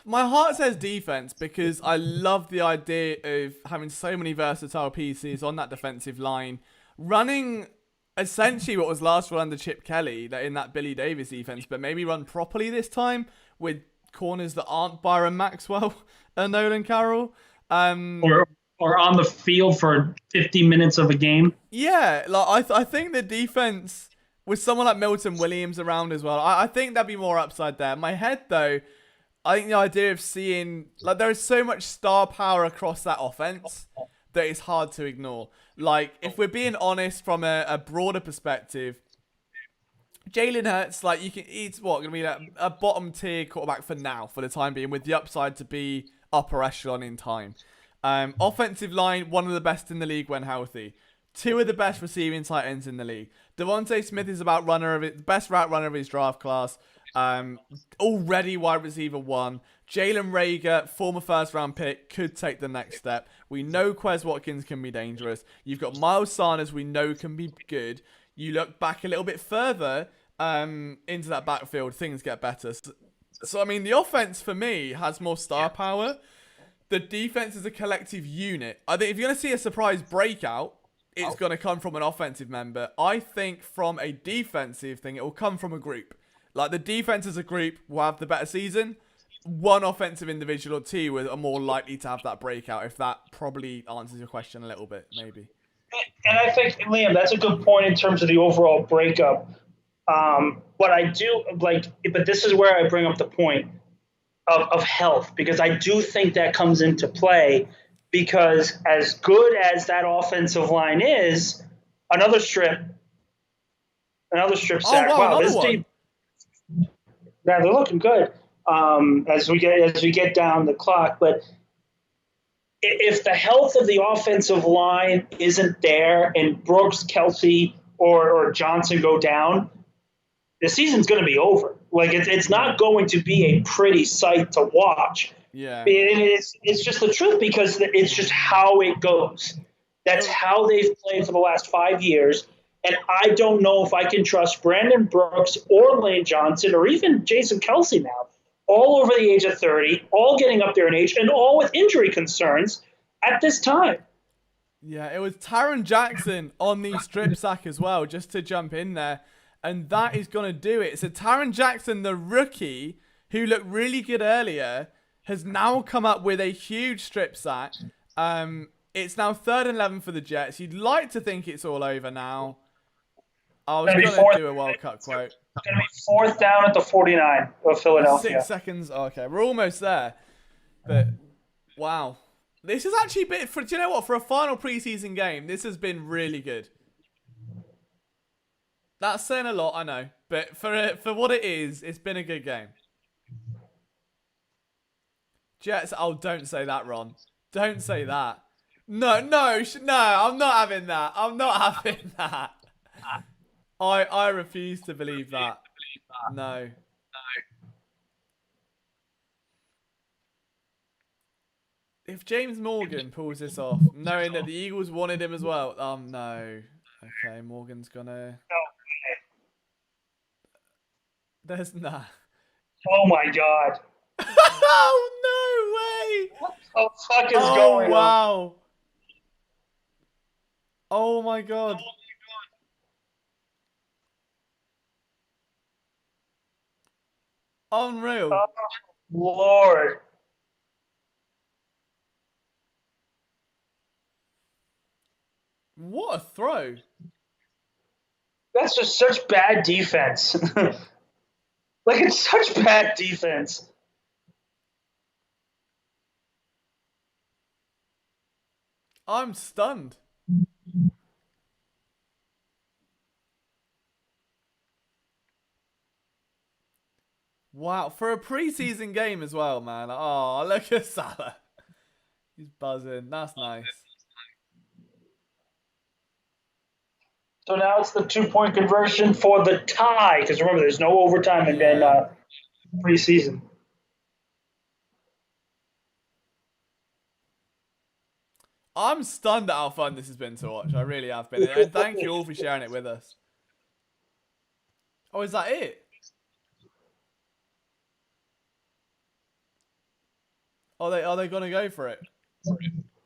my heart says defense because I love the idea of having so many versatile pieces on that defensive line, running essentially what was last run under Chip Kelly in that Billy Davis defense, but maybe run properly this time with corners that aren't Byron Maxwell and Nolan Carroll. Or on the field for 50 minutes of a game. Yeah, I think the defense with someone like Milton Williams around as well, I think there'd be more upside there. In my head, though, I think the idea of seeing there is so much star power across that offense that it's hard to ignore. If we're being honest from a broader perspective, Jalen Hurts, he's going to be a bottom tier quarterback for now, for the time being, with the upside to be upper echelon in time. Offensive line, one of the best in the league when healthy. two of the best receiving tight ends in the league. Devontae Smith is best route runner of his draft class. Already wide receiver 1. Jalen Reagor, former first-round pick, could take the next step. We know Quez Watkins can be dangerous. You've got Miles Sanders, we know can be good. You look back a little bit further into that backfield, things get better. So, I mean, the offense, for me, has more star power. The defense is a collective unit. I think if you're going to see a surprise breakout, it's going to come from an offensive member. I think from a defensive thing, it will come from a group. Like, the defense as a group will have the better season. One offensive individual or two are more likely to have that breakout, if that probably answers your question a little bit, maybe. And I think, Liam, that's a good point in terms of the overall breakup. But I do but this is where I bring up the point of health, because I do think that comes into play, because as good as that offensive line is, another strip sack. Oh, wow, this team. Yeah, they're looking good as we get down the clock. But if the health of the offensive line isn't there, and Brooks, Kelsey, or Johnson go down, the season's going to be over. Like, it's not going to be a pretty sight to watch. Yeah, it's just the truth, because it's just how it goes. That's how they've played for the last 5 years. And I don't know if I can trust Brandon Brooks or Lane Johnson or even Jason Kelsey now, all over the age of 30, all getting up there in age, and all with injury concerns at this time. Yeah, it was Taron Jackson on the strip sack as well, just to jump in there. And that is going to do it. So Taron Jackson, the rookie, who looked really good earlier, has now come up with a huge strip sack. It's now 3rd and 11 for the Jets. You'd like to think it's all over now. I was going to do a World Cup quote. It's going to be 4th down at the 49 of Philadelphia. 6 seconds. Okay, we're almost there. But, wow. This is actually do you know what? For a final preseason game, this has been really good. That's saying a lot, I know. But for what it is, it's been a good game. Jets, don't say that, Ron. Don't say that. No, I'm not having that. I'm not having that. I refuse to believe that. No. If James Morgan pulls this off, knowing that the Eagles wanted him as well, no. Okay, Morgan's gonna... There's nah. Oh my God. Oh, no way. What the fuck is going on? Wow. Oh my God. Unreal. Oh, Lord. What a throw. That's just such bad defense. Like, it's such bad defense. I'm stunned. Wow, for a preseason game as well, man. Oh, look at Salah. He's buzzing. That's nice. So now it's the 2-point conversion for the tie, because remember, there's no overtime in preseason. I'm stunned at how fun this has been to watch. I really have been. And thank you all for sharing it with us. Oh, is that it? Are they going to go for it?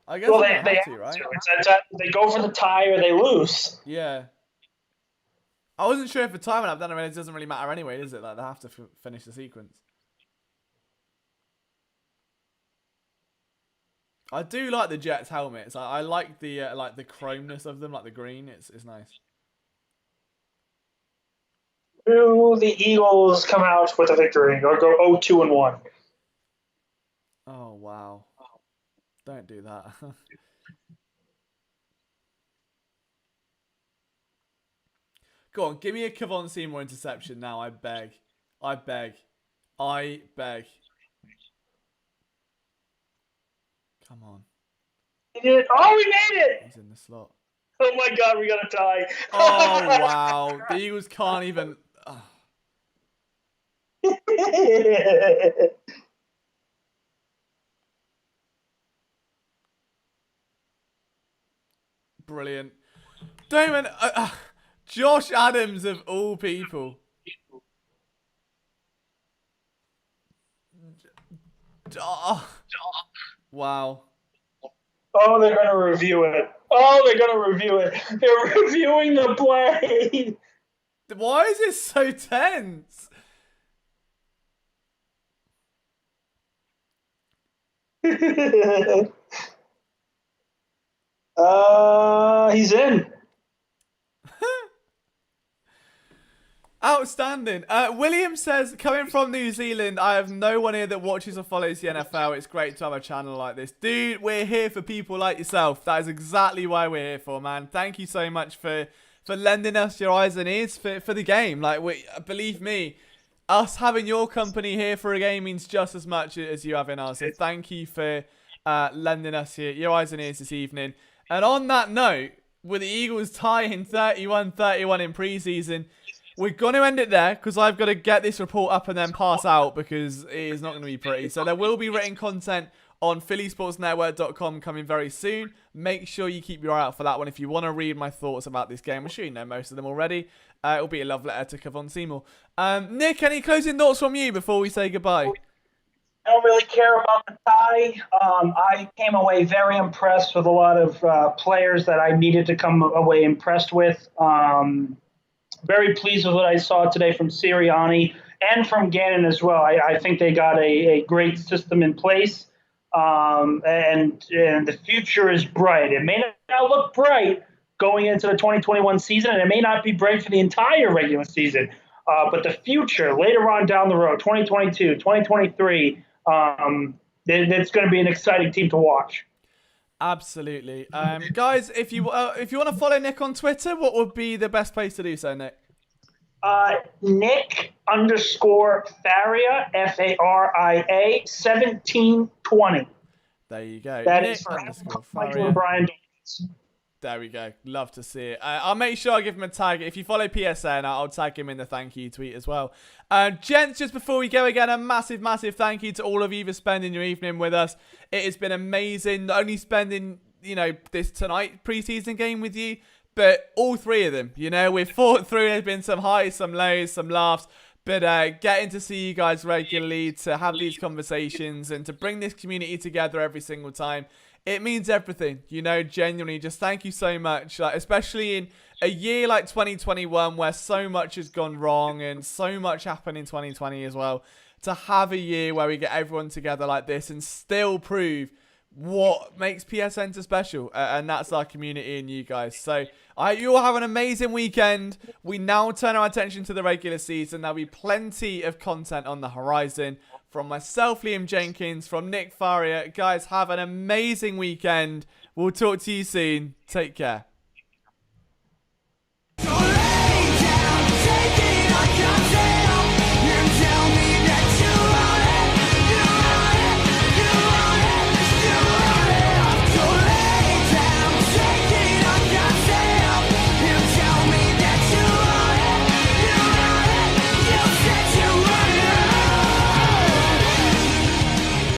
I guess they have to, right? They go for the tie or they lose. Yeah. I wasn't sure if the time went up then. I mean, it doesn't really matter anyway, does it? Like, they have to finish the sequence. I do like the Jets helmets. I like the chromeness of them, like the green. It's nice. Do the Eagles come out with a victory or go 0-2-1? Oh wow! Don't do that. Go on, give me a Kevon Seymour interception now. I beg. I beg. I beg. Come on. He did it. Oh, we made it! He's in the slot. Oh my God, we got a tie. Oh, wow. The Eagles can't even... Brilliant. Damon, Josh Adams of all people. Wow. Oh, they're gonna review it. Oh, they're gonna review it. They're reviewing the play. Why is it so tense? He's in. Outstanding. William says, coming from New Zealand, I have no one here that watches or follows the NFL. It's great to have a channel like this. Dude, we're here for people like yourself. That is exactly why we're here for, man. Thank you so much for lending us your eyes and ears for the game. Like, believe me, us having your company here for a game means just as much as you having ours. So thank you for lending us your eyes and ears this evening. And on that note, with the Eagles tying 31-31 in preseason, we're going to end it there because I've got to get this report up and then pass out because it is not going to be pretty. So there will be written content on phillysportsnetwork.com coming very soon. Make sure you keep your eye out for that one if you want to read my thoughts about this game. I'm sure you know most of them already. It'll be a love letter to Kevon Seymour. Nick, any closing thoughts from you before we say goodbye? I don't really care about the tie. I came away very impressed with a lot of players that I needed to come away impressed with. Very pleased with what I saw today from Sirianni and from Gannon as well. I think they got a great system in place, and the future is bright. It may not look bright going into the 2021 season, and it may not be bright for the entire regular season, but the future later on down the road, 2022, 2023, it's going to be an exciting team to watch. Absolutely. Guys, if you want to follow Nick on Twitter, what would be the best place to do so, Nick? Nick _Faria, Faria 1720. There you go. That Nick is for Faria. and Brian. There we go. Love to see it. I'll make sure I give him a tag. If you follow PSN, I'll tag him in the thank you tweet as well. Gents, just before we go again, a massive, massive thank you to all of you for spending your evening with us. It has been amazing. Not only spending, this tonight preseason game with you, but all three of them. We've fought through. There's been some highs, some lows, some laughs. But getting to see you guys regularly, to have these conversations, and to bring this community together every single time, it means everything, genuinely. Just thank you so much, especially in a year like 2021 where so much has gone wrong and so much happened in 2020 as well. To have a year where we get everyone together like this and still prove what makes PSN so special, and that's our community and you guys. So you all have an amazing weekend. We now turn our attention to the regular season. There'll be plenty of content on the horizon from myself, Liam Jenkins, from Nick Faria. Guys, have an amazing weekend. We'll talk to you soon. Take care.